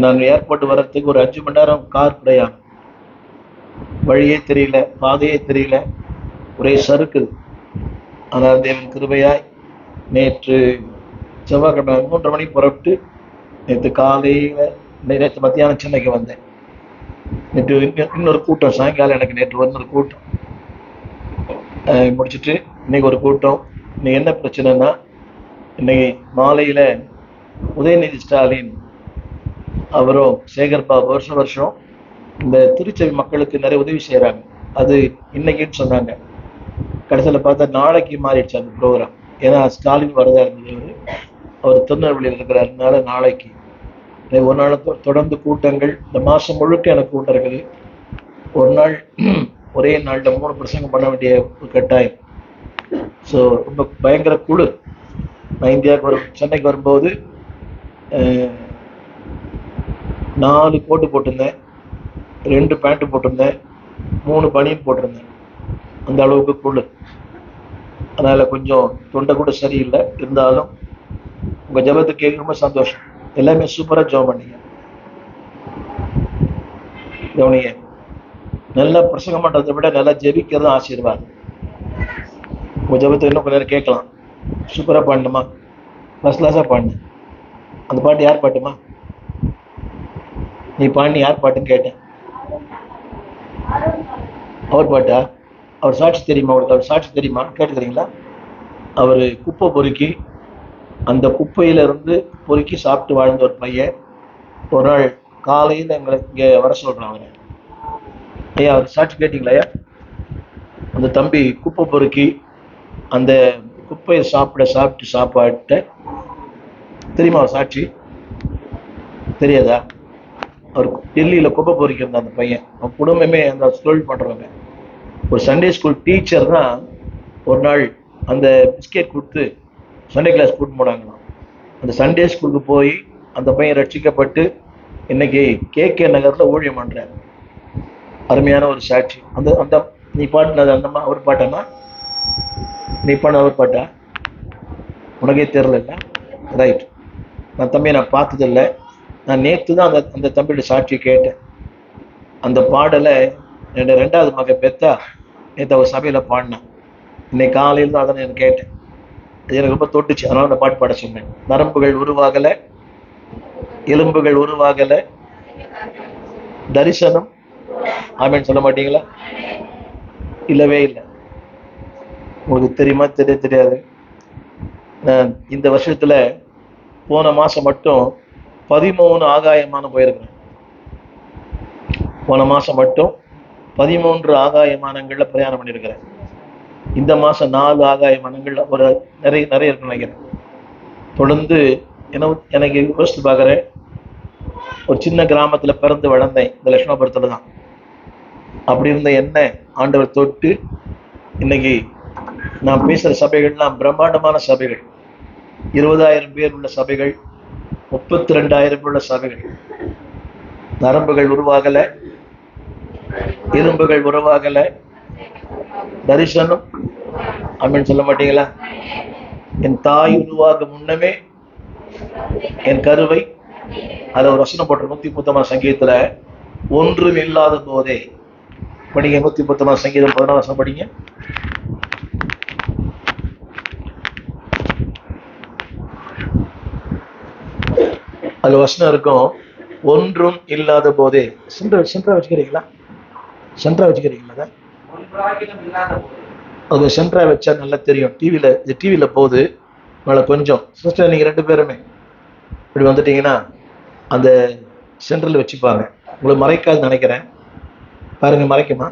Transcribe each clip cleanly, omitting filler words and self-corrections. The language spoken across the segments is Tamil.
நான் ஏர்போர்ட் வர்றதுக்கு ஒரு 5 மணி நேரம் கார் பிரயாணம். வழியே தெரியல, பாதையே தெரியல, ஒரே சறுக்குது. ஆனால் தேவன் கிருபையாய் நேற்று செவ்வாய்க்கிழமை 3:30 மணிக்கு புறப்பட்டு நேற்று காலையில் நேற்று மத்தியானம் சென்னைக்கு வந்தேன். நேற்று இன்னொரு கூட்டம், சாயங்காலம் எனக்கு நேற்று ஒரு கூட்டம் முடிச்சுட்டு இன்னைக்கு ஒரு கூட்டம். இன்னைக்கு என்ன பிரச்சனைனா, இன்னைக்கு மாலையில் உதயநிதி ஸ்டாலின் அவரும் சேகர் பாபு வருஷம் இந்த திருச்செவி மக்களுக்கு நிறைய உதவி செய்கிறாங்க. அது இன்னைக்குன்னு சொன்னாங்க. கடைசியில் பார்த்தா நாளைக்கு மாறிடுச்சு அந்த ப்ரோக்ராம். ஏன்னா ஸ்டாலின் வரதா இருந்தது, அவர் திருநெல்வேலியில் இருக்கிறாருனால நாளைக்கு. ஒரு நாள் தொடர்ந்து கூட்டங்கள். இந்த மாதம் முழுக்க எனக்கு கூட்டம் இருக்குது. ஒரு நாள் ஒரே நாளில் 3 பிரசங்கம் பண்ண வேண்டிய ஒரு கட்டாயம். ஸோ ரொம்ப பயங்கர குளிர். நான் இந்தியாவுக்கு சென்னைக்கு வரும்போது 4 கோட்டு போட்டிருந்தேன், 2 பேண்ட்டு போட்டிருந்தேன், 3 பனியன் போட்டிருந்தேன். அந்த அளவுக்கு குளிர். அதனால் கொஞ்சம் தொண்டை கூட சரியில்லை. இருந்தாலும் உங்கள் ஜபத்துக்கு கேட்க ரொம்ப சந்தோஷம். எல்லாமே சூப்பராக ஜெபம் பண்ணீங்க. கவனிங்க, நல்லா பிரசங்கம் பண்ணுறதை விட நல்லா ஜெபிக்கிறது ஆசீர்வாதம். உங்கள் ஜபத்தை இன்னும் கொஞ்ச நேரம் கேட்கலாம். சூப்பராக பாடணுமா? ஃபர்ஸ்ட் கிளாஸாக பாடின. அந்த பாட்டு யார் பாட்டுமா? நீ பாடினி யார் பாட்டுன்னு கேட்டேன். அவர் பாட்டா? அவர் சாட்சி தெரியுமா உங்களுக்கு? அவர் சாட்சி தெரியுமா கேட்டுக்கிறீங்களா? அவர் குப்பை பொறுக்கி, அந்த குப்பையிலிருந்து பொறுக்கி சாப்பிட்டு வாழ்ந்த ஒரு பையன். ஒரு நாள் காலையில் எங்களை இங்கே வர சொல்கிறான். அவரை ஐயா, அவர் சாட்சி கேட்டீங்களா? ஐயா, அந்த தம்பி குப்பை பொறுக்கி அந்த குப்பையை சாப்பிட்டு சாப்பாட்ட தெரியுமா? அவர் சாட்சி தெரியாதா? அவர் டெல்லியில் குப்பை பொறுக்கியிருந்த அந்த பையன், அவன் குடும்பமே அந்த தொழில் பண்ணுறவங்க. ஒரு சண்டே ஸ்கூல் டீச்சர் தான் ஒரு நாள் அந்த பிஸ்கெட் கொடுத்து சண்டே கிளாஸ் கூட்டு போனாங்களாம். அந்த சண்டே ஸ்கூலுக்கு போய் அந்த பையன் ரட்சிக்கப்பட்டு இன்னைக்கு KK நகரில் ஊழியம் பண்ணுறார். அருமையான ஒரு சாட்சி. அந்த அந்த நீ பாடினது அந்த அவர் பாட்டாமா? நீ பாடின அவர் பாட்டா? உனக்கே தெரில. ரைட். நான் தம்பியை நான் பார்த்ததில்லை. நான் நேற்று தான் அந்த தம்பியோட சாட்சியை கேட்டேன். அந்த பாடலை என்னோட 2வது மக பெத்தா நேற்று அவர் சபையில் பாடினேன். இன்னைக்கு காலையில் தான் அதை நான் கேட்டேன். அது எனக்கு ரொம்ப தொட்டுச்சு. அதனால அந்த பாட்டு பாட சொன்னேன். நரம்புகள் உருவாகலை, எலும்புகள் உருவாகலை, தரிசனம் ஆமேன்னு சொல்ல மாட்டீங்களா? இல்லவே இல்லை. உங்களுக்கு தெரியுமா? தெரியாது. நான் இந்த வருஷத்துல போன மாசம் மட்டும் 13 ஆகாயமானம் போயிருக்கிறேன். போன மாசம் மட்டும் 13 ஆகாயமானங்கள்ல பிரயாணம் பண்ணியிருக்கிறேன். இந்த மாசம் 4 ஆகாயமானங்கள்ல ஒரு நிறைய இருக்குன்னு நினைக்கிறேன். தொடர்ந்து எனக்கு யோசித்து பார்க்குறேன். ஒரு சின்ன கிராமத்துல பிறந்து வளர்ந்தேன், இந்த லட்சுமணபுரத்துல தான். அப்படி இருந்த என்ன ஆண்டவர் தொட்டு இன்னைக்கு நான் பேசுகிற சபைகள்லாம் பிரம்மாண்டமான சபைகள். 20,000 பேர் உள்ள சபைகள், 32,000 உள்ள சபைகள். நரம்புகள் உருவாகலை, எலும்புகள் உருவாகலை, தரிசனம் அப்படின்னு சொல்ல மாட்டீங்களா? என் தாய் உருவாக முன்னமே என் கருவை, அதை ஒரு வசனம் போட்ட 130 சங்கீதத்துல, ஒன்றும் இல்லாத போதே படிங்க. 130 சங்கீதம் 14 படிங்க. அது வசனம் இருக்கும், ஒன்றும் இல்லாத போதே. சென்ட்ரா வச்சுக்கிறீங்களா? அது சென்ட்ரா வச்சா நல்லா தெரியும். டிவியில போகுது. உங்களை கொஞ்சம் சிஸ்டர், நீங்க 2 பேருமே இப்படி வந்துட்டீங்கன்னா அந்த சென்ட்ரல் வச்சுப்பாங்க. உங்களுக்கு மறைக்காதுன்னு நினைக்கிறேன். பாருங்க, மறைக்குமா?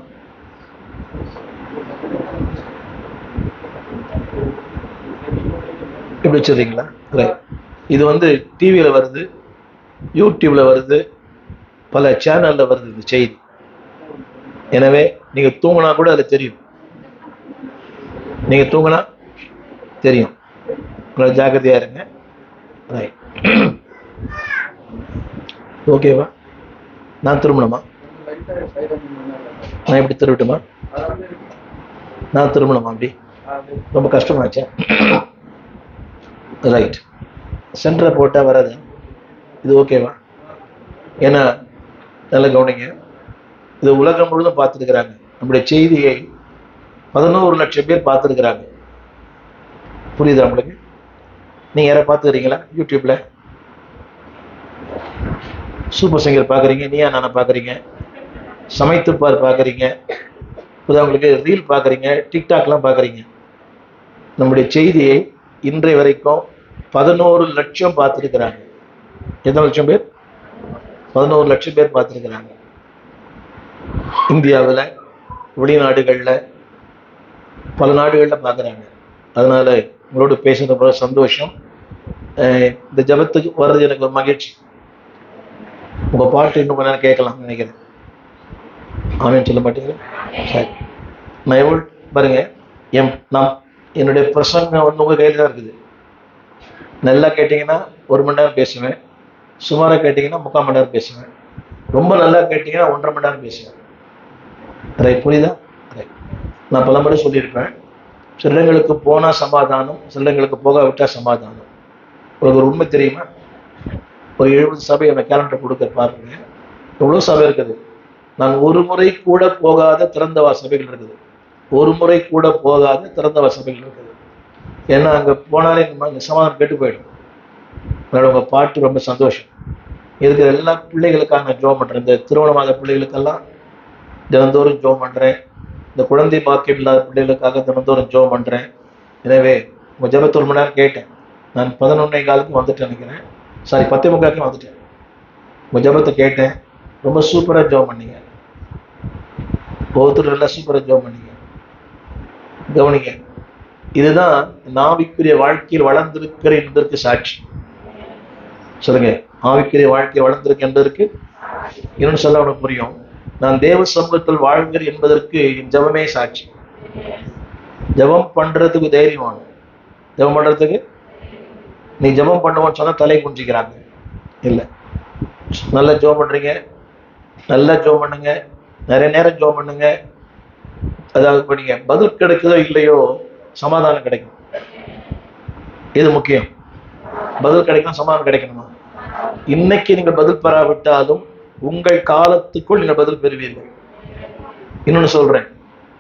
இப்படி வச்சிருக்கீங்களா? இது டிவியில வருது, யூடியூப்ல வருது, பல சேனல்ல வருது இந்த செய்தி. எனவே நீங்க தூங்கினா கூட அது தெரியும். நீங்க தூங்கினா தெரியும். ஜாக்கிரதையா இருங்க. ஓகேவா? நான் திரும்பணுமா? நான் எப்படி திரும்பட்டுமா? நான் திரும்பணுமா? அப்படி ரொம்ப கஷ்டமாச்சா? ரைட். சென்டரை போட்டா வராது. இது ஓகேவா? ஏன்னா நல்ல கவனிங்க, இது உலகம் முழுவதும் பார்த்துருக்கிறாங்க. நம்முடைய செய்தியை 11 லட்சம் பேர் பார்த்துருக்கிறாங்க. புரியுதா உங்களுக்கு? நீங்க யாரை பார்த்துக்கிறீங்களா? யூடியூப்ல சூப்பர் சிங்கர் பார்க்குறீங்க, நீயா நானா பார்க்குறீங்க, சமைத்துப்பார் பார்க்குறீங்க, புதா உங்களுக்கு ரீல் பார்க்குறீங்க, டிக்டாக்லாம் பார்க்குறீங்க. நம்முடைய செய்தியை இன்றைய வரைக்கும் 11 லட்சம் பார்த்துருக்கிறாங்க. எத்தனை லட்சம் பேர்? 11 லட்சம் பேர் பார்த்துருக்கிறாங்க. இந்தியாவில், வெளிநாடுகளில், பல நாடுகளில் பார்க்குறாங்க. அதனால உங்களோட பேசுறது போல சந்தோஷம். இந்த ஜபத்துக்கு வர்றது எனக்கு ஒரு மகிழ்ச்சி. உங்க பாட்டு இன்னும் கொஞ்ச நேரம் கேட்கலாம் நினைக்கிறேன். ஆமேன்னு சொல்ல மாட்டேங்க. சரி, நான் எவ்வளோ பாருங்க, நான் என்னுடைய பிரசங்கம் ஒன்று உங்க கையில் தான் இருக்குது. நல்லா கேட்டீங்கன்னா 1 மணி நேரம் பேசுவேன், சுமாராக கேட்டீங்கன்னா 3/4 மணி நேரம் பேசுவேன், ரொம்ப நல்லா கேட்டீங்கன்னா 1.5 மணி நேரம் பேசுவேன். ரைட், புரியுதா? ரைட். நான் பல முறை சொல்லியிருப்பேன், சில இடங்களுக்கு போனால் சமாதானம், சில இடங்களுக்கு போகாவிட்டால் சமாதானம். உங்களுக்கு ஒரு உண்மை தெரியுமா? ஒரு 70 சபை அந்த கேலண்டர் கொடுக்க பாருங்க, எவ்வளோ சபை இருக்குது. நான் ஒரு முறை கூட போகாத திறந்தவா சபைகள் இருக்குது. ஒரு முறை கூட போகாத திறந்தவா சபைகள் இருக்குது. ஏன்னா அங்கே போனாலே இந்த சமாதானம் கெட்டு போயிடும். அதனால உங்கள் பாட்டு ரொம்ப சந்தோஷம். இதுக்கு எல்லா பிள்ளைகளுக்காக நான் ஜோம் பண்ணுறேன். இந்த திருமணமாத பிள்ளைகளுக்கெல்லாம் தினந்தோறும் ஜோம் பண்ணுறேன். இந்த குழந்தை பாக்கியம் இல்லாத பிள்ளைகளுக்காக தினந்தோறும் ஜோம் பண்ணுறேன். எனவே உங்கள் ஜபத்து 1 மணி நேரம் கேட்டேன். நான் 11:15 வந்துட்டு நினைக்கிறேன். சாரி, 10:45 வந்துட்டேன். உங்கள் ஜபத்தை கேட்டேன். ரொம்ப சூப்பராக ஜோம் பண்ணீங்க. ஒவ்வொருத்தரும் எல்லாம் சூப்பராக ஜோம் பண்ணீங்க. கவனிங்க, இதுதான் ஆவிக்குரிய வாழ்க்கையில் வளர்ந்திருக்கிறேன் என்பதற்கு சாட்சி. சொல்லுங்க, ஆவிக்குரிய வாழ்க்கையில் வளர்ந்திருக்கு என்பதற்கு இன்னொன்று சொல்ல உனக்கு புரியும். நான் தேவ சமூகத்தில் வாழ்கிறேன் என்பதற்கு என் ஜபமே சாட்சி. ஜபம் பண்றதுக்கு தைரியமான, ஜபம் பண்றதுக்கு நீ ஜபம் பண்ணுவோன்னு சொன்னா தலை குஞ்சிக்கிறாங்க. இல்லை, நல்லா ஜோம் பண்றீங்க, நல்லா ஜோம் பண்ணுங்க, நிறைய நேரம் ஜோம் பண்ணுங்க. அதாவது படிங்க, பதில் கிடைக்குதோ இல்லையோ சமாதானம் கிடைக்கும். இது முக்கியம். பதில் கிடைக்கணும், சமாதானம் கிடைக்கணுமா? இன்னைக்கு நீங்கள் பதில் பெறாவிட்டாலும் உங்கள் காலத்துக்குள் நீங்கள் பதில் பெறுவீர்கள். இன்னொன்னு சொல்றேன்,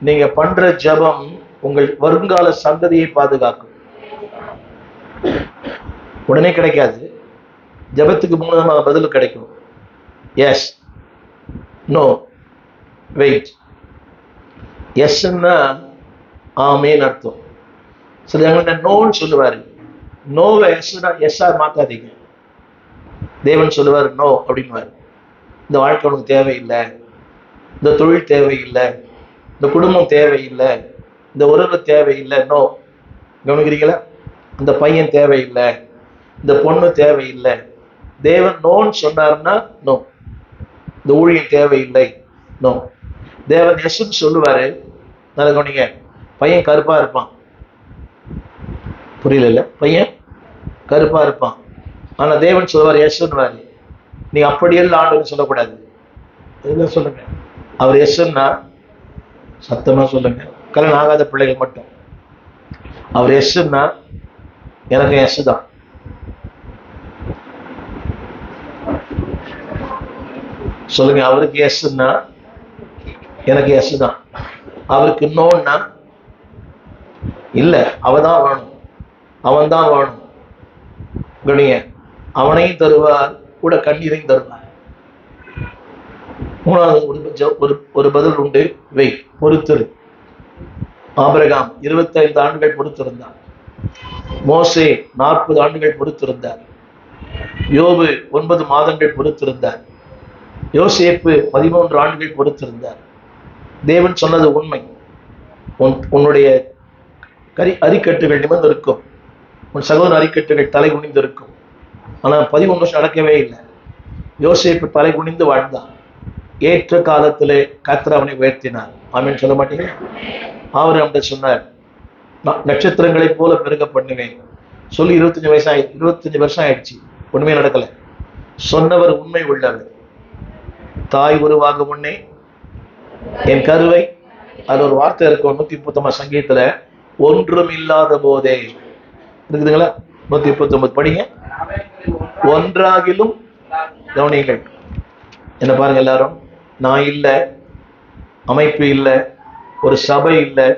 நீங்க பண்ற ஜபம் உங்கள் வருங்கால சந்ததியை பாதுகாக்கும். உடனே கிடைக்காது, ஜபத்துக்கு 3 பதில் கிடைக்கும். S, no, wait. எஸ்ன்னா ஆமேன்னு அர்த்தம். சில எங்கள்கிட்ட நோன்னு சொல்லுவாரு. நோவை எஸ்ஆ மாத்தாதீங்க. தேவன் சொல்லுவார் நோ அப்படின்வாரு. இந்த வாழ்க்கை உனக்கு தேவையில்லை, இந்த தொழில் தேவையில்லை, இந்த குடும்பம் தேவையில்லை, இந்த உறவு தேவையில்லை, நோ. கவனிக்கிறீங்களா? இந்த பையன் தேவையில்லை, இந்த பொண்ணு தேவையில்லை. தேவன் நோன்னு சொன்னார்னா நோ. இந்த ஊழியம் தேவையில்லை, நோ. தேவன் எஸ்ன்னு சொல்லுவாரு. நல்லா கவனிங்க, பையன் கருப்பா இருப்பான், புரியல, பையன் கருப்பா இருப்பான். ஆனா தேவன் சொல்லுவார் எஸ்ன்னுவாரு. நீ அப்படியெல்லாம் ஆண்டவன் சொல்லக்கூடாது. இதெல்லாம் சொல்லுங்க. அவர் எஸ்ன்னா சத்தமா சொல்லுங்க. கல்யாணம் ஆகாத பிள்ளைகள் மட்டும், அவர் எஸ்ன்னா எனக்கு எஸ் தான். சொல்லுங்க, அவருக்கு எஸ்ன்னா எனக்கு எஸ் தான். அவருக்கு நோன்னா இல்ல, அவதான் வேணும், அவன் தான் வேணும். கவனிங்க, அவனையும் தருவார், கூட கண்ணீரையும் தருவார். 3வது ஒரு பதில் உண்டு. வை, பொறுத்திரு. ஆபிரகாம் 25 ஆண்டுகள் பொறுத்திருந்தார். மோசே 40 ஆண்டுகள் பொறுத்திருந்தார். யோபு 9 மாதங்கள் பொறுத்திருந்தார். யோசேப்பு 13 ஆண்டுகள் பொறுத்திருந்தார். தேவன் சொன்னது உண்மை. உன்னுடைய அரிக்கட்டுகள் நிமிர்ந்து இருக்கும், உன் சகோதர அரிக்கட்டுகள் தலை குனிந்து இருக்கும். ஆனால் 11 வருஷம் நடக்கவே இல்லை. யோசேப்பு தலை குனிந்து வாழ்ந்தான். ஏற்ற காலத்திலே கர்த்தர் அவனை உயர்த்தினார். ஆமென் சொல்ல மாட்டீங்க? அவர் அவன்கிட்ட சொன்னார், நட்சத்திரங்களை போல பெருக பண்ணுவேன் சொல்லி 25 வருஷம் ஆயிடுச்சு, ஒண்ணுமே நடக்கல. சொன்னவர் உண்மை உள்ளவர். தாய் உருவாக முன்னே என் கருவை, அது ஒரு வார்த்தை இருக்கும் 139 சங்கீதத்துல, ஒன்றும் இல்லாத போதே இருக்குதுங்களா? 139 படிங்க. ஒன்றாகிலும் கவனியுங்கள், என்ன பாருங்க எல்லாரும், நான் இல்லை, அமைப்பு இல்லை, ஒரு சபை இல்லை,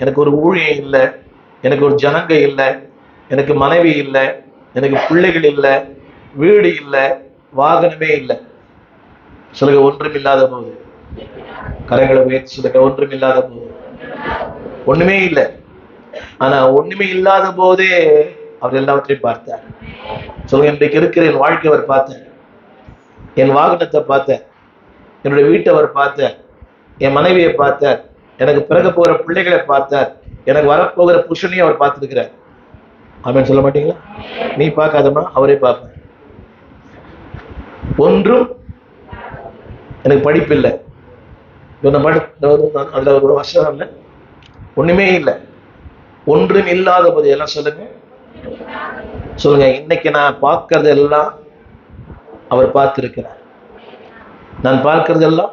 எனக்கு ஒரு ஊழியம் இல்லை, எனக்கு ஒரு ஜனங்க இல்லை, எனக்கு மனைவி இல்லை, எனக்கு பிள்ளைகள் இல்லை, வீடு இல்லை, வாகனமே இல்லை. சொல்லுங்க, ஒன்றும் இல்லாத போது. கரைகளை உயர்த்தி சொல்லுங்க, ஒன்றும் இல்லாத போது. ஒண்ணுமே இல்லை. ஆனா ஒண்ணுமே இல்லாத போதே அவர் எல்லாவற்றையும் பார்த்தார். சொல்லுங்க, இன்றைக்கு இருக்கிற என் வாழ்க்கை அவர் பார்த்தார், என் வாகனத்தை பார்த்தார், என்னுடைய வீட்டை அவர் பார்த்தார், என் மனைவியை பார்த்தார், எனக்கு பிறகு போகிற பிள்ளைகளை பார்த்தார், எனக்கு வரப்போகிற புருஷனையும் அவர் பார்த்துருக்கிறார். ஆமென் சொல்ல மாட்டீங்களா? நீ பார்க்காதமா, அவரே பார்ப்பார். ஒன்றும் எனக்கு படிப்பு இல்லை, அதுல ஒரு வருஷம் இல்லை, ஒண்ணுமே இல்லை, ஒன்றும் இல்லாத போது எல்லாம் சொல்லுங்க. சொல்லுங்க, இன்னைக்கு நான் பார்க்கறது எல்லாம் அவர் பார்த்திருக்கிறார். நான் பார்க்கறது எல்லாம்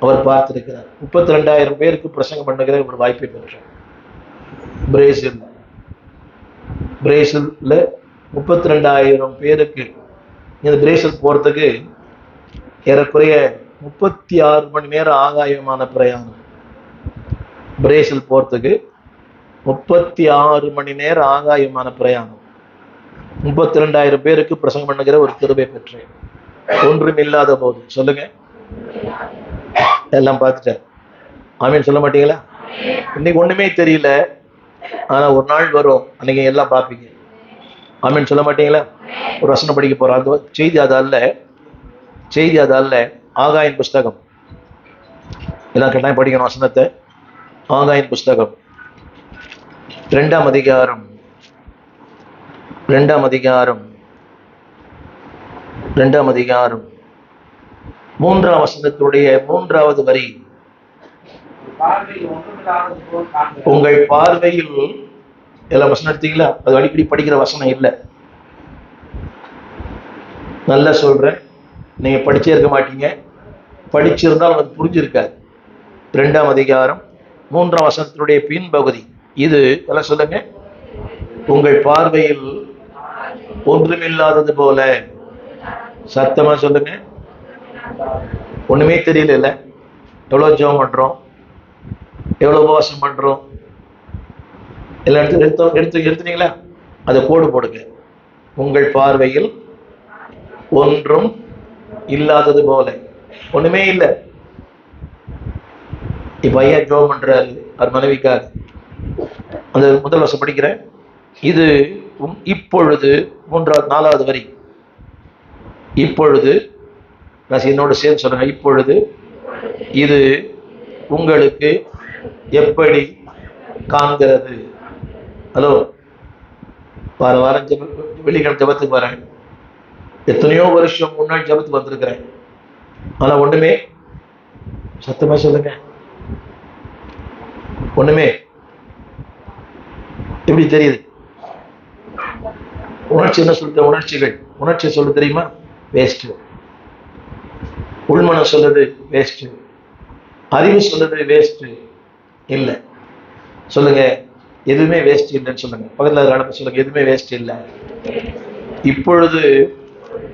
அவர் பார்த்திருக்கிறார். 32,000 பேருக்கு பிரசங்கம் பண்ணுகிற ஒரு வாய்ப்பை பெற்றேன். பிரேசில்ல 32,000 பேருக்கு. இந்த பிரேசில் போறதுக்கு ஏறக்குறைய 36 மணி நேரம் ஆகாயமான பிரயாணம். பிரேசில் போறதுக்கு 36 மணி நேரம் ஆகாயமான பிரயாணம். 32,000 பேருக்கு பிரசங்கம் பண்ணுகிற ஒரு கிருபை பெற்றேன். ஒன்றும் இல்லாத போது. சொல்லுங்க, எல்லாம் பார்த்துட்டேன். ஆமீன் சொல்ல மாட்டீங்களா? இன்னைக்கு ஒண்ணுமே தெரியல, ஆனா ஒரு நாள் வரும், அன்னைக்கு எல்லாம் பார்ப்பீங்க. ஆமீன் சொல்ல மாட்டீங்களா? ஒரு வசனம் படிக்க போறோம். அந்த செய்தி அது அல்ல. ஆகாயின் புஸ்தகம் எல்லாம் கட்டாயம் படிக்கணும் வசனத்தை. ஆகாயின் புஸ்தகம் 2ஆம் அதிகாரம் 3ஆம் வசனத்துடைய 3வது வரி. உங்கள் பார்வையில் எல்லாம் வசனம் எடுத்தீங்களா? அது அடிக்கடி படிக்கிற வசனம் இல்லை. நல்லா சொல்றேன், நீங்க படிச்சே இருக்க மாட்டீங்க, படிச்சிருந்தால் அது புரிஞ்சிருக்காது. 2ஆம் அதிகாரம் 3ஆம் வசனத்தினுடைய பின்பகுதி இது. எல்லாம் சொல்லுங்க, உங்கள் பார்வையில் ஒன்றுமில்லாதது போல. சத்தமா சொல்லுங்க. ஒண்ணுமே தெரியல இல்ல? எவ்வளவு ஜெபம் பண்றோம், எவ்வளவு உபவாசம் பண்றோம், எல்லாம் எடுத்துனீங்களா? அதை போடுங்க. உங்கள் பார்வையில் ஒன்றும் இல்லாதது போல. ஒண்ணுமே இல்லை. இப்ப ஐயா ஜெபம் பண்றாரு அவர் மனைவிக்காக. அந்த முதல் வருஷம் படிக்கிறேன். இது இப்பொழுது 4வது வரி. இப்பொழுது என்னோட சேர்ந்து சொல்லுங்க. இப்பொழுது இது உங்களுக்கு எப்படி காண்கிறது? ஹலோ, வாரம் வெள்ளிக்கிழமை ஜபத்துக்கு வரேன். எத்தனையோ வருஷம் முன்னாடி ஜபத்துக்கு வந்திருக்கிறேன். ஆனா ஒண்ணுமே, சத்தமா சொல்லுங்க, ஒண்ணுமே. எப்படி தெரியுது? உணர்ச்சி என்ன சொல்லுது? உணர்ச்சி சொல்ல தெரியுமா? வேஸ்ட். உள்மனம் சொல்லுது வேஸ்ட். அறிவு சொல்லுது வேஸ்ட். இல்லை சொல்லுங்க, எதுவுமே வேஸ்ட் இல்லைன்னு சொல்லுங்க. பக்கத்தில் நடப்பு சொல்லுங்க, எதுவுமே வேஸ்ட் இல்லை. இப்பொழுது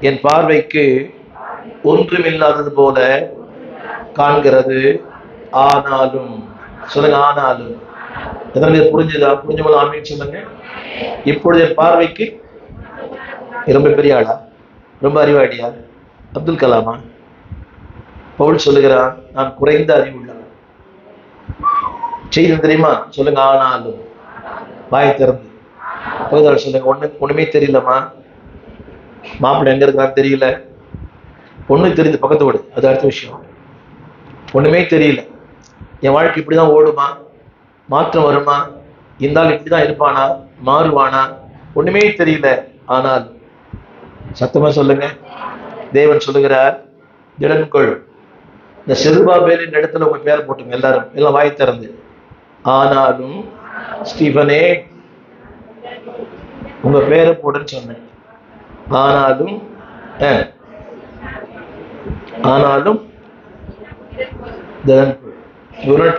என் பார்வைக்கு ஒன்றுமில்லாதது போல காண்கிறது. ஆனாலும் சொல்லுங்க, ஆனாலும். எத்தனை புரிஞ்சுதா? புரிஞ்சவங்க ஆமீன் சொல்லுங்க. இப்பொழுது என் பார்வைக்கு ரொம்ப பெரிய ஆளா? ரொம்ப அறிவாடியா? அப்துல் கலாமா? பவுல் சொல்லுகிறான், நான் குறைந்த அறிவுள்ளவன். செய்தி தெரியுமா? சொல்லுங்க, ஆனாலும். வாய் திறந்து சொல்லுங்க, ஒண்ணுமே தெரியலமா, மாப்பிள்ளை எங்க இருக்கான்னு தெரியல. ஒண்ணு தெரியுது, பக்கத்து ஓடு, அது அடுத்த விஷயம். ஒண்ணுமே தெரியல. என் வாழ்க்கை இப்படிதான் ஓடுமா? மாற்றம் வருமா? இந்த ஆள் இப்படிதான் இருப்பானா? மாறுவானா? ஒண்ணுமே தெரியல. ஆனால் சத்தமா சொல்லுங்க, தேவன் சொல்லுகிறார், திடன்கொள். இந்த செருபாபேலின் இடத்துல உங்க பேரை போட்டுங்க எல்லாரும், எல்லாம் வாய் திறந்து. ஆனாலும் ஸ்டீபனே உங்க பேரை போடுன்னு சொன்னேன். ஆனாலும் திடன்கொள்.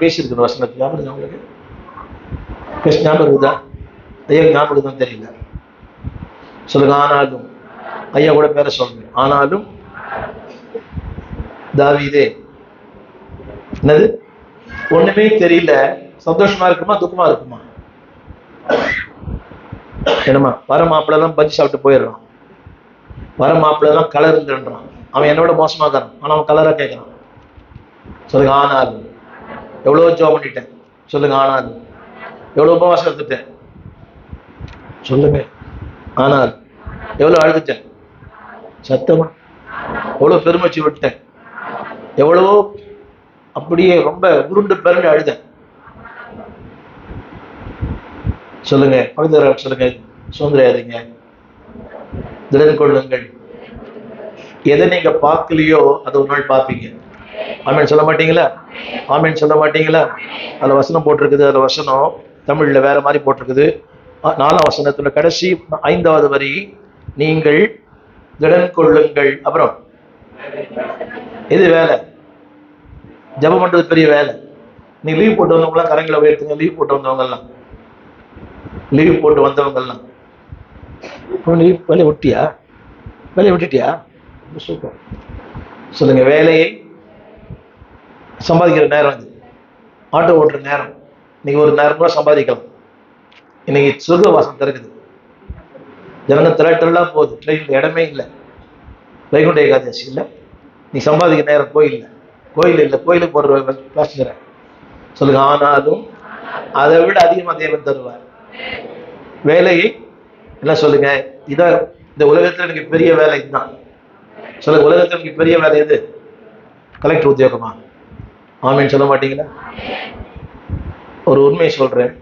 பேசியிருக்கிற வசனத்தில் ஞாபகம் உங்களுக்கு? ஞாபகம் இருக்குதா? ஐயா ஞாபகம் தான் தெரியல. சொல்லுங்க, ஆனாலும். ஐயா கூட பேரை சொல்லுங்க. ஆனாலும் தாவீதே, என்னது ஒண்ணுமே தெரியல, சந்தோஷமா இருக்குமா துக்கமா இருக்குமா? என்னமா வர மாப்பிள்ள எல்லாம் பஜ்ஜி சாப்பிட்டு போயிடுறான், வர மாப்பிள்ள எல்லாம் கலர் இல்லைன்றான், அவன் என்னோட மோசமா தரான், ஆனா அவன் கலரா கேட்கறான். சொல்லுங்க ஆனால். எவ்வளவு ஜோம் பண்ணிட்டேன் சொல்லுங்க ஆனால். எவ்வளவு உபவாசம் எடுத்துட்டேன் சொல்லுங்க ஆனால். எவ்வளவு அழுதுட்டேன் சத்தமா. எவ்வளவு பெருமைச்சு விட்டேன், எவ்வளவோ அப்படியே ரொம்ப உருண்டு பெருண்டு அழுதேன். சொல்லுங்க பகுதியில் சொல்லுங்க, சுதந்திராதீங்க, திடன் கொள்ளுங்கள். எதை நீங்க பார்க்கலையோ அதை ஒரு நாள் பார்ப்பீங்க. ஆமீன் சொல்ல மாட்டீங்களா? ஆமீன் சொல்ல மாட்டீங்களா? அதுல வசனம் போட்டிருக்குது, அதுல வசனம் தமிழ்ல வேற மாதிரி போட்டிருக்குது. 4ஆம் வசனத்துல கடைசி 5வது வரி, நீங்கள் திடன் கொள்ளுங்கள். அப்புறம் இது வேலை, ஜெபம் பண்றது பெரிய வேலை. நீ லீவ் போட்டு வந்தவங்க எல்லாம் கரங்களை உயர்த்துங்க. லீவ் போட்டு வந்தவங்க எல்லாம், லீவ் போட்டு வந்தவங்க எல்லாம் வேலையை விட்டியா? வேலையை விட்டுட்டியா? சூப்பர். சொல்லுங்க வேலையை சம்பாதிக்கிற நேரம் இது, ஆட்டோ ஓட்டுற நேரம். இன்னைக்கு ஒரு நேரம் கூட சம்பாதிக்கலாம். இன்னைக்கு சொர்க்கவாசம் திறக்குது, ஜனங்க திரட்டெல்லாம் போகுது, ட்ரெயின்ல இடமே இல்லை, வைகுண்ட ஏகாதசி இல்லை. நீ சம்பாதிக்கிற நேரம் கோயில் இல்லை, கோயில் இல்லை, கோயிலுக்கு போடுற பேசுகிற. சொல்லுங்க ஆனாலும் அதை விட அதிகமாக தேவன் தருவார் வேலையை. என்ன சொல்லுங்க, இதான் இந்த உலகத்தில் எனக்கு பெரிய வேலை இதுதான். சொல்லுங்க உலகத்தில் எனக்கு பெரிய வேலை எது? கலெக்டர் உத்தியோகமா? ஆமீன் சொல்ல மாட்டீங்களா? ஒரு உண்மையை சொல்றேன்.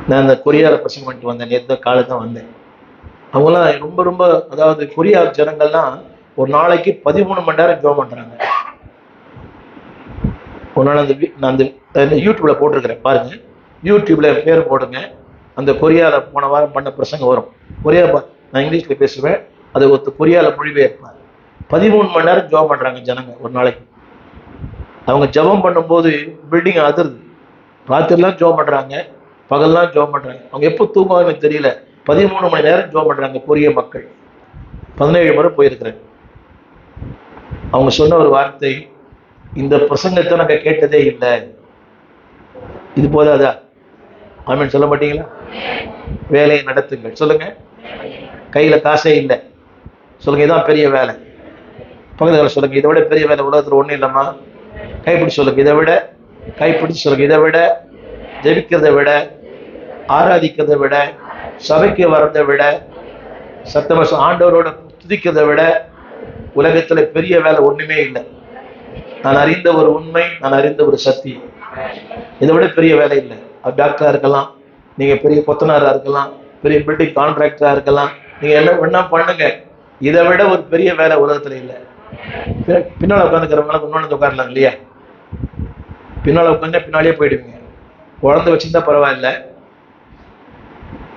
நான் அந்த கொரியால பிரசங்கம் பண்ணிட்டு வந்தேன், நேற்று காலை தான் வந்தேன். அவங்களாம் ரொம்ப ரொம்ப, அதாவது கொரியா ஜனங்கள்லாம் ஒரு நாளைக்கு 13 மணி நேரம் ஜெபம் பண்றாங்க. ஒரு நாள் அந்த யூடியூப்ல போட்டிருக்கிறேன் பாருங்க, யூடியூப்ல பேர் போடுங்க. அந்த கொரியால போன வாரம் பண்ண பிரசங்கம் வரும். கொரியா நான் இங்கிலீஷ்ல பேசுவேன், அதை ஒருத்தர் கொரியால மொழிபெயர்ப்பார். 13 மணி நேரம் ஜெபம் பண்றாங்க ஜனங்க ஒரு நாளைக்கு. அவங்க ஜெபம் பண்ணும்போது பில்டிங் அதிருது. ராத்திரிலாம் ஜெபம் பண்றாங்க, பகல்லாம் ஜெபம் பண்றாங்க. அவங்க எப்போ தூங்குவாங்கன்னு தெரியல. 13 மணி நேரம் ஜெபம் பண்றாங்க கொரிய மக்கள். 17 முறை போயிருக்கிறேன். அவங்க சொன்ன ஒரு வார்த்தை, இந்த பிரசங்கத்தை நாங்க கேட்டதே இல்லை, இது போதாதா? ஆமீன் சொல்ல மாட்டீங்களா? வேலையை நடத்துங்கள். சொல்லுங்க கையில காசே இல்லை, சொல்லுங்க இதான் பெரிய வேலை. பக்கத்துல சொல்லுங்க இதை விட பெரிய வேலை உலகத்துல ஒண்ணும் இல்லைம்மா. கைப்பிடிச்சு சொல்லுங்க, இதை விட, கைப்பிடிச்சு சொல்லுங்க, இதை விட, ஜெபிக்கிறத விட, ஆராதிக்கிறதை விட, சபைக்கு வரதை விட, சத்தமா ஆண்டவரோட துதிக்கிறதை விட உலகத்துல பெரிய வேலை ஒண்ணுமே இல்லை. நான் அறிந்த ஒரு உண்மை, நான் அறிந்த ஒரு சத்தியம், இதை விட பெரிய வேலை இல்லை. டாக்டரா இருக்கலாம், நீங்க பெரிய கொத்தனாரா இருக்கலாம், பெரிய பில்டிங் கான்ட்ராக்டரா இருக்கலாம், நீங்க என்ன வேணா பண்ணுங்க, இதை விட ஒரு பெரிய வேலை உலகத்துல இல்லை. பின்னால உட்காந்துக்கிறவங்க முன்னாடி உட்காரலாம் இல்லையா? பின்னால உட்காந்து பின்னாலே போயிடுவீங்க. குழந்தை வச்சிருந்தா பரவாயில்ல,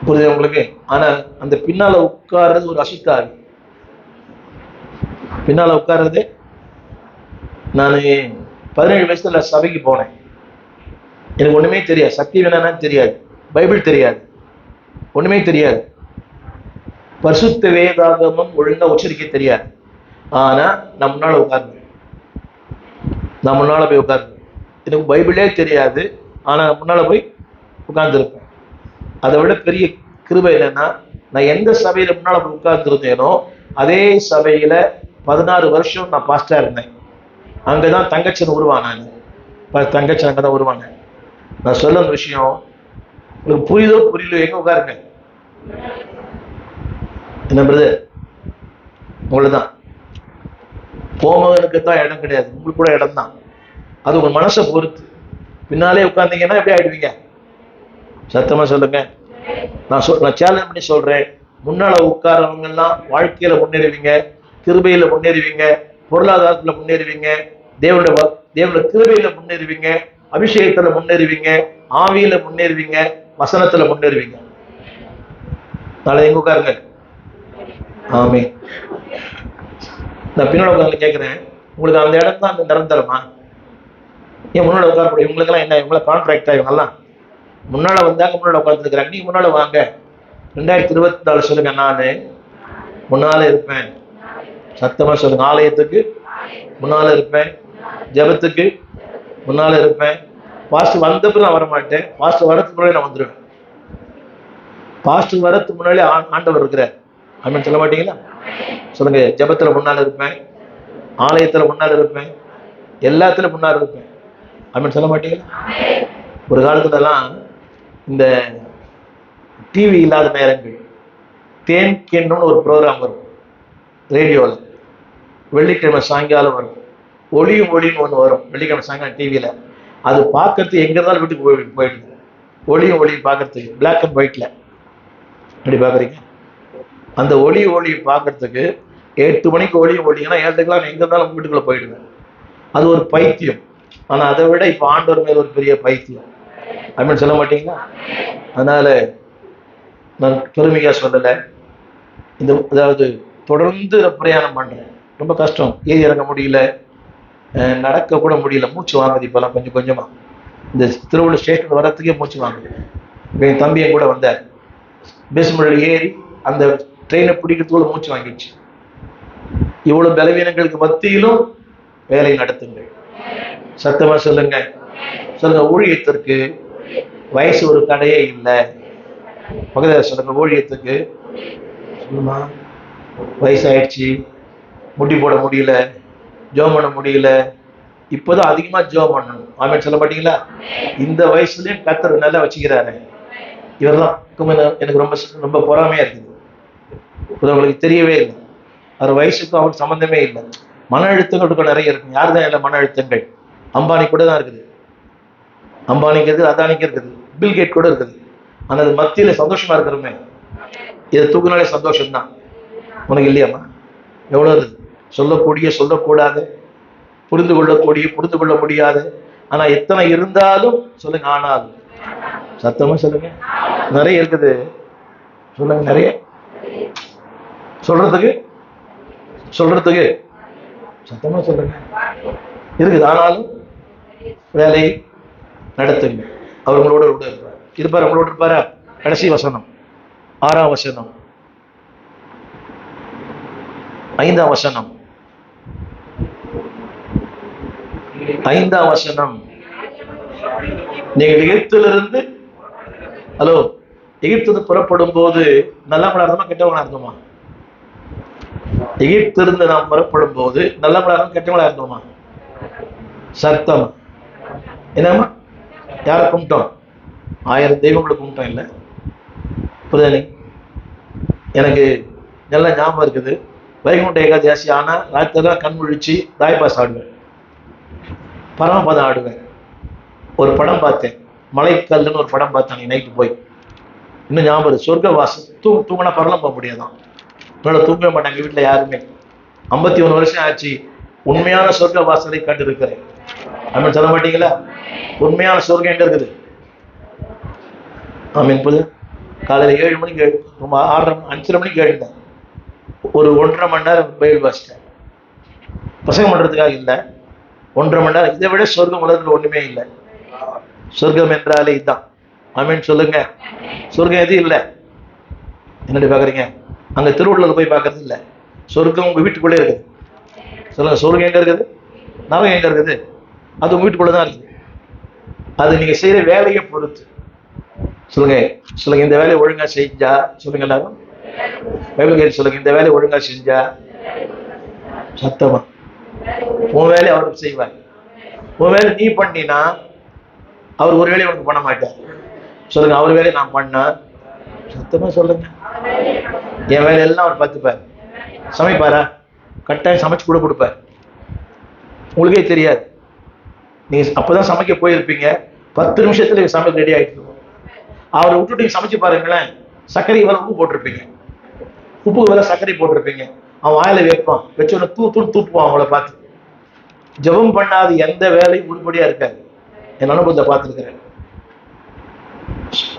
புரியுது உங்களுக்கு? ஆனா அந்த பின்னால உட்கார்றது ஒரு அசுத்தாவி. பின்னால உட்கார்றது, நான் 17 வயசுல சபைக்கு போனேன். எனக்கு ஒண்ணுமே தெரியாது, சக்தி வேணான்னு தெரியாது, பைபிள் தெரியாது, ஒண்ணுமே தெரியாது, பரிசுத்த வேதாகமம் ஒழுங்கா உச்சரிக்க தெரியாது. ஆனா நான் முன்னால உட்கார்ந்தேன், நான் முன்னால போய் உட்கார்ந்தேன். எனக்கு பைபிளே தெரியாது, ஆனா முன்னால போய் உட்கார்ந்துருப்பேன். அதை விட பெரிய கிருபை என்னன்னா, நான் எந்த சபையில முன்னால போய் உட்கார்ந்துருந்தேனோ அதே சபையில 16 வருஷம் நான் பாஸ்டா இருந்தேன். அங்கதான் தங்கச்சன் உருவானாங்க. தங்கச்சன் அங்கதான் உருவாங்க. நான் சொல்ல விஷயம் உங்களுக்கு புரியுதோ புரியலையோ, எங்க உட்காருங்க. என்ன பிரதர், உங்களதான் போமகனுக்கு தான் இடம் கிடையாது, உங்களுக்கு கூட இடம் தான். அது உங்க மனசை பொறுத்து. பின்னாலே உட்கார்ந்தீங்கன்னா எப்படி ஆயிடுவீங்க? சத்தமா சொல்லுங்க. நான் சேலஞ்ச் பண்ணி சொல்றேன், முன்னால உட்காரவங்க எல்லாம் வாழ்க்கையில முன்னேறுவீங்க, கிருபையில முன்னேறுவீங்க, பொருளாதாரத்துல முன்னேறுவீங்க, தேவனுடைய கிருபையில முன்னேறுவீங்க, அபிஷேகத்துல முன்னேறுவீங்க, ஆவியில முன்னேறுவீங்க, வசனத்துல முன்னேறுவீங்க. நாளை எங்க உட்காருங்க. ஆமே. நான் பின்னால உட்காந்து கேட்கிறேன், உங்களுக்கு அந்த இடம் தான் அந்த நிரந்தரமா? ஏன் முன்னால உட்கார முடியும்? இவங்களுக்கு எல்லாம் என்ன, இவங்கள கான்ட்ராக்டா? இவங்கெல்லாம் முன்னால வந்தாங்க, முன்னால உட்காந்துருக்கிறாங்க. நீங்க முன்னால வாங்க. 2024 சொல்லுங்க, நானு முன்னால இருப்பேன். சத்தமா சொல்லுங்க. ஆலயத்துக்கு முன்னால இருப்பேன், ஜெபத்துக்கு முன்னால இருப்பேன். பாஸ்டர் வந்த பிறகு நான் வரமாட்டேன், பாஸ்டர் வரதுக்கு முன்னாடி நான் வந்துடுவேன். பாஸ்டர் வரதுக்கு முன்னாடி ஆண்டவர் இருக்கிறார். அப்படின்னு சொல்ல மாட்டீங்களா? சொல்லுங்க. ஜெபத்துல முன்னால இருப்பேன், ஆலயத்துல முன்னால இருப்பேன், எல்லாத்துல முன்னால இருப்பேன். அப்படின்னு சொல்ல மாட்டீங்களா? ஒரு காலத்துலலாம் இந்த டிவி இல்லாத நேரங்கள் தேன் கேன்னு ஒரு ப்ரோக்ராம் வரும் ரேடியோவில், வெள்ளிக்கிழமை சாயங்காலம் வரும். ஒளியும் ஒளின்னு ஒன்று வரும் வெள்ளிக்கிழமை சாயங்காலம் டிவியில். அது பார்க்கறதுக்கு எங்கே இருந்தாலும் வீட்டுக்கு போயிடுது. ஒளியும் ஒளியும் பார்க்கறதுக்கு பிளாக் அண்ட் ஒயிட்ல அப்படி பார்க்குறீங்க. அந்த ஒளியும் பார்க்கறதுக்கு 8 மணிக்கு ஒளியும் ஒளிங்கன்னா 7:00 எங்கே இருந்தாலும் வீட்டுக்குள்ளே போயிடுவேன். அது ஒரு பைத்தியம். ஆனால் அதை விட இப்போ ஆண்டவர் மேல் ஒரு பெரிய பைத்தியம். அப்படின்னு சொல்ல மாட்டீங்களா? அதனால நான் பெருமையாக சொல்லலை. அதாவது தொடர்ந்து பிரயாணம் பண்ணுறேன். ரொம்ப கஷ்டம், ஏறி இறங்க முடியல, நடக்க கூட முடியல, மூச்சு வாங்குது. இப்போல்லாம் கொஞ்சம் கொஞ்சமாக இந்த திருவள்ளூர் ஸ்டேஷன் வரத்துக்கே மூச்சு வாங்குது. என் தம்பி என் கூட வந்தார், பேஸ்மெண்ட்ல ஏறி அந்த ட்ரெயினை பிடிக்கிறதுக்குள்ள மூச்சு வாங்கிடுச்சு. இவ்வளவு பலவீனங்களுக்கு மத்தியிலும் வேலை நடத்துங்கள். சத்தமா சொல்லுங்க. சொல்லுங்க. ஊழியத்திற்கு வயசு ஒரு தடையே இல்லை. பக்கத்தில் சொல்லுங்க. ஊழியத்துக்கு சொல்லுமா, வயசாயிடுச்சு, முடி போட முடியல, ஜோம் பண்ண முடியல, இப்போதான் அதிகமா ஜோம் பண்ணணும். ஆமென் சொல்ல மாட்டீங்களா? இந்த வயசுலயும் கர்த்தர் நல்லா வச்சுக்கிறாரு. இவர்தான் எனக்கு ரொம்ப ரொம்ப பொறாமையா இருக்குது. உங்களுக்கு தெரியவே இல்லை, அவர் வயசுக்கும் அவருக்கு சம்பந்தமே இல்லை. மன அழுத்தங்களுக்கு நிறைய இருக்கு. யாருதான் இல்லை மன அழுத்தங்கள்? அம்பானி கூட தான் இருக்குது, அம்பானிக்கு இருக்குது, அதானிக்கு இருக்குது, பில்கேட் கூட இருக்குது. ஆனால் அது மத்தியில சந்தோஷமா இருக்கிறோமே, இதை தூக்குனாலே சந்தோஷம்தான். உனக்கு இல்லையாம்மா? எவ்வளோ இருக்குது சொல்லக்கூடிய, சொல்லக்கூடாது, புரிந்து கொள்ளக்கூடிய, புரிந்து கொள்ள முடியாது. ஆனா எத்தனை இருந்தாலும் சொல்லுங்க. ஆனாலும் சத்தமா சொல்லுங்க. நிறைய இருக்குது சொல்லுங்க. நிறைய சொல்றதுக்கு சத்தமா சொல்லுங்க இருக்குது. ஆனாலும் வேலை நடத்துங்க. அவர் உங்களோட இருப்பார். இருப்பார், உங்களோட இருப்பாரா? கடைசி வசனம் 6ஆம் வசனம், 5ஆம் வசனம், 5ஆம் வசனம். நீங்கள் எகிப்திலிருந்து எகிப்திலிருந்து புறப்படும் போது நல்லவங்களா இருந்தோமா கெட்டவங்களா இருந்தோமா? எகிப்திலிருந்து நாம் புறப்படும் போது நல்லவங்களா இருந்தோம் கெட்டவங்களா இருந்தோமா? சத்தம். என்னம்மா? யாரை கும்பிட்டோம்? 1000 தெய்வங்களை கும்பிட்டோம். இல்லை புரியுது? எனக்கு நல்லா ஞாபகம் இருக்குது. வைகுண்ட ஏகாதசி ஆனா ராத்திரி கண் முழிச்சு தாய்பாஸ் ஆடுவேன், பரமபதம் ஆடுவேன். ஒரு படம் பார்த்தேன், மலைக்கல்லுன்னு ஒரு படம் பார்த்தேன் நைட்டு போய். இன்னும் ஞாபகம், சொர்க்கவாசம். தூங்கினா பரலம் போக முடியாதான். என்னோட தூங்கவே மாட்டாங்க வீட்டில் யாருமே. 51 வருஷம் ஆச்சு. உண்மையான சொர்க்க வாசலை கண்டு இருக்கிறேன். அப்படின்னு சொல்ல மாட்டீங்களா? உண்மையான சொர்க்கம் எங்க இருக்குது? ஆமீன். புது காலையில் 7 மணிக்கு 6:30 5:30 மணிக்கு எழுந்தேன். ஒரு 1.5 மணி நேரம் பைபிள் வாசிட்டேன். பிரசங்கம் பண்றதுக்காக இல்லை, 1.5 மணி நேரம். இதை விட சொர்க்கம் உலகத்தில் ஒண்ணுமே இல்லை. சொர்க்கம் என்றாலே இதுதான். ஆமீன் சொல்லுங்க. சொர்க்கம் எதுவும் இல்லை. என்னடி பாக்குறீங்க? அங்க திருவள்ளுவர் போய் பார்க்கறது இல்லை. சொர்க்கம் உங்க வீட்டுக்குள்ளே இருக்குது. சொல்லுங்க. சொர்க்கம் எங்க இருக்குது? நரகம் எங்க இருக்குது? அது உங்க வீட்டுக்குள்ளதான் இருக்குது. அது நீங்க செய்யற வேலையை பொறுத்து. சொல்லுங்க. சொல்லுங்க. இந்த வேலையை ஒழுங்கா செஞ்சா, சொல்லுங்க எல்லாரும் பைபிள் கேட்டு சொல்லுங்க. இந்த வேலையை ஒழுங்கா செஞ்சா, சத்தமா உன் வேலையை அவருக்கு செய்வார். உன் வேலை நீ பண்ணினா அவர் ஒரு வேலையை உனக்கு பண்ண மாட்டார். சொல்லுங்க. அவர் வேலையை நான் பண்ண, சத்தமா சொல்லுங்க. என் வேலையெல்லாம் அவர் பார்த்துப்பார். சமைப்பாரா? கட்டாயம் சமைச்சு கூட கொடுப்பார். உங்களுக்கே தெரியாது. நீங்க அப்பதான் சமைக்க போயிருப்பீங்க, 10 நிமிஷத்துல சமையல் ரெடி ஆயிட்டு இருக்கும். அவரை விட்டுட்டு சமைச்சு பாருங்களேன், சர்க்கரை வேலை உப்பு போட்டிருப்பீங்க, உப்பு வேலை சர்க்கரை போட்டிருப்பீங்க. அவன் வாயில வைப்பான், வச்சோட தூப்புவான். அவங்கள பார்த்து ஜெபம் பண்ணாது எந்த வேலையும் உருப்படியா இருக்காது. என் அனுபவத்தை பார்த்துருக்கிறேன்.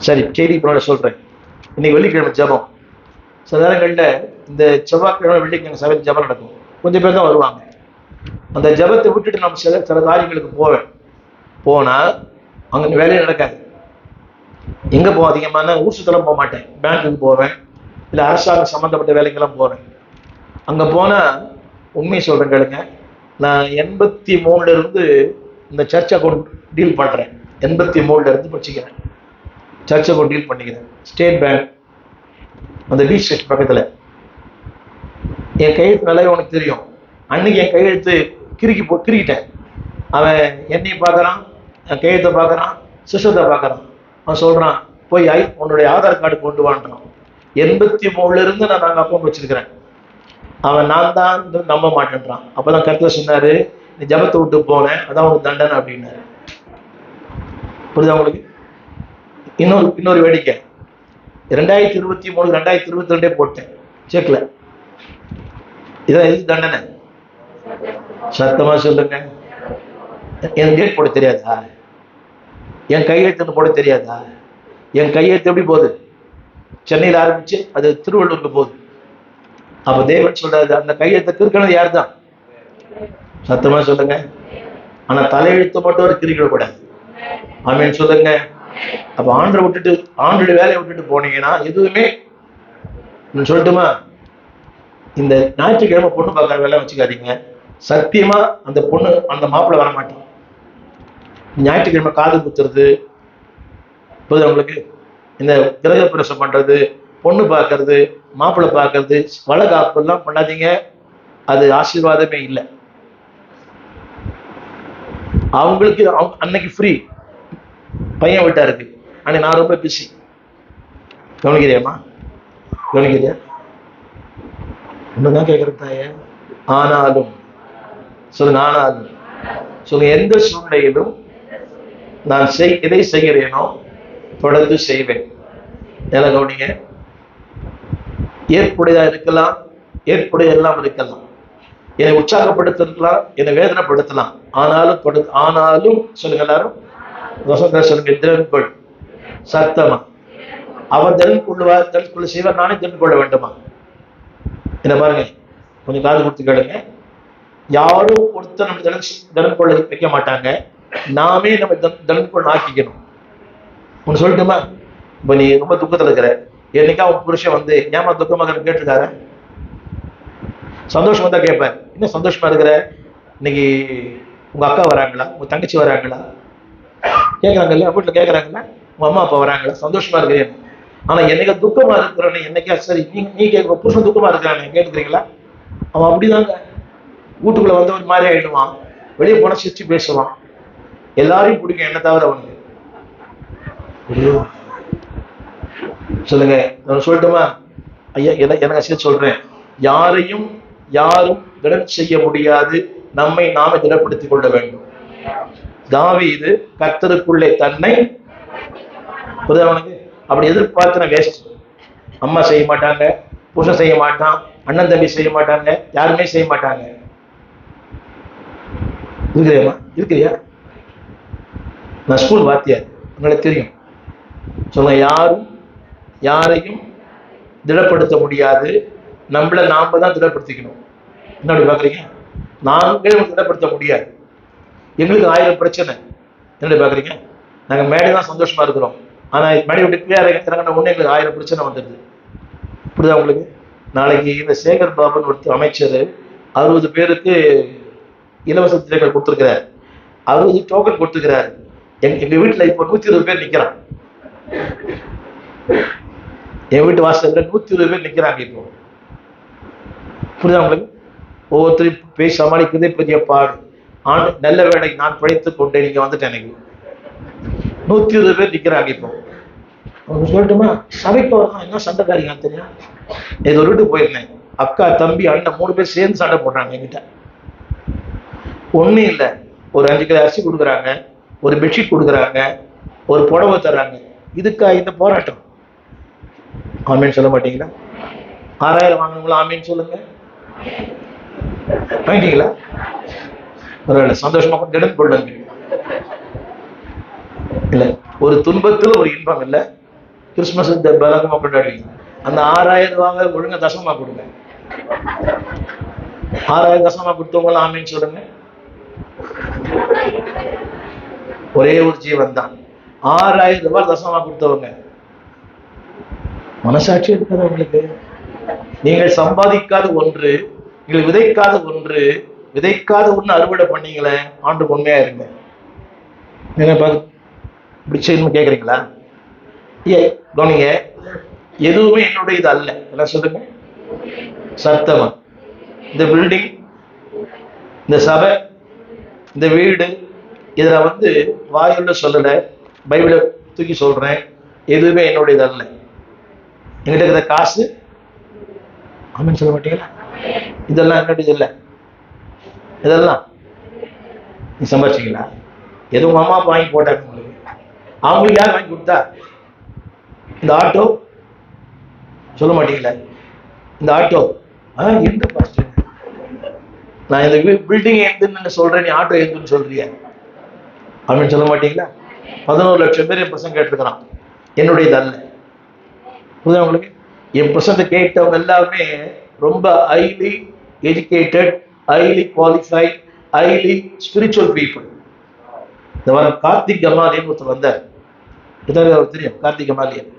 சரி, செய்தி இப்ப சொல்றேன். இன்னைக்கு வெள்ளிக்கிழமை ஜெபம். சில நேரங்கள்ல இந்த செவ்வாய்க்கிழமை வெள்ளிக்கிழமை சபையில் ஜெபம் நடக்கும். கொஞ்சம் பேர் தான் வருவாங்க. அந்த ஜெபத்தை விட்டுட்டு நம்ம சில காரியங்களுக்கு போனா அங்க வேலையே நடக்காது. எங்க போவோம்? அதிகமான ஊர் சுத்தலாம் போக மாட்டேன். பேங்க்குக்கு போவேன், இல்லை அரசாங்கம் சம்மந்தப்பட்ட வேலைக்கெல்லாம் போவேன். அங்க போனா உண்மையை சொல்றேன் கேளுங்க, நான் 83 இருந்து இந்த சர்ச் அக்கௌண்ட் டீல் பண்றேன். 83 இருந்து படிச்சுக்கிறேன். சர்ச் அக்கௌண்ட் டீல் பண்ணிக்கிறேன். ஸ்டேட் பேங்க் அந்த பீச் ஸ்டேட் பக்கத்துல. என் கையெழுத்து நல்லா உனக்கு தெரியும். அன்னைக்கு என் கையெழுத்து கிறுக்கிட்டேன். அவன் என்னையும் பார்க்கறான், என் கையெழுத்தை பார்க்கறான், சிஸ்டத்தை பார்க்கறான். அவன் சொல்றான், போய் உன்னுடைய ஆதார் கார்டு கொண்டு வான்றான். 83 இருந்து நாங்கள் அக்கௌண்ட் வச்சிருக்கிறேன். அவன் நான் தான் நம்ப மாட்டேன்றான். அப்பதான் கருத்துல சொன்னாரு, நீ ஜபத்தை விட்டு போனேன், அதான் உனக்கு தண்டனை அப்படின்னாரு. புரியுதா உங்களுக்கு? இன்னொரு வேடிக்கை, 2023 2022 போட்டேன் செக்ல. இதான் எதுக்கு தண்டனை? சத்தமா சொல்லுங்க. என் டேட் போட தெரியாதா? என் கையெழுத்து போட தெரியாதா? என் கையெழுத்து எப்படி போகுது? சென்னையில் ஆரம்பிச்சு அது திருவள்ளூருக்கு போகுது. அப்ப தேவன் சொல்றாரு, அந்த கையெழுத்தை கிறுக்கினது யார் தான்? சத்தமா சொல்லுங்க. ஆனா தலையெழுத்து மட்டும் ஒரு கிறுக்கிடக்கூடாது. ஆமேன்னு சொல்லுங்க. அப்ப ஆண்டோட வேலையை விட்டுட்டு போனீங்கன்னா எதுவுமே சொல்லட்டுமா? இந்த ஞாயிற்றுக்கிழமை பொண்ணு பார்க்கற வேலை வச்சுக்காதீங்க. சத்தியமா அந்த பொண்ணு அந்த மாப்பிள்ளை வர மாட்டான். ஞாயிற்றுக்கிழமை காது குத்துறது, புரியுது உங்களுக்கு? இந்த கிரக பிரசம் பண்றது, பொண்ணு பார்க்கறது, மாப்பிள்ளை பார்க்கறது, வளகாப்பு எல்லாம் பண்ணாதீங்க. அது ஆசீர்வாதமே இல்லை. அவங்களுக்கு அன்னைக்கு ஃப்ரீ, பையன் விட்டா இருக்கு. அன்னைக்கு நான் ரொம்ப பிஸி. கவனிக்கிறியாமா? கவனிக்கிறியா? ஒண்ணுதான் கேட்கறது தாயே. ஆனாலும் சொல்லுங்க, ஆனாலும் சொல்லுங்க, எந்த சூழ்நிலையிலும் நான் எதை செய்கிறேனோ தொடர்ந்து செய்வேன். நல்லா கவனிங்க. ஏற்புடையதா இருக்கலாம், ஏற்புடையெல்லாம் இருக்கலாம். என்னை உற்சாகப்படுத்தலாம், என்னை வேதனைப்படுத்தலாம். ஆனாலும் சொல்லுங்க எல்லாரும், சொல்லுங்க, திறன் கொள். சத்தமா அவர் திறன் கொள்ளுவார், திறன் கொள்ள செய்வார். நானே திறன் கொள்ள வேண்டுமா? என்ன பாருங்க, கொஞ்சம் காது கொடுத்து கேளுங்க. யாரும் ஒருத்தர் நம்ம திறன் கொள்ள வைக்க மாட்டாங்க. நாமே நம்ம திறன் கொள்ள ஆக்கிக்கணும். ஒன்று சொல்லட்டுமா? இப்ப நீ ரொம்ப துக்கத்துல இருக்கிற, என்னைக்கா உன் புருஷன் வந்து ஏமா துக்கமாக கேட்டிருக்காரு? சந்தோஷமா தான் கேட்பேன். என்ன சந்தோஷமா இருக்கிற? இன்னைக்கு உங்க அக்கா வராங்களா, உங்க தங்கச்சி வராங்களா கேட்கறாங்கல்ல, வீட்டுல கேட்கறாங்கல்ல, உங்க அம்மா அப்பா வராங்களா, சந்தோஷமா இருக்கிறேன். ஆனா என்னைக்கா துக்கமா இருக்கிறேன்னு என்னைக்கா சரி நீ கேட்க, புருஷன் துக்கமா இருக்கிறானே கேட்டுக்கிறீங்களா? அவன் அப்படிதாங்க. வீட்டுக்குள்ள வந்து ஒரு மாதிரி ஆயிடுவான், வெளியே போன சிரிச்சு பேசுவான், எல்லாரையும் பிடிக்கும், என்ன தவிர அவனுக்கு. சொல்லுங்க, நான் சொல்லட்டுமா? ஐயா எனக்கு சேர்த்து சொல்றேன், யாரும் திடம் செய்ய முடியாது. நம்மை நாம திடப்படுத்திக் கொள்ள வேண்டும். தாவீது கர்த்தருக்குள்ளே தன்னை, அவனுக்கு அப்படி எதிர்பார்த்தன வேஸ்ட். அம்மா செய்ய மாட்டாங்க, புருஷன் செய்ய மாட்டான், அண்ணன் தம்பி செய்ய மாட்டாங்க, யாருமே செய்ய மாட்டாங்க. இருக்கிறியா? நான் ஸ்கூல் வாத்தியார், உங்களுக்கு தெரியும். சொல்லுங்க, யாரையும் திடப்படுத்த முடியாது. நம்மள நாம தான் திடப்படுத்திக்கணும். என்ன அப்படி பாக்குறீங்க? நாங்களே திடப்படுத்த முடியாது. எங்களுக்கு 1000 பிரச்சனை. என்ன பாக்குறீங்க? நாங்க மேடை தான் சந்தோஷமா இருக்கிறோம், ஆனா மேடை விட்டு கீழே இறங்கின ஒண்ணு எங்களுக்கு 1000 பிரச்சனை வந்துடுது. புரியுதா உங்களுக்கு? நாளைக்கு இந்த சேகர் பாபுன்னு ஒருத்தர் அமைச்சர் 60 பேருக்கு இலவச திரைகள் கொடுத்துருக்கிறார். 60 டோக்கன் கொடுத்துருக்கிறார். எங்க வீட்டுல இப்போ 120 பேர் நிக்கிறான். என் வீட்டு வாசல்ல 120 பேர் நிக்கிறாங்க இப்போ. புரியுதா உங்களுக்கு? ஒவ்வொருத்தரையும் பேசி சமாளிக்கிறதே பெரிய பாடு. நல்ல வேலை நான் படித்துக் கொண்டேன், நீங்க வந்துட்டேன். எனக்கு 120 பேர் நிக்கிறாங்க இப்போ. சொல்லட்டுமா? சபைக்கு வரலாம், என்ன சண்டைக்காரிங்க தெரியும். இது ஒரு வீட்டுக்கு போயிருந்தேன், அக்கா தம்பி அண்ணன் 3 பேர் சேர்ந்து சண்டை போடுறாங்க என்கிட்ட. ஒண்ணும் இல்லை, ஒரு 5 கிலோ அரிசி கொடுக்குறாங்க, ஒரு பெட்ஷீட் கொடுக்குறாங்க, ஒரு புடவை தர்றாங்க. இதுக்கா இந்த போராட்டம்? ஆமீன் சொல்ல மாட்டீங்களா? 6000 வாங்கணுங்களா? ஆமீன் சொல்லுங்க. வாங்கிட்டீங்களா? பரவாயில்ல, சந்தோஷமா திடன் கொள்ளுங்க. இல்ல, ஒரு துன்பத்துல ஒரு இன்பம் இல்ல. கிறிஸ்துமஸ் பலகமா கொண்டாடுவீங்க. அந்த 6000 வாங்க ஒழுங்கா தசமா கொடுங்க. 6000 தசமா கொடுத்தவங்களும் ஆமீன் சொல்லுங்க. ஒரே ஒரு ஜீவன் தான். 6000 ரூபாய் தசமா கொடுத்தவங்க மனசாட்சி இருக்காது உங்களுக்கு? நீங்கள் சம்பாதிக்காத ஒன்று, நீங்கள் விதைக்காத ஒன்று விதைக்காத ஒண்ணு அறுவடை பண்ணீங்களே, ஆண்டு உண்மையா இருங்க. இப்படி செய்யணும்னு கேக்குறீங்களா? ஏ கவனிங்க, எதுவுமே என்னுடைய இது அல்ல. என்ன சொல்லுங்க? சத்தமா. இந்த பில்டிங், இந்த சபை, இந்த வீடு, இதுல வாயுள்ள சொல்லல, பைபிளை தூக்கி சொல்றேன், எதுவுமே என்னுடையது அல்ல. என்கிட்ட இருக்கிற காசு, ஆமென் சொல்ல மாட்டீங்களா? இதெல்லாம் என்னுடையது இல்லை. இதெல்லாம் நீ சம்பாதிச்சீங்களா? எதுவும் அம்மா அப்பா வாங்கி போட்டாங்க உங்களுக்கு. அவங்களுக்கு யார் வாங்கி கொடுத்தா? இந்த ஆட்டோ சொல்ல மாட்டீங்களா? இந்த ஆட்டோ எந்த பாஸ்டர், நான் இந்த பில்டிங் எதுன்னு சொல்றேன், நீ ஆட்டோ எதுன்னு சொல்றிய? அப்படின்னு சொல்ல மாட்டீங்களா? 11 லட்சம் பேர் என் பிரசங்க கேட்டுருக்கிறான், என்னுடையது அல்ல. புரியுதா உங்களுக்கு? என் பிரசங்க கேட்டவங்க எல்லாருமே ரொம்ப highly educated, highly qualified, highly spiritual people. இந்த வாரம் கார்த்திக் கமாலியன் ஒருத்தர் வந்தார். ஏதாவது அவருக்கு தெரியும்? கார்த்திக் கமாலியன்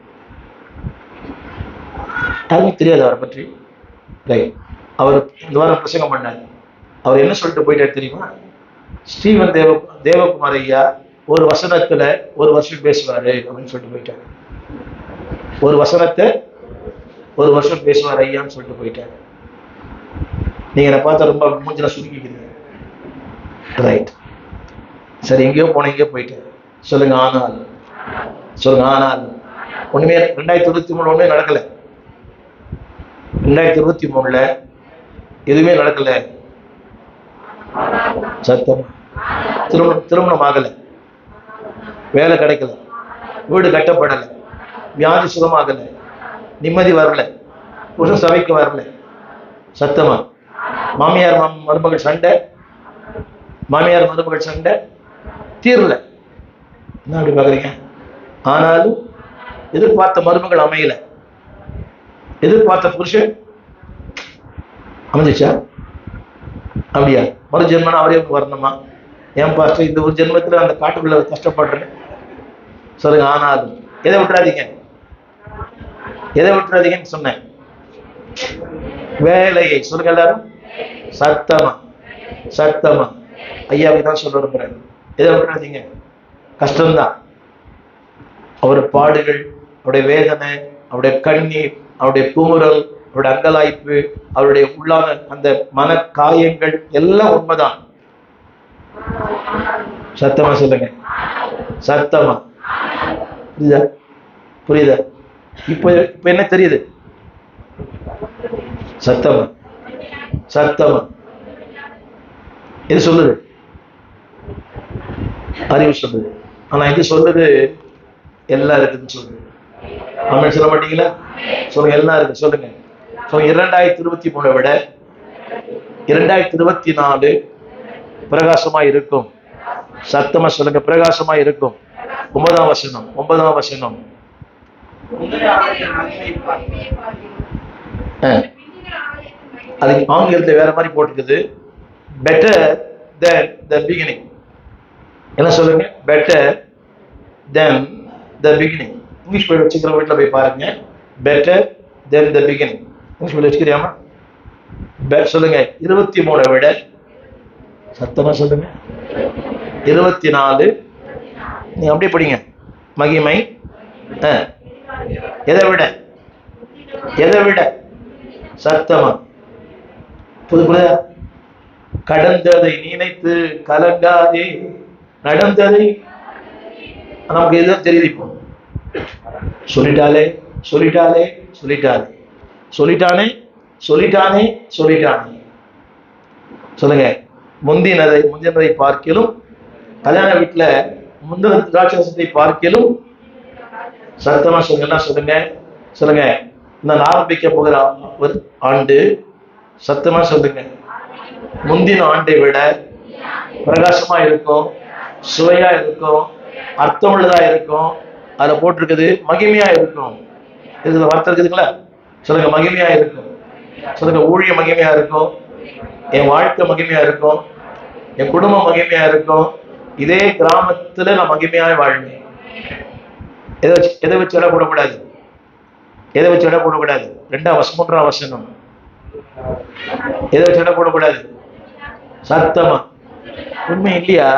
யாருக்கும் தெரியாது அவரை பற்றி. அவர் இந்த வாரம் பிரசங்கம் பண்ணார். அவர் என்ன சொல்லிட்டு போயிட்டார் தெரியுமா? ஸ்ரீவன் தேவகுமார் ஐயா ஒரு வசனத்துல ஒரு வருஷம் பேசுவாரு அப்படின்னு சொல்லிட்டு போயிட்டாரு. ஒரு வசனத்தை ஒரு வருஷம் பேசுவார் ஐயான்னு சொல்லிட்டு போயிட்டாரு. நீங்க என்ன பார்த்தா ரொம்ப மூஞ்சில சுருக்கிக்கிறீங்க. ரைட், சரி, எங்கேயோ போன, எங்கேயோ போயிட்டு சொல்லுங்க. ஆனால் சொல்லுங்க, ஆனால் ஒண்ணுமே 2023 ஒண்ணுமே நடக்கல. 2023 எதுவுமே நடக்கல. சத்தம். திருமணம் ஆகல, வேலை கிடைக்கல, வீடு கட்டப்படல, வியாதி சுகமாகல, நிம்மதி வரல, புருஷ சபைக்கு வரல. சத்தமா. மாமியார் மருமகள் சண்டை, மாமியார் மருமகள் சண்டை தீரல. என்ன அப்படி பாக்குறீங்க? ஆனாலும் எதிர்பார்த்த மருமகள் அமையல, எதிர்பார்த்த புருஷன் அமைஞ்சிச்சா? அப்படியா? மறு ஜென்மனா அவரே வரணுமா? ஏன் பாஸ்டர் இந்த ஒரு ஜென்மத்துல அந்த காட்டுக்குள்ள கஷ்டப்படுறேன் சொல்லுங்க. ஆனாலும் எதை விட்டுறாதீங்க, எதை விட்டுறாதீங்கன்னு சொன்னேன்? வேலையை. சொல்லுங்க எல்லாரும் சத்தமா, சத்தமா. ஐயாவுக்கு தான் சொல்ல விரும்புறேன். எதை விட்டுறாதீங்க. கஷ்டம்தான். அவர் பாடுகள், அவருடைய வேதனை, அவருடைய கண்ணீர், அவருடைய குமுறல், அவருடைய அங்கலாய்ப்பு, அவருடைய உள்ளான அந்த மன காயங்கள் எல்லாம் உண்மைதான். சத்தமா சொல்லுங்க, சத்தமா. புரியுதா? புரியுதா? இப்ப என்ன தெரியுது? சத்தமா, சத்தமா. இது சொல்லுது, அறிவு சொல்லுது. ஆனா இது சொல்லுது எல்லாம் இருக்குதுன்னு சொல்லுது. ஆமென் சொல்ல மாட்டீங்களா? சொல்லுங்க, எல்லாம் இருக்கு. சொல்லுங்க, சொல்லுங்க. 2023 விட 2024 பிரகாசமா இருக்கும். சத்தமா சொல்லுங்க, பிரகாசமா இருக்கும். 9ஆம் வசனம், 9ஆம் வசனம். அது ஆங்கிலத்தில் வேற மாதிரி போட்டுக்குது. Better then the beginning. என்ன சொல்லுங்க? Better then the beginning. English போய் வச்சுக்கிற வீட்டில் போய் பாருங்க. Better then the beginning. English போய் வச்சுக்கிறியாமா? சொல்லுங்க. 23 விட, சத்தமா சொல்லுங்க, 24. நீங்க அப்படியே படிங்க. மகிமை எதை விட, எதை விட? சத்தமா. புது புரியா? கடந்ததை நினைத்து கலங்காதே, நடந்ததை. நமக்கு எதுவும் தெரியுது. இப்போ சொல்லிட்டாலே, சொல்லிட்டாலே, சொல்லிட்டாலே, சொல்லிட்டானே, சொல்லிட்டானே, சொல்லிட்டானே. சொல்லுங்க. முந்தினதை பார்க்கிலும், கல்யாண வீட்டுல முந்தின திராட்சை பார்க்கிலும். சத்தமா சொல்லுங்க, சொல்லுங்க, சொல்லுங்க. நான் ஆரம்பிக்க போகிற ஆண்டு, சத்தமா சொல்லுங்க, முந்தின ஆண்டை விட பிரகாசமா இருக்கும், சுவையா இருக்கும், அர்த்தமுள்ளதா இருக்கும். அதுல போட்டிருக்குது மகிமையா இருக்கும். இதுல வார்த்தை இருக்குதுங்களா? சொல்லுங்க, மகிமையா இருக்கும். சொல்லுங்க, ஊழிய மகிமையா இருக்கும், என் வாழ்க்கை மகிமையா இருக்கும், என் குடும்பம் மகிமையா இருக்கும், இதே கிராமத்துல நான் மகிமையாய் வாழ்வேன். எதை வச்சு இட போடக்கூடாது, எதை வச்சு இட போடக்கூடாது. 2ஆம் வசனம் 3ஆம் வசனம். எதை வச்சு இட போடக்கூடாது. சத்தமா உண்மை இல்லையா?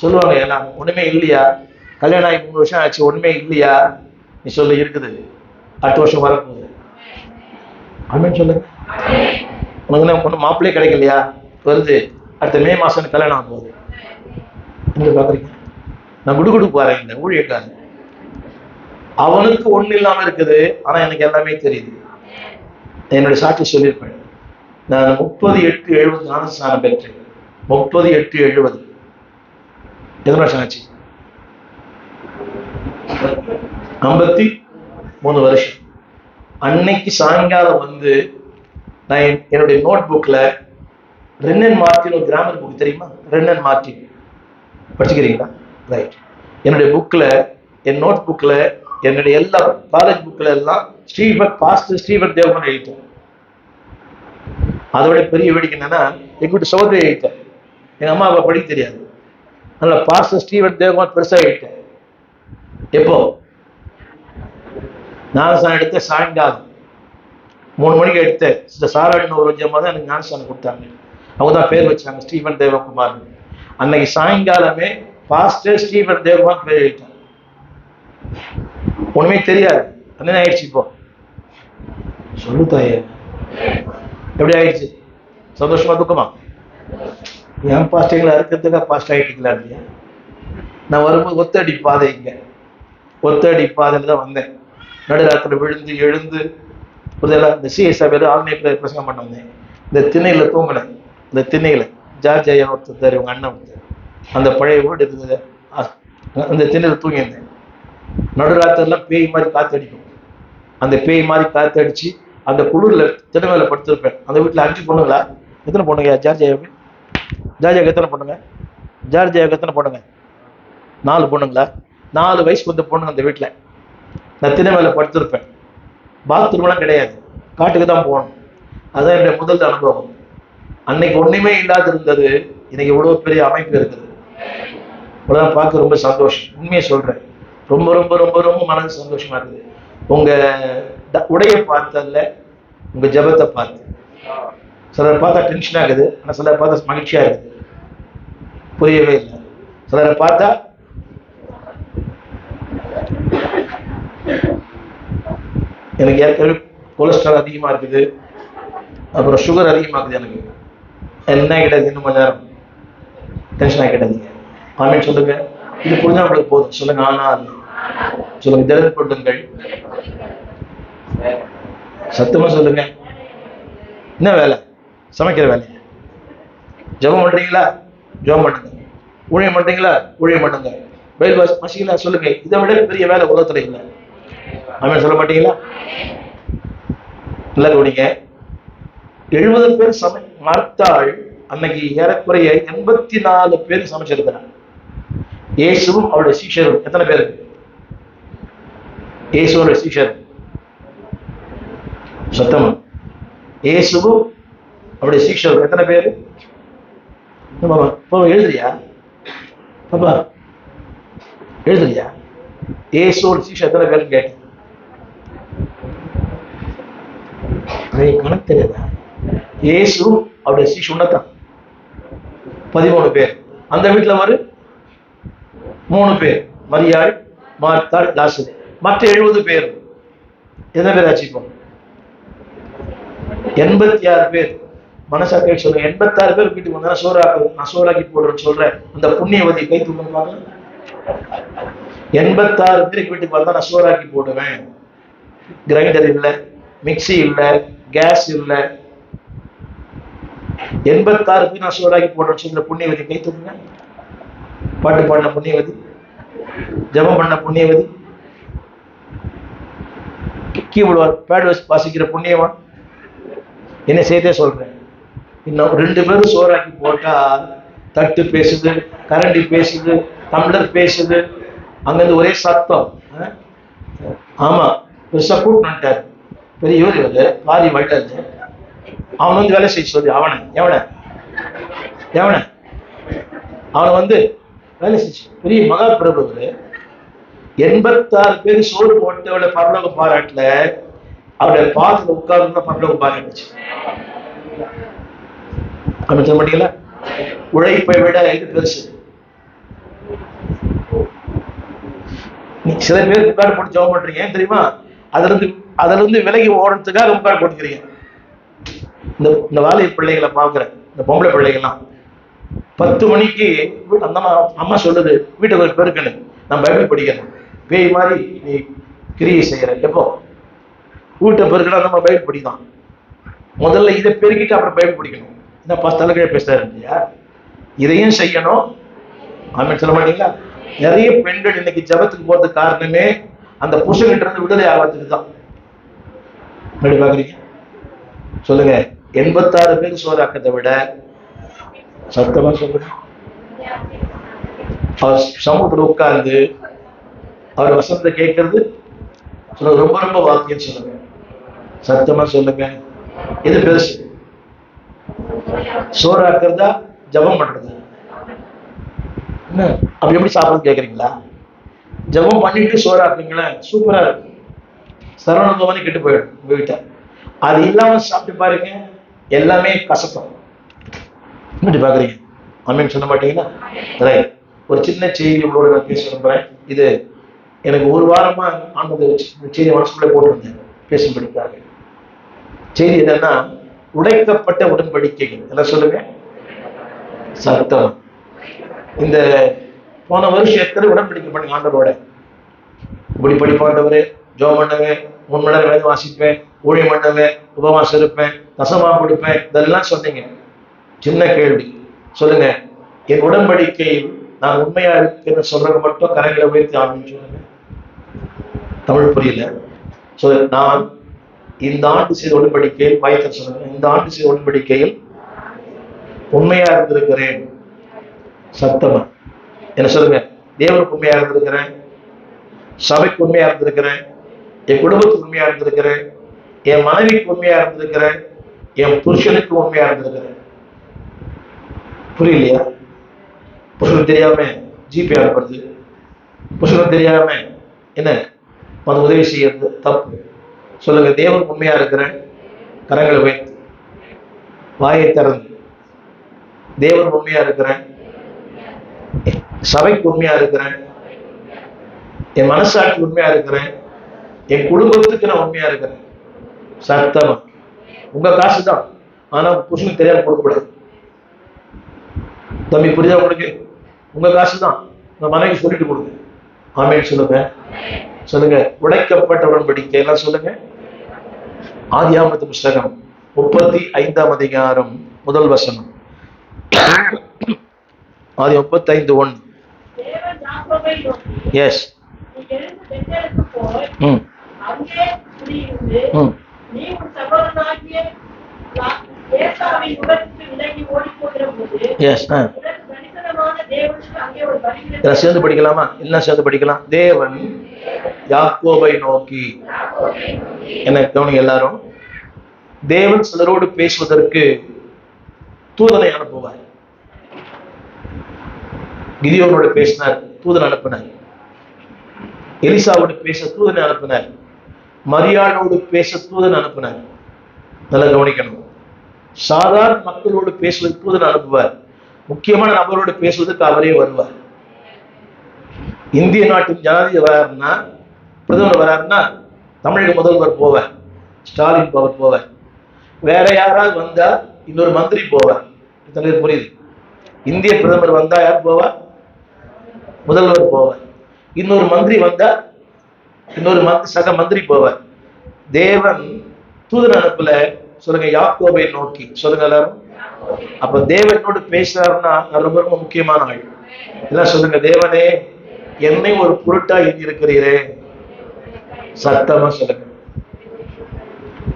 சொல்லுவாங்க எல்லாம், ஒண்ணுமே இல்லையா? கல்யாணம் ஆகி 3 வருஷம் ஆச்சு, ஒண்ணுமே இல்லையா? நீ சொல்லு, இருக்குது. அடுத்த வருஷம் வரப்போகுது. ஆமென் சொல்லுங்க. உனக்கு ஒன்றும் மாப்பிள்ளையே கிடைக்கலையா? வருது. அடுத்த மே மாசம் கல்யாணம் ஆக போகுது. நீங்க பாக்குறீங்க. நான் குடுகுடு போறேன், இந்த ஊழியக்காரன் அவனுக்கு ஒண்ணு இல்லாம இருக்குது, ஆனா எனக்கு எல்லாமே தெரியுது. என்னுடைய சாட்சி சொல்லியிருப்பேன். நான் 30/8/70 ஞானஸ்நானம் பெற்றேன். 30/8/70 எத்தனை வருஷம் ஆச்சு? 53 வருஷம். அன்னைக்கு சாயங்காலம் வந்து நான் என்னுடைய நோட் புக்ல ரென்னன் மார்ட்டின் ஒரு கிராமர் புக் தெரியுமா? ரென்னன் மார்ட்டின் படிச்சுக்கிறீங்களா? ரைட். என்னுடைய புக்ல, என் நோட் புக்ல, என்னுடைய எல்லா காலேஜ் புக்ல எல்லாம் பாஸ்டர் ஸ்டீபன் தேவகன் எழுதிட்டேன். அதோட பெரிய வேடிக்கை என்னன்னா, எங்கிட்ட சகோதரி எழுதிட்டேன். எங்க அம்மா அப்பா படிக்க தெரியாது, அதனால பாஸ்டர் ஸ்டீபன் தேவகன் பெருசா எழுதிட்டேன். எப்போ ஞானஸ்தானம் எடுத்த சாயங்காலம் 3 மணிக்கு எடுத்தேன். சாராடின ஒரு ஜம்மா தான் எனக்கு ஞானஸ்தானம் கொடுத்தாங்க. அவங்க தான் பேர் வச்சாங்க, ஸ்டீபன் தேவகுமார். அன்னைக்கு சாயங்காலமே பாஸ்டர் ஸ்டீபன் தேவகுமார் பேர் எழுதிட்டாங்க. ஒண்ணுமே தெரியாது. என்ன ஆயிடுச்சு இப்போ? சொல்லு தாயே, எப்படி ஆயிடுச்சு? சந்தோஷமா துக்கமா? என் பாஸ்டிங்களா இருக்கிறதுக்காக பாஸ்ட் ஆகிட்டீங்களா இல்லையா? நான் வரும்போது ஒத்தடி பாதை, இங்க ஒத்தடி பாதையில தான் வந்தேன். நடுராத்திரி விழுந்து எழுந்து இந்த சிஎஸ்ஐ ஆல்நைட்ல பிரசங்கம் பண்ண வந்தேன். இந்த திண்ணையில தூங்கினேன். இந்த திண்ணையில ஜார்ஜ் ஒருத்தர், இவங்க அண்ணன் ஒருத்தர், அந்த பழைய வீடு இருந்தது, அந்த திண்ணையில தூங்கியிருந்தேன். நடுராத்திரிலாம் பேய் மாதிரி காத்தடிக்கும். அந்த பேய் மாதிரி காத்தடிச்சு அந்த குளிர்ல திண்ணை மேல படுத்திருப்பேன். அந்த வீட்டுல 5 பொண்ணுங்களா? எத்தனை பொண்ணுங்க ஜார்ஜியாவுக்கு? ஜார்ஜியாவுக்கு எத்தனை பொண்ணுங்க? ஜார்ஜியாவுக்கு எத்தனை பொண்ணுங்க? 4 பொண்ணுங்களா? 4 வயசுக்கு வந்த பொண்ணுங்க அந்த வீட்டுல. நான் திண்ணை மேல படுத்திருப்பேன். பாத்ரூம்லாம் கிடையாது, காட்டுக்கு தான் போகணும். அதான் என்னுடைய முதல் அனுபவம். அன்னைக்கு ஒண்ணுமே இல்லாத இருந்தது, இன்னைக்கு இவ்வளவு பெரிய அமைப்பு இருக்குது. இவ்வளவுதான் பார்க்க ரொம்ப சந்தோஷம். உண்மையை சொல்றேன், ரொம்ப ரொம்ப ரொம்ப ரொம்ப மனது சந்தோஷமா இருக்குது. உங்க உடைய பார்த்தல, உங்க ஜபத்தை பார்த்து. சிலரை பார்த்தா டென்ஷன் ஆகுது, ஆனா சிலரை பார்த்தா மகிழ்ச்சியா இருக்குது. புரியவே இல்லை. சிலரை பார்த்தா எனக்கு ஏற்கனவே கொலஸ்ட்ரால் அதிகமா இருக்குது, அப்புறம் சுகர் அதிகமா இருக்குது. எனக்கு என்ன கிடையாது, இன்னும் கொஞ்ச நேரம் டென்ஷன் ஆகிடாதீங்க. ஆமென் சொல்லுங்க. இது புரிஞ்சா உங்களுக்கு போதும். சொல்லுங்க ஆனால் சொல்லுங்க, திடப்படுங்கள். சத்தமா சொல்லுங்க. என்ன வேலை? சமைக்கிற வேலை. ஜெபம் பண்றீங்களா? ஜெபம் பண்ணுங்க. ஊழியம் பண்றீங்களா? ஊழியம் பண்ணுங்க. பைபிள் வாசிங்களா? சொல்லுங்க. இதை விட பெரிய வேலை உலகத்துல இல்லை. ஆமென் சொல்ல மாட்டீங்களா? நல்லா கவனிங்க. 70 பேர் மார்த்தாள் அன்னைக்கு ஏறக்குறைய 84 பேர் சமைச்சிருக்கிறாங்க. இயேசுவும் அவருடைய சீஷரும் எத்தனை பேர்? இயேசுவோட சீஷர் சத்தமா. இயேசுவும் அவருடைய சீஷரும் எத்தனை பேர்? எழுதுறியா பாப்பா? எழுதுறியா? இயேசுவோட சீஷர் எத்தனை பேர் கேட்டேன். கணக்கு தெரியாதா? இயேசு அவருடைய சீஷ உன்னதான் 13 பேர். அந்த வீட்டுல வரு 3 பேர், மரியாள், மார்த்தாள், லாசரு. மற்ற 70 பேர் எத்தனை பேர் ஆச்சுப்போம்? 86 பேர். மனசாட்சி சொல்லுங்க. 86 பேர் வீட்டுக்கு வந்தா நான் சோறாக்கி போடுறேன்னு சொல்றேன். அந்த புண்ணியவதி கை தூக்க 86 பேருக்கு வீட்டுக்கு வந்தா நான் சோறாக்கி போடுவேன். கிரைண்டர் இல்லை, மிக்சி இல்லை, கேஸ் இல்லை. 86 பேர் நான் சோறாக்கி போடுறேன்னு சொல்ற புண்ணியவதி கை தூக்குங்க. பாட்டு பாடின புண்ணியவதி, ஜபம் பண்ண புண்ணியவதி, கீபோர்டு பேட் வாசிக்கிற புண்ணியவன். என்ன செய்தே சொல்றேன். இன்னும் 2 பேரும் சோறாக்கி போட்டா தட்டு பேசுது, கரண்டி பேசுது, டம்ளர் பேசுது, அங்கிருந்து ஒரே சத்தம். ஆமா, பெருசா கூட்டினாரு பெரியவர் இவரு, பாரி வட்டல். அவன் வந்து வேலை செய்ய சொல்லி அவனை வந்து வேலை செஞ்சு பெரிய மகா பிரபு. 86 பேர் சோறு போட்டு அவளை பரலோக பாராட்டல, அவருடைய பாதத்துல உட்கார்ந்து பரலோக பாராட்டுச்சு. அப்படி சொல்ல மாட்டீங்களா? உழைப்பை விட இது பெருசு. சில பேர் முக்காடு போட்டு ஜெபம் பண்றீங்க, ஏன் தெரியுமா? அதுல இருந்து விலகி ஓடுறதுக்காக முக்காடு போட்டுக்கிறீங்க. இந்த வாலிப பிள்ளைகளை பாக்குறேன், இந்த பொம்பளை பிள்ளைகள்லாம் 10 மணிக்கு அந்த அம்மா சொல்லுது வீட்டை கொஞ்சம் பெருக்கணு, நான் பைபிள் படிக்கிறேன். பேய் மாதிரி நீ கிரியை செய்யற. எப்போ வீட்டை பெருக்கணும்? நம்ம பைபிள் படிதான். முதல்ல இதை பெருக்கிட்டு அப்புறம் பைபிள் படிக்கணும். இந்த தலைகீழ பேசுறாரு இல்லையா? இதையும் செய்யணும். ஆமென் சொல்ல மாட்டீங்களா? நிறைய பெண்கள் இன்னைக்கு ஜபத்துக்கு போறதுக்கு காரணமே அந்த புருஷன்கிட்ட இருந்து விடுதலை ஆகிறதுக்கு தான். எப்படி பாக்குறீங்க சொல்லுங்க? 86 பேர் சோறாக்கத்தை விட சத்தமா சொல்லுங்க, அவர் சமூகத்தில் உட்கார்ந்து அவர் வசனத்தை கேட்கறது சொல்லுங்க, ரொம்ப ரொம்ப வாக்கியம் சொல்லுங்க, சத்தமா சொல்லுங்க. இது பெருசு. சோறாக்குறதா ஜபம் பண்றது? என்ன அப்படி எப்படி சாப்பிடுறது கேக்குறீங்களா? ஜபம் பண்ணிட்டு சோறாக்குங்களேன், சூப்பரா இருக்கும். சரவண பவனி கெட்டு போயிடும் உங்க வீட்டை. அது இல்லாம சாப்பிட்டு பாருங்க, எல்லாமே கசக்கும். பாக்குறீங்க? ஆமென் சொல்ல மாட்டீங்களா? ரைட். ஒரு சின்ன செய்தி உங்களோட நான் பேச விரும்புறேன். இது எனக்கு ஒரு வாரமா ஆனது செய்தி மனசுக்குள்ளே போட்டிருந்தேன் பேசும்படிக்காக. செய்தி என்னன்னா, உடைக்கப்பட்ட உடன்படிக்கைகள். என்ன சொல்லுங்க? சத்தம். இந்த போன வருஷம் எத்தனை உடன்படிக்கை பண்ணி ஆண்டவரோட? இப்படி படிப்பாண்டவரு, ஜோம் பண்ணுவேன், 3 மணி நேரம் வேலை வாசிப்பேன், ஊழியம் பண்ணுவேன், உபவாசம் இருப்பேன், தசமா கொடுப்பேன், இதெல்லாம் சொன்னீங்க. சின்ன கேள்வி சொல்லுங்க, என் உடன்படிக்கையில் நான் உண்மையா இருக்குன்னு சொல்றது மட்டும் கரைகளை உயர்த்தி ஆரம்பிச்சு சொல்லுங்க. தமிழ் புரியல. நான் இந்த ஆண்டு செய்த உடன்படிக்கையில் பயத்தர் சொல்லுங்க, இந்த ஆண்டு செய்த உடன்படிக்கையில் உண்மையா இருந்திருக்கிறேன். சத்தமா என்ன சொல்லுங்க? தேவனுக்கு உண்மையா இருந்திருக்கிறேன், சபைக்கு உண்மையா இருந்திருக்கிறேன், என் குடும்பத்துக்கு உண்மையா இருந்திருக்கிறேன், என் மனைவிக்கு உண்மையா இருந்திருக்கிறேன், என் புருஷனுக்கு உண்மையா இருந்திருக்கிறேன். புரியலையா? புருஷனுக்கு தெரியாம ஜிபே அனுப்புறது, புருஷனுக்கு தெரியாம என்ன அது உதவி செய்யறது தப்பு. சொல்லுங்க, தேவனுக்கு உண்மையா இருக்கிறேன், கரங்களை வைத்து வாயை திறந்து தேவனுக்கு உண்மையா இருக்கிறேன், சபைக்கு உண்மையா இருக்கிறேன், என் மனசாட்சி உண்மையா இருக்கிறேன், என் குடும்பத்துக்கு நான் உண்மையா இருக்கிறேன். சத்தமா உங்க காசு தான், ஆனா புருஷனுக்கு தெரியாம கொடுக்கக்கூடாது. தம்பி புரியுதா உங்களுக்கு? உங்க காசு தான், உங்க மனைவி சொல்லிட்டு கொடுங்க. ஆமென் சொல்லுங்க. சொல்லுங்க, உடைக்கப்பட்ட உடன்படிக்கை. எல்லாம் சொல்லுங்க. ஆதியாகமத்து புஸ்தகம் 35ஆம் அதிகாரம் 1 வசனம். ஆதி 35:1. எஸ். சேர்ந்து படிக்கலாமா? எல்லாம் சேர்ந்து படிக்கலாம். தேவன் யாக்கோபை நோக்கி, என்ன கவனிங்க எல்லாரும், தேவன் சிலரோடு பேசுவதற்கு தூதனை அனுப்புவார். கிதியோனோடு பேசினார், தூதன் அனுப்பினார். எலிசாவோடு பேச தூதனை அனுப்பினார். மரியாளோடு பேச தூதன் அனுப்பினார். நல்லா கவனிக்கணும். சாதாரண மக்களோடு பேசுவதற்கு தூதன் அனுப்புவார். முக்கியமான நபரோடு பேசுவதற்கு அவரே வருவார். இந்திய நாட்டின் ஜனாதிபதி வராருன்னா, பிரதமர் வராருன்னா, தமிழக முதல்வர் போவார், ஸ்டாலின் போவார். வேற யாராவது வந்தா இன்னொரு மந்திரி போவார். புரியுது? இந்திய பிரதமர் வந்தா யார் போவார்? முதல்வர் போவார். இன்னொரு மந்திரி வந்தா இன்னொரு சக மந்திரி போவார். தேவன் தூதன் அனுப்பல. சொல்லுங்க, யாக்கோபை நோக்கி. சொல்லுங்க எல்லாரும். அப்ப தேவனோடு பேசுறாருன்னா ரொம்ப ரொம்ப முக்கியமான ஆள். எல்லாம் சொல்லுங்க, தேவனே என்னை ஒரு பொருட்டா எண்ணி இருக்கிறீரே. சத்தமா சொல்லுங்க.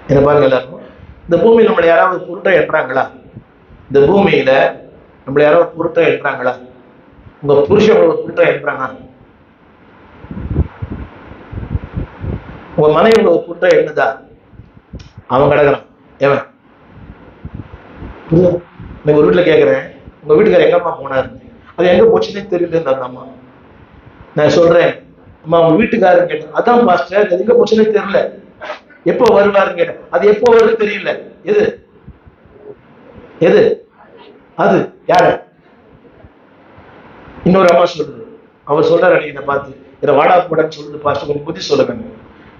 என்ன பாருங்க எல்லாரும், இந்த பூமியில நம்மளை யாராவது பொருட்டா எண்றாங்களா? இந்த பூமியில நம்மளை யாராவது பொருட்டா எண்றாங்களா? உங்க புருஷன் ஒரு பொருட்டா எண்றானா? உங்க மனைவி ஒரு பொருட்டா எண்ணுதா? அவன் கிடக்குறான். ஏவன் ஒரு வீட்டுல கேக்குறேன், உங்க வீட்டுக்கார எங்க அம்மா போனாரு? அது எங்க போச்சுன்னே தெரியல. அந்த அம்மா நான் சொல்றேன், அம்மா உங்க வீட்டுக்காரன் கேட்டேன். அதான் பாஸ்டர், அது எங்க போச்சுன்னே தெரியல. எப்போ வருவாருன்னு கேட்டேன். அது எப்போ வருது தெரியல. எது அது யாரு? இன்னொரு அம்மா சொல்லுது. அவர் சொல்றாரு என்னை பார்த்து, இதை வாடா போடான்னு சொல்லுது, பார்த்து கொஞ்சம் புத்தி சொல்லுங்க.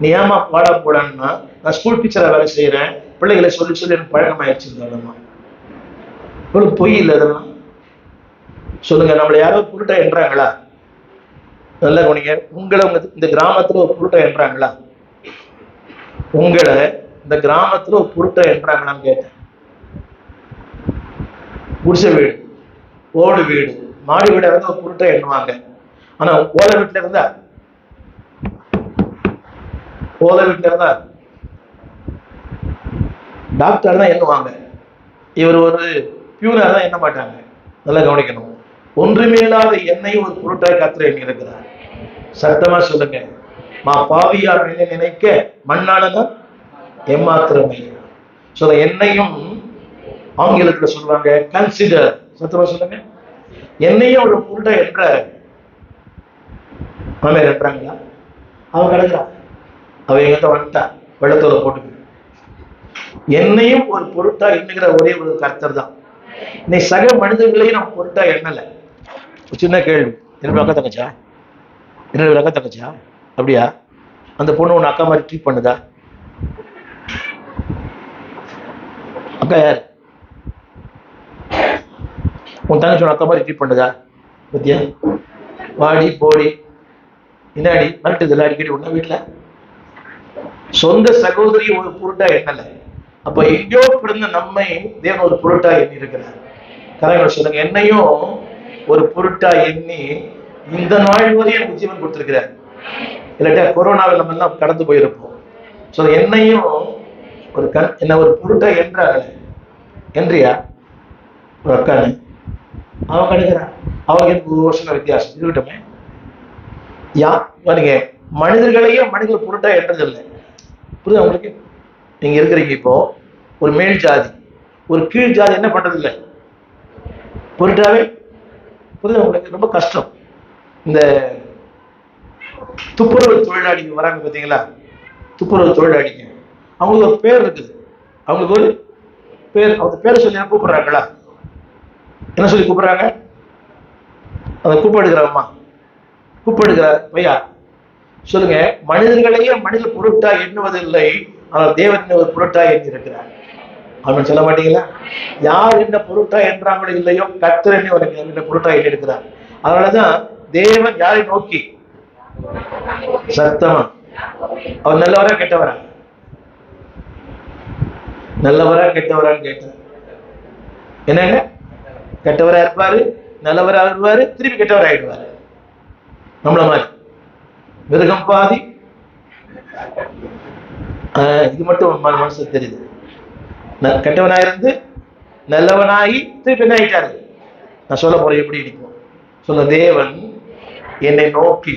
நீ ஏமா வாடா போடான்னா, நான் ஸ்கூல் டீச்சரா வேலை செய்யறேன், பிள்ளைகளை சொல்லி சொல்லி எனக்கு பழக்கமாயிடுச்சு. இவ்வளவு பொய் இல்லை இதெல்லாம். சொல்லுங்க, நம்மளை யாரோ புருட்டா என்றாங்களா? நல்லா கவனிங்க. உங்களை இந்த கிராமத்துல ஒரு புருட்டா என்றாங்களா? உங்களை இந்த கிராமத்துல ஒரு புருட்டா என்றாங்களான்னு கேட்டேன். குடிசை வீடு, ஓடு வீடு, மாடி வீடு இருந்தா ஒரு புருட்டா எண்ணுவாங்க. ஆனா ஓலை வீட்டுல இருந்தா டாக்டர் தான் எண்ணுவாங்க. இவர் ஒரு பியூனா தான் எண்ண மாட்டாங்க. நல்லா கவனிக்கணும். ஒன்றுமே இல்லாத என்னையும் ஒரு பொருட்டாய் கர்த்தர் எண்ணி இருக்கிறார். சத்தமா சொல்லுங்க. மா பாவியார் நினைக்க மண்ணானதான் ஏமாத்திரமே. சொல்ல என்னையும் ஆங்கிலத்துல சொல்லுவாங்க கன்சிடர். சத்தமா சொல்லுங்க. என்னையும் ஒரு பொருட்டா என்ற மாமே என்றாங்களா? அவன் கிடக்குறா, அவ எங்கிட்ட வந்துட்டா, வெள்ளத்தோட போட்டு. என்னையும் ஒரு பொருட்டா எண்ணுகிற ஒரே ஒரு கர்த்தர் தான். நீ சக மனிதர்களையும் நம்ம பொருட்டா எண்ணல. சின்ன கேள்வி, என்னோட அக்கா தங்கச்சா? என்னோட அக்கா தங்கச்சா? அப்படியா? அந்த பொண்ணு உன் அக்கா மாதிரி ட்ரீட் பண்ணுதா? அக்கா யாரு? உன் தங்கச்சி உன் அக்கா மாதிரி ட்ரீட் பண்ணுதா? பத்தியா? வாடி போடி என்னாடி மிரட்டுதல் அடிக்கடி ஒண்ணா வீட்டுல. சொந்த சகோதரி ஒரு பொருட்டா எண்ணல. அப்ப எங்கேயோ பிறந்த நம்மை தேவன் ஒரு பொருட்டா எண்ணி இருக்கிறார். கரைகளை சொல்லுங்க. என்னையும் ஒரு பொருட்டா எண்ணி இந்த நாள் வரையும் எனக்கு ஜீவன் கொடுத்திருக்கிறார். இல்லாட்டா கொரோனாவில் நம்ம எல்லாம் கடந்து போயிருப்போம். ஸோ என்னையும் ஒரு என்ன ஒரு பொருட்டா என்றாங்க. என்றியா ஒரு அக்கானு அவன் கிடைக்கிறான். அவங்க எனக்கு 1 வருஷம் வித்தியாசம் இருக்கட்டுமே. நீங்க மனிதர்களையே மனிதர்கள் பொருட்டா என்றதில்லை. புரியுது உங்களுக்கு? நீங்க இருக்கிறீங்க இப்போ ஒரு மேல் ஜாதி, ஒரு கீழ் ஜாதி என்ன பண்றது இல்லை பொருட்டாவே. புரியுது உங்களுக்கு? ரொம்ப கஷ்டம். இந்த துப்புரவு தொழிலாளிங்க வராங்க பார்த்தீங்களா? துப்புரவு தொழிலாளிங்க, அவங்களுக்கு ஒரு பேர் இருக்குது. அவங்களுக்கு ஒரு பேர், அவங்க பேரை சொல்லி கூப்பிடுறாங்களா? என்ன சொல்லி கூப்பிடுறாங்க? அதை கூப்பிடுகிறோம்மா, கூப்பிடுகிற பையா. சொல்லுங்க. மனிதர்களையே மனித பொருட்டா எண்ணுவதில்லை, ஆனால் தேவன் ஒரு பொருட்டா எண்ணி இருக்கிறார். அவன் சொல்ல மாட்டீங்களா? யார் என்ன பொருட்டா என்றாங்களோ இல்லையோ, கர்த்தர் என்ன பொருட்டா எண்ணி இருக்கிறார். அதனாலதான் தேவன் யாரை நோக்கி? சத்தமா, அவர் நல்லவரா கெட்டவரா? நல்லவரா கெட்டவரான்னு கேட்டார். என்னங்க? கெட்டவரா இருப்பாரு, நல்லவரா இருப்பாரு, திருப்பி கெட்டவராயிடுவாரு. நம்மள மாதிரி மிருகம் பாதி. இது மட்டும் மனசு தெரியுது. கெட்டவனாயிருந்து நல்லவனாகி திருப்பி என்ன ஆயிட்டாரு? நான் சொல்ல போறேன் எப்படி இருக்கும். சொல்ல, தேவன் என்னை நோக்கி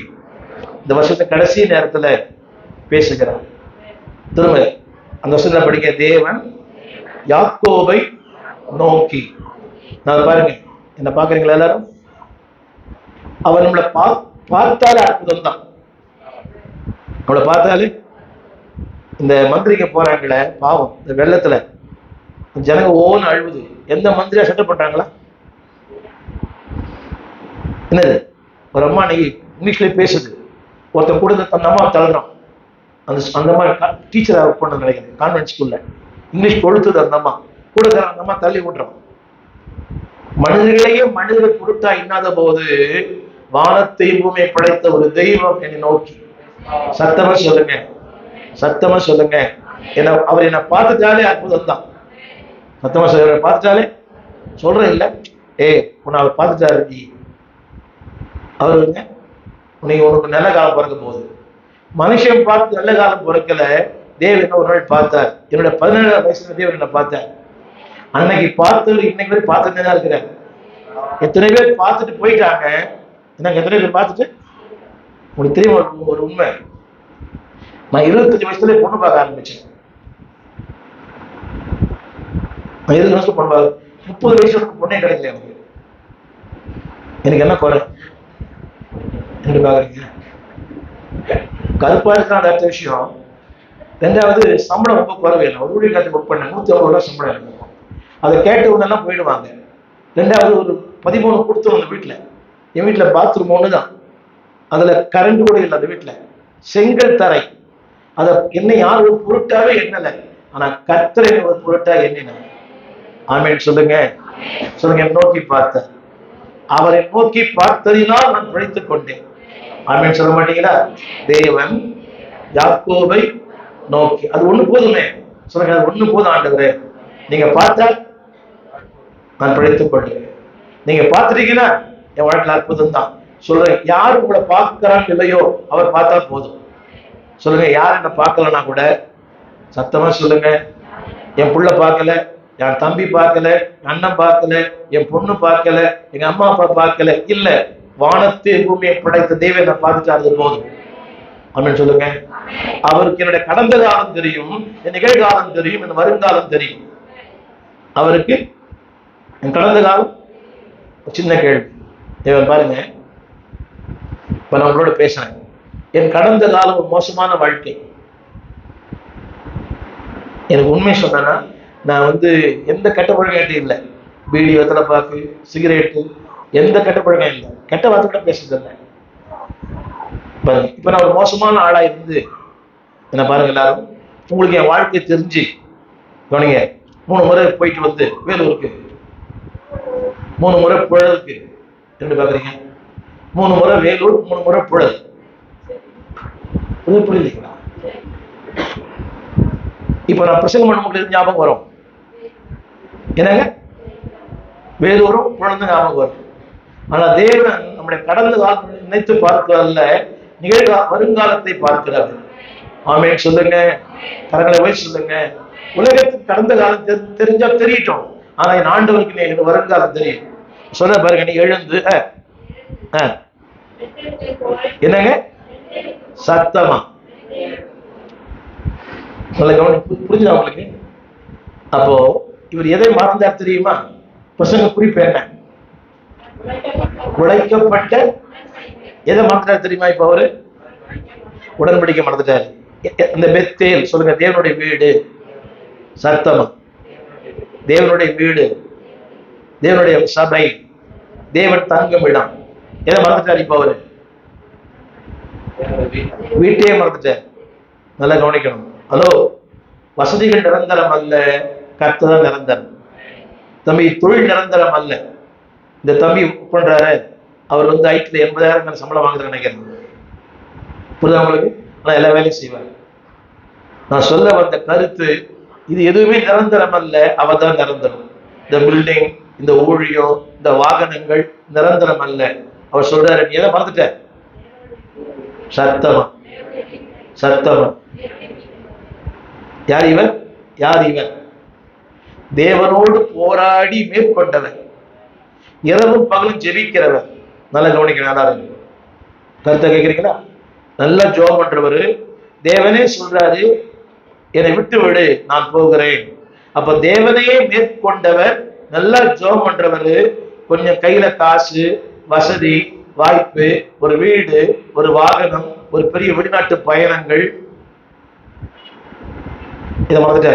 இந்த வருஷத்து கடைசி நேரத்துல பேசுகிறார். திரும்ப அந்த வருஷத்துல படிக்க, தேவன் யாக்கோபை நோக்கி. நான் பாருங்க, என்ன பாக்குறீங்களா எல்லாரும்? அவர் நம்மளை பார்த்தாலே அற்புதம் தான். நம்மளை பார்த்தாலே. இந்த மந்திரிக்க போறாங்களே பாவம், இந்த வெள்ளத்துல ஜனங்க ஓன்னு அழுவுது. எந்த மந்திரியா செட்டப் பண்றாங்களா? என்னது? ஒரு அம்மா இன்னைக்கு இங்கிலீஷ்ல பேசுது. ஒருத்தன் கூட அந்த அம்மா தழுறான். அந்த அம்மா டீச்சரா ஒர்க் பண்ண நினைக்கிறேன், கான்வென்ட் ஸ்கூல்ல. இங்கிலீஷ் கொழுத்துது அந்த அம்மா. கூட அந்த அம்மா தள்ளி விட்டுறான். மனிதர்களையே மனிதர்கள் பொருட்டா இன்னாத போது வானத்தை பூமியை படைத்த ஒரு தெய்வம் என்னை நோக்கி. சத்தமா சொல்லுங்க, சத்தமா சொல்லுங்க. அவர் என்னை பார்த்துட்டாலே அற்புதம் தான். சத்தமா சொல்ல, பார்த்துட்டாலே சொல்றேன் இல்ல, உன்னை அவர் பார்த்துட்டாரு. நீ அவருங்க உனக்கு நல்ல காலம் பிறக்க போகுது. மனுஷன் பார்த்து நல்ல காலம் பிறக்கல, தேவன் என்ன ஒரு நாள் பார்த்தார். என்னோட 17ஆம் வயசுல தேவன் என்ன பார்த்தார். அன்னைக்கு பார்த்தவர் இன்னைக்கு வரை பார்த்துட்டே தான் இருக்கிறார். எத்தனை பேர் பார்த்துட்டு போயிட்டாங்க. என்னங்க, எத்தனை பேர் பார்த்துட்டு? உங்களுக்கு தெரியும் ஒரு உண்மை. நான் 25 வயசுல பொண்ணு பார்க்க ஆரம்பிச்சேன். நான் 20 வருஷம் பொண்ணு பார்க்க, 30 வயசுல பொண்ணே கிடைக்கல எனக்கு. எனக்கு என்ன குறை என்று பாக்குறீங்க? கருப்பா இருக்கிற அடுத்த விஷயம். 2வது, சம்பளம் ரொம்ப குறைவே இல்லை. ஒரு ஊழியக்காரத்துக்கு ஒர்க் பண்ண 150 ரூபாய் சம்பளம் இருக்கும். அதை கேட்டவங்க எல்லாம் போயிடுவாங்க. ரெண்டாவது ஒரு 13 கொடுத்தோம் அந்த வீட்டுல. என் வீட்டுல பாத்ரூம் ஒண்ணுதான், அதுல கரண்ட் கூட இல்லை. அந்த வீட்டுல செங்கல் தரை. அத என்னை யார் ஒரு பொருட்டாவே எண்ணல, ஆனா கர்த்தரை ஒரு பொருட்டா எண்ணினார். ஆமென் சொல்லுங்க. சொல்லுங்க. நோக்கி பார்த்தார். அவரை நோக்கி பார்த்ததினால் நான் பிழைத்துக் கொண்டேன். ஆமென் சொல்ல மாட்டீங்களா? தேவன் யாக்கோபை நோக்கி, அது ஒண்ணு போதுமே. சொல்லுங்க, அது ஒண்ணு போதும் ஆண்டவரே. நீங்க பார்த்தா நான் பிழைத்துக் கொண்டேன். நீங்க பார்த்துட்டீங்கன்னா என் வாழ்க்கையில் அற்புதம் தான். சொல்றேன், யார் உங்களை பார்க்கிறான் இல்லையோ அவர் பார்த்தா போதும். சொல்லுங்க, யார் என்ன பார்க்கலன்னா கூட சத்தமா சொல்லுங்க, என் புள்ள பார்க்கல, என் தம்பி பார்க்கல, என் அண்ணன் பார்க்கல, என் பொண்ணு பார்க்கல, எங்க அம்மா அப்பா பார்க்கல, இல்ல வானத்தை பூமியை படைத்த தெய்வம் என்ன பார்த்துட்டு போதும். அப்படின்னு சொல்லுங்க. அவருக்கு என்னுடைய கடந்த காலம் தெரியும், என் நிகழ்காலம் தெரியும், என் வருங்காலம் தெரியும். அவருக்கு என் கடந்த காலம். சின்ன கேள்வி இவன் பாருங்க, இப்ப நான் உங்களோட பேசுறேன். என் கடந்த காலம் ஒரு மோசமான வாழ்க்கை. எனக்கு உண்மை சொன்னா, நான் எந்த கெட்ட பழக்கம் இல்லை. பீடி, வெத்தலை பாக்கு, சிகரெட்டு, எந்த கெட்ட பழக்கம் இல்லை. கெட்ட வார்த்தை கூட பேசுறது இல்லை. இப்ப நான் ஒரு மோசமான ஆளா இருந்து என்ன பாருங்க எல்லாரும். உங்களுக்கு என் வாழ்க்கை தெரிஞ்சு கவனிங்க. 3 முறை போயிட்டு வேலூருக்கு, 3 முறை புழலுக்கு. எப்படி பாக்குறீங்க? 3 முறை வேலூர், 3 முறை புழல். புரியுதுங்களா? இப்ப நான் பிரசங்கம் பண்ண முடியாது ஞாபகம் வரும். என்னங்க? வேலூரும் புழலும் ஞாபகம் வரும். ஆனா தேவன் நம்முடைய கடந்த காலம் நினைத்து பார்க்கல, வருங்காலத்தை பார்க்கிறார். ஆமென் சொல்லுங்க. கரங்களை போய் சொல்லுங்க. உலகத்துக்கு கடந்த காலம் தெரிஞ்சா தெரியட்டும், ஆனா என் ஆண்டவருக்கு வருங்காலம் தெரியும். சொல்ல பாருங்க, நீ எழுந்து என்னங்க சத்தமா புரிஞ்சுதா உங்களுக்கு? அப்போ இவர் எதை மறந்தார் தெரியுமா? பசங்க குறிப்பு என்ன? உழைக்கப்பட்ட. எதை மறந்துட்டார் தெரியுமா? இப்ப அவரு உடன்படிக்கை மறந்துட்டாரு. இந்த பெத்தேல் சொல்லுங்க, தேவனுடைய வீடு. சத்தமா, தேவனுடைய வீடு, தேவனுடைய சபை, தேவன் தங்கும் இடம். எதை மறந்துட்டார் இப்ப அவரு? வீட்டையே மறந்துட்டார். நல்லா கவனிக்கணும். ஹலோ, வசதிகள் நிரந்தரம் அல்ல, கர்த்தர் நிரந்தரம். தம்பி, தொழில் நிரந்தரம் அல்ல. இந்த தம்பி பண்றாரு, அவர் ஐடில 80,000 சம்பளம் வாங்குறது நினைக்கிறேன். புரியுதா உங்களுக்கு? ஆனா எல்லா வேலையும் செய்வார். நான் சொல்ல வந்த கருத்து, இது எதுவுமே நிரந்தரம் அல்ல, அவர் தான் நிரந்தரம். இந்த பில்டிங், இந்த ஊழியம், இந்த வாகனங்கள் நிரந்தரம் அல்ல. அவர் சொல்றாரு, நீ எதை மறந்துட்ட? சத்தமா, சத்தமா. யார் இவர்? யார் இவர்? தேவனோடு போராடி மேற்கொண்டவர், இரவும் பகலும் ஜெபிக்கிறவர். நல்லா கவனிக்கணும். நல்லா இருக்கு. கருத்தை கேட்கிறீங்களா? நல்லா ஜெபம் பண்றவரு. தேவனே சொல்றாரு, என்னை விட்டு விடு, நான் போகிறேன். அப்ப தேவனையே மேற்கொண்டவர், நல்லா ஜெபம் பண்றவரு. கொஞ்சம் கையில காசு, வசதி, வாய்ப்பு, ஒரு வீடு, ஒரு வாகனம், ஒரு பெரிய வெளிநாட்டு பயணங்கள். இதை மறந்துட்ட?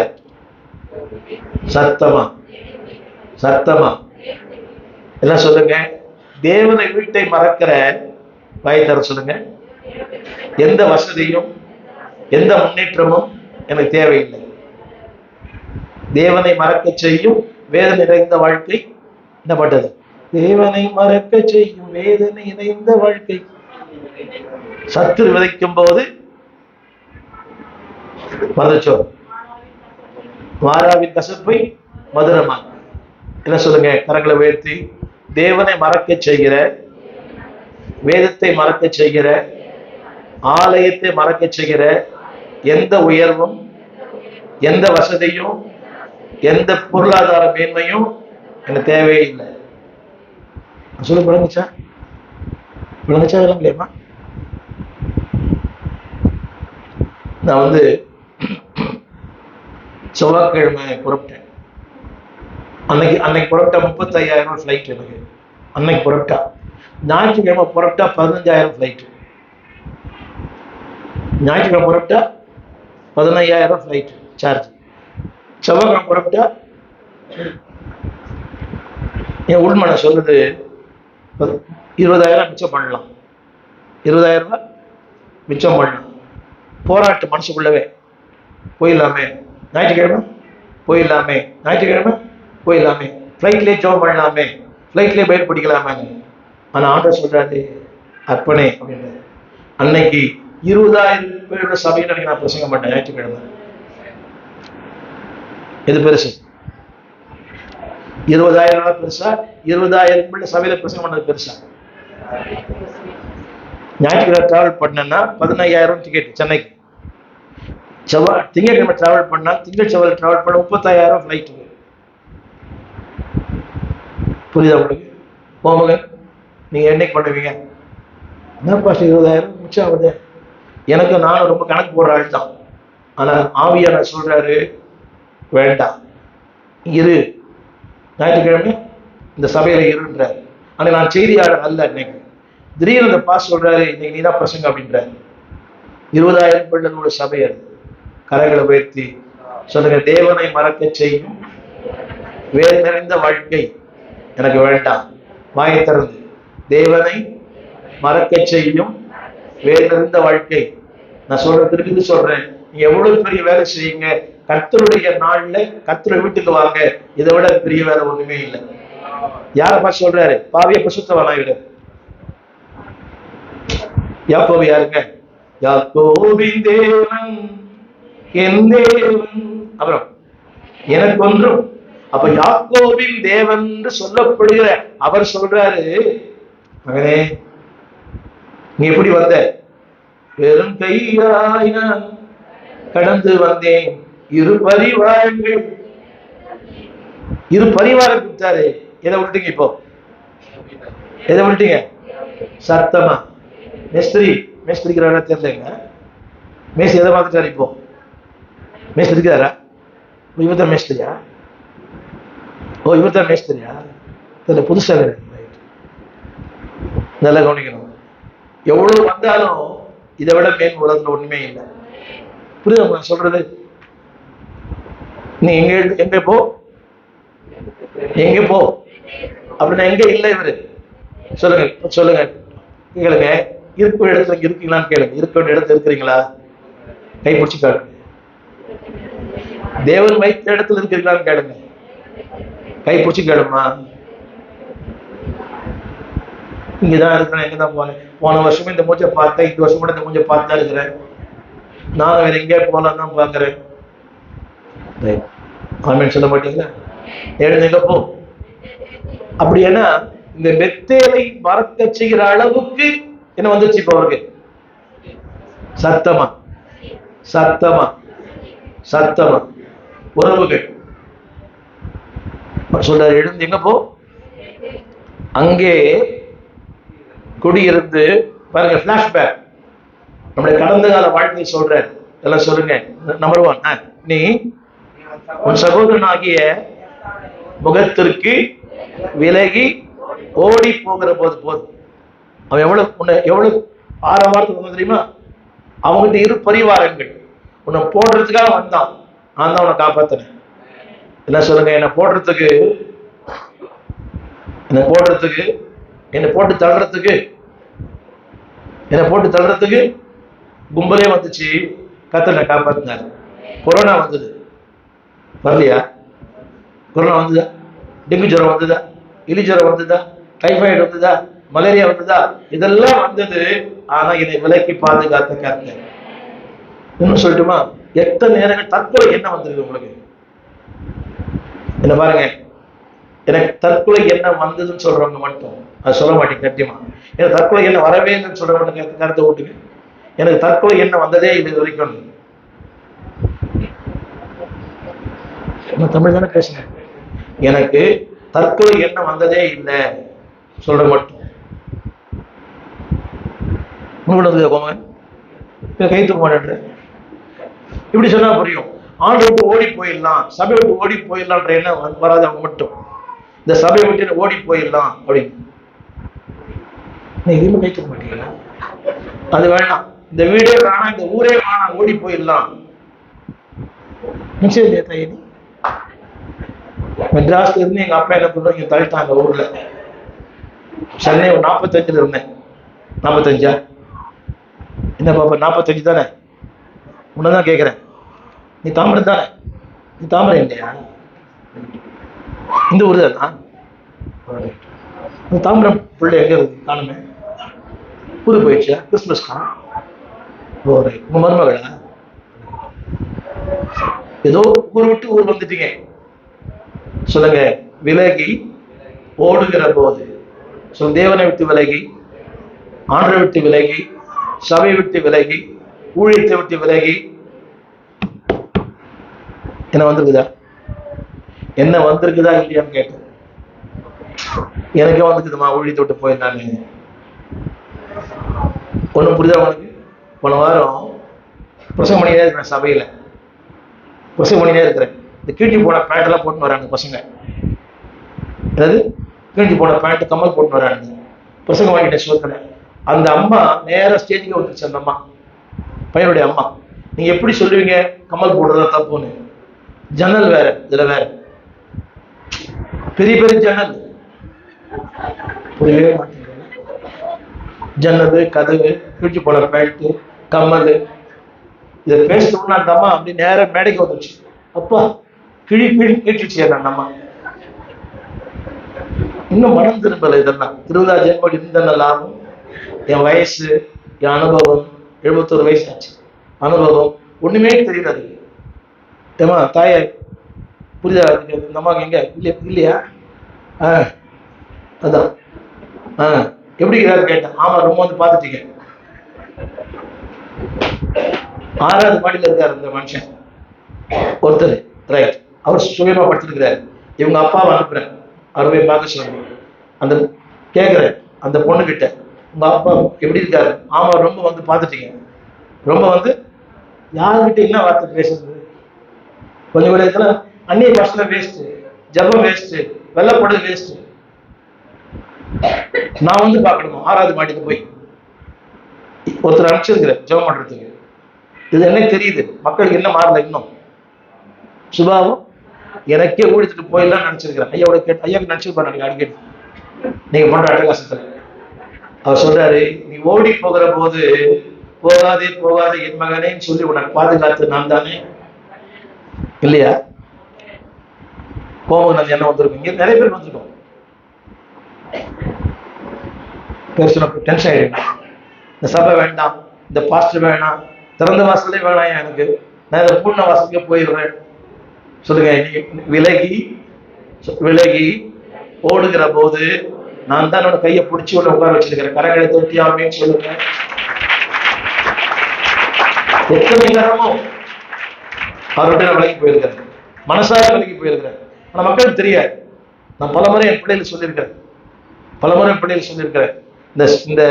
சத்தமா, சத்தமா எல்லாம் சொல்லுங்க. தேவனை வீட்டை மறக்கிற வாய் தர சொல்லுங்க. எந்த வசதியும் எந்த முன்னேற்றமும் எனக்கு தேவையில்லை. தேவனை மறக்க செய்யும் வேதனை நிறைந்த வாழ்க்கை என்ன பட்டது? தேவனை மறக்க செய்யும் வேதனை நிறைந்த வாழ்க்கை. சத்துரு விதைக்கும் போது மறந்துச்சோ, மாறாவின் கசப்பை மதுரமாக. என்ன சொல்லுங்க? கரங்களை உயர்த்தி. தேவனை மறக்க செய்கிற, வேதத்தை மறக்க செய்கிற, ஆலயத்தை மறக்க செய்கிற எந்த உயர்வும், எந்த வசதியும், எந்த பொருளாதார மேன்மையும் எனக்கு தேவையே இல்லை. சொல்லு, விளங்குச்சா? விளங்குச்சா? விளங்கலையம்மா? நான் செவ்வாய்க்கிழமை புறப்பட்டேன். அன்னைக்கு புறப்பட்டா 35,000 ஃபிளைட் எனக்கு. அன்னைக்கு புறப்பட்டா. ஞாயிற்றுக்கிழமை புறப்பட்டா 15,000 ஃபிளைட். ஞாயிற்றுக்கிழமை புறப்பட்டா 15,000 ஃபிளைட் சார்ஜ். செவ்வாய்க்கிழமை புறப்பட்டா என் உள்மனை சொல்லுது 20,000 மிச்சம் பண்ணலாம், 20,000 ரூபாய் மிச்சம் பண்ணலாம். போராட்டு மனசுக்குள்ளவே போயிடலாமே, ஞாயிற்றுக்கிழமை போயிடலாமே, ஞாயிற்றுக்கிழமை போயிடலாமே, ஃப்ளைட்லேயே ஜோம் பண்ணலாமே, ஃப்ளைட்லேயே பயிர் பிடிக்கலாமே. ஆனால் ஆண்டவர் சொல்றாரு அர்ப்பணே அப்படின்னு. அன்னைக்கு 20,000 பேரோட சபையில் அன்னைக்கு நான் பிரசங்கம் பண்ணேன் ஞாயிற்றுக்கிழமை. எது பெருசு? 20,000 ரூபாய் பெருசா, 20,000 பேர் சபையில பிரசங்கம் பண்ணது பெருசா? ஞாயிற்றுக்கிழமை டிராவல் பண்ணேன்னா 15,000 டிக்கெட் சென்னைக்கு. திங்கட்கிழமை டிராவல் பண்ணா திங்கள் செவ்வாய் டிராவல் பண்ண 35,000 ஃபிளைட். புரியுதா உங்களுக்கு? போமங்க நீங்க என்னைக்கு பண்ணுவீங்க? என்ன பாஸ்ட் 20,000 மிச்சம் ஆகுது. எனக்கு நானும் ரொம்ப கணக்கு போடுற ஆள் தான். ஆனா ஆவியானவர் சொல்றாரு வேண்டாம், இரு, ஞாயிற்றுக்கிழமை இந்த சபையில இருன்றாரு. ஆனா நான் செய்தியாளர் அல்ல. இன்னைக்கு திடீர்னு அந்த பாஸ் சொல்றாரு இன்னைக்கு நீதான் பிரசங்க அப்படின்றாரு. 20,000 பிள்ளைகளோட சபை அது. கரைகளை உயர்த்தி சொல்லுங்க, தேவனை மறக்க செய்யும் வேறு நிறைந்த வாழ்க்கை எனக்கு வேண்டாம். வாயை திறந்து தேவனை மறக்க செய்யும் வேறு நிறைந்த வாழ்க்கை. நான் திருப்பி சொல்றேன், நீங்க எவ்வளவு பெரிய வேலை செய்யுங்க, கர்த்தருடைய நாள்ல கர்த்தருடைய வீட்டுக்கு வாங்க, இதை விட பெரிய வேலை ஒண்ணுமே இல்லை. யார பார்த்து சொல்றாரு? பாவிய பசுத்தவனாயிடு. யாக்கோபு யாருங்க? யாக்கோபின் தேவன் என் தேவன், அப்புறம் எனக்கு ஒன்றும். அப்ப யாக்கோபின் தேவன் என்று சொல்லப்படுகிற அவர் சொல்றாரு, மகனே நீ எப்படி வந்த? வெறும் கையாய் நான் கடந்து வந்தேன். இரு பரிவாரங்கள், இரு பரிவாரம் கொடுத்தாரு. எதை விட்டுட்டீங்க இப்போ? எதை விட்டுட்டீங்க? சத்தமா மேஸ்திரிக்கிறாரா தெரியலங்க. மேஸ்திரி எதை பார்த்துட்டாரு இப்போ? மேஸ்திரி இருக்கிறாரா? இவர் தான் மேஸ்திரியா? ஓ இவர் தான் மேஸ்திரியா? தெரியல, புதுசாக நல்லா கவனிக்கணும். எவ்வளவு வந்தாலும் இதை விட மேன் உலகத்துல ஒண்ணுமே இல்லை. புரியுது நான் சொல்றது? நீ எங்க போ, எங்க போ அப்படின்னா எங்க இல்லை இவரு. சொல்லுங்க சொல்லுங்க, கேளுங்க. இருக்கிற இடத்துல இங்க இருக்கீங்களான்னு கேளுங்க. இருக்கிற இடத்துல இருக்கிறீங்களா? கை பிடிச்சு காட்டுங்க. தேவன் வைத்த இடத்துல இருக்கிறீங்களான்னு கேளுங்க. கை பிடிச்சு கேளுமா. இங்கதான் இருக்கிறேன், எங்கதான் போனேன். போன வருஷமும் இந்த மூஞ்சை பார்த்தேன், இந்த வருஷம் கூட இந்த மூஞ்சை பார்த்து தான் இருக்கிறேன். நான் வேற எங்கேயா போலாம் தான் பாக்குறேன். ஆமென் சொல்ல மாட்டீங்களா? எழுந்துங்க போ. அப்படி ஏன்னா இந்த மெத்தேலை மறக்க செய்கிற அளவுக்கு என்ன வந்துருச்சு இப்ப அவருக்கு? சத்தமா சத்தமா சத்தமா உறவுகள் சொல்றாரு, எழுந்து எங்க போ. அங்கே குடியிருந்து பாருங்க, பிளாஷ்பேக் நம்முடைய கடந்த கால வாழ்க்கையை சொல்ற. எல்லாம் சொல்லுங்க. நம்பர் 1, நீ உன் சகோதரனாகிய முகத்திற்கு விலகி ஓடி போகிற போது போதும். அவன் எவ்வளவு ஆரவாரத்துக்கு வந்த தெரியுமா? அவங்ககிட்ட இரு பரிவாரங்கள் உன்னை போடுறதுக்காக வந்தான். நான் தான் உன்னை காப்பாத்தினேன். என்ன சொல்லுங்க, என்னை போடுறதுக்கு, என்னை போட்டு தள்ளுறதுக்கு கும்பலே வந்துச்சு. கர்த்தரை காப்பாத்தினார். கொரோனா வந்தது, வரலையா? கொரோனா வந்ததா? டெங்கு ஜுரம் வந்ததா? எலி ஜுரம் வந்ததா? டைபாய்டு வந்ததா? மலேரியா வந்ததா? இதெல்லாம் வந்தது. ஆனா இதை விலக்கி பாதுகாத்த கர்த்தர். இன்னும் சொல்லட்டுமா, எத்தனை நேரங்கள் தற்கொலை என்ன வந்திருக்கு உங்களுக்கு? என்ன பாருங்க, எனக்கு தற்கொலை என்ன வந்ததுன்னு சொல்றவங்க மட்டும் அது சொல்ல மாட்டேங்க சத்தியமா. எனக்கு தற்கொலை என்ன வரவே இல்லைன்னு சொல்றவங்க கருத்தை ஓட்டுங்க. எனக்கு தற்கொலை என்ன வந்ததே இல்லை இது வரைக்கும். தமிழ் தானே பேசுங்க. எனக்கு தற்கொலை என்ன வந்ததே இல்லை சொல்ற மட்டும். கை தூக்க மாட்டேன். இப்படி சொன்னா புரியும். ஆண்டு விட்டு ஓடி போயிடலாம், சபை விட்டு ஓடி போயிடலான்ற என்ன வராது அவங்க மட்டும். இந்த சபையை விட்டு ஓடி போயிடலாம் அப்படின்னு எதுவுமே கை தூக்க மாட்டீங்களா? அது வேணாம், இந்த வீடே வேணாம், இந்த ஊரே வேணாம், ஓடி போயிடலாம். நிச்சயம் இல்லையா தாயினி? மெட்ராஸ்ல இருந்து எங்க அப்பா என்ன பண்றோம், இங்க தள்ளிட்டாங்க ஊர்ல. சென்னை ஒரு 45 இருந்தேன். 45 என்ன பாப்பா, 45 தானே? உன்னதான் கேட்கிறேன். நீ தாம்பரம் தானே? நீ தாம்பரம் இல்லையா? இந்த ஊர் தானா? தாம்பரம் பிள்ளை எங்க இருக்கு? காணுமே. ஊருக்கு போயிடுச்சா? கிறிஸ்துமஸ்க்கா? உங்க மருமகளா? ஏதோ ஊர் விட்டு ஊர் வந்துட்டீங்க. சொல்லுங்க. விலகி ஓடுகிற போது, தேவனை விட்டு விலகி, ஆண்டரை விட்டு விலகி, சபை விட்டு விலகி, ஊழியத்தை விட்டு விலகி, என்ன வந்திருக்குதா? என்ன வந்திருக்குதா இல்லையான்னு கேட்டேன். எனக்கே வந்துக்குதுமா, ஊழியத்தை விட்டு போயிருந்தாங்க. ஒண்ணு புரியுதா உனக்கு? போன வாரம் பிரசவம் பண்ணினே இருக்கிறேன், சபையில பிரசவம் பண்ணினே இருக்கிறேன். இந்த கீழ்ச்சி போன பேண்ட் எல்லாம் போட்டுன்னு வராங்க பசங்க. அதாவது கீழ்ச்சி போன பேண்ட் கம்மல் போட்டுன்னு வராங்க. பிரசங்கம் வாங்கிட்டேன் சொல்றேன். அந்த அம்மா நேர ஸ்டேஜுக்கு வந்துருச்சு. அந்த அம்மா, பையனுடைய அம்மா. நீங்க எப்படி சொல்லுவீங்க கம்மல் போடுறதா தப்புன்னு? ஜன்னல் வேற, இதுல வேற பெரிய பெரிய ஜன்னல், புரியவே மாட்டேங்குது. ஜன்னல், கதவு, கீழ்ச்சி போன பேண்ட், கம்மல், இதை பேசணும்னா அந்த அம்மா அப்படி நேரம் மேடைக்கு வந்துச்சு. அப்பா கிழி கிழி கேட்டுச்சு அந்த அம்மா. இன்னும் மனம் திரும்பல. இதெல்லாம் 20 ஜென்மம் இருந்த லாபம். என் வயசு, என் அனுபவம், 71 வயசு ஆச்சு. அனுபவம் ஒண்ணுமே தெரியாது. ஏமா தாய புரியுதா? இந்த அம்மாவுக்கு எங்க இல்லையா? அதான் எப்படி கேட்டேன். ஆமா, ரொம்ப வந்து பாத்துட்டீங்க. 6வது மாடியில இருக்காரு இந்த மனுஷன் ஒருத்தர். ரைட், அவர் சுயமா படிச்சிருக்கிறாரு. இவங்க அப்பாவை அனுப்புறேன், அவர் போய் பார்க்க சொல்லுங்க. அந்த கேட்கிறேன் அந்த பொண்ணு கிட்ட, உங்க அப்பா எப்படி இருக்காரு? ஆமா, ரொம்ப வந்து பாத்துட்டீங்க. ரொம்ப வந்து யாருக்கிட்ட என்ன வார்த்தை பேசுறது? கொஞ்சம் கூட இதுல அந்நிய பாஷையில வேஸ்ட், ஜபம் வேஸ்ட், வெள்ளப்படு வேஸ்ட். நான் வந்து பார்க்கணுமா 6வது மாடிக்கு போய்? ஒருத்தர் அனுப்பிச்சிருக்கிறேன் ஜபம் பண்றதுக்கு. இது என்ன தெரியுது? மக்களுக்கு என்ன மாறல இன்னும்? சுபாவம் எனக்கே ஊழித்துட்டு போயிடலாம் நினைச்சிருக்கிறேன். ஐயாவோட கேட்டு ஐயாவுக்கு நினைச்சிருப்பாரு அடிக்கடி நீங்க பண்ற அட்டகாசத்துல. அவர் சொல்றாரு, நீ ஓடி போகிற போது போகாதே போகாதே என் மகனேன்னு சொல்லி உனக்கு பாதுகாத்து நான் தானே. இல்லையா? கோபம் நான் என்ன வந்திருக்கும். இங்க நிறைய பேர் வந்திருக்கோம். பேசணும், டென்ஷன் ஆயிடும். இந்த சபை வேண்டாம், இந்த பாஸ்டர் வேணாம், திறந்த வாசலே வேணாம் எனக்கு, நான் இதை பூர்ண வாசலுக்கே போயிடுறேன். சொல்லுங்க. விலகி விலகி ஓடுகிற போது நான் தான் என்னோட கையை பிடிச்சி உள்ள உட்கார வச்சிருக்கிறேன். கரங்களை தொட்டியாமே சொல்லுங்க. எத்தனை நேரமும் அவர்கிட்ட நான் விலகி போயிருக்கிறேன், மனசாக விலகி போயிருக்கிறேன். ஆனா மக்களுக்கு தெரியாது. நான் பலமுறை என் பிள்ளைகள் சொல்லியிருக்கிறேன், பலமுறை என் பிள்ளைகள் சொல்லியிருக்கிறேன். இந்த இந்த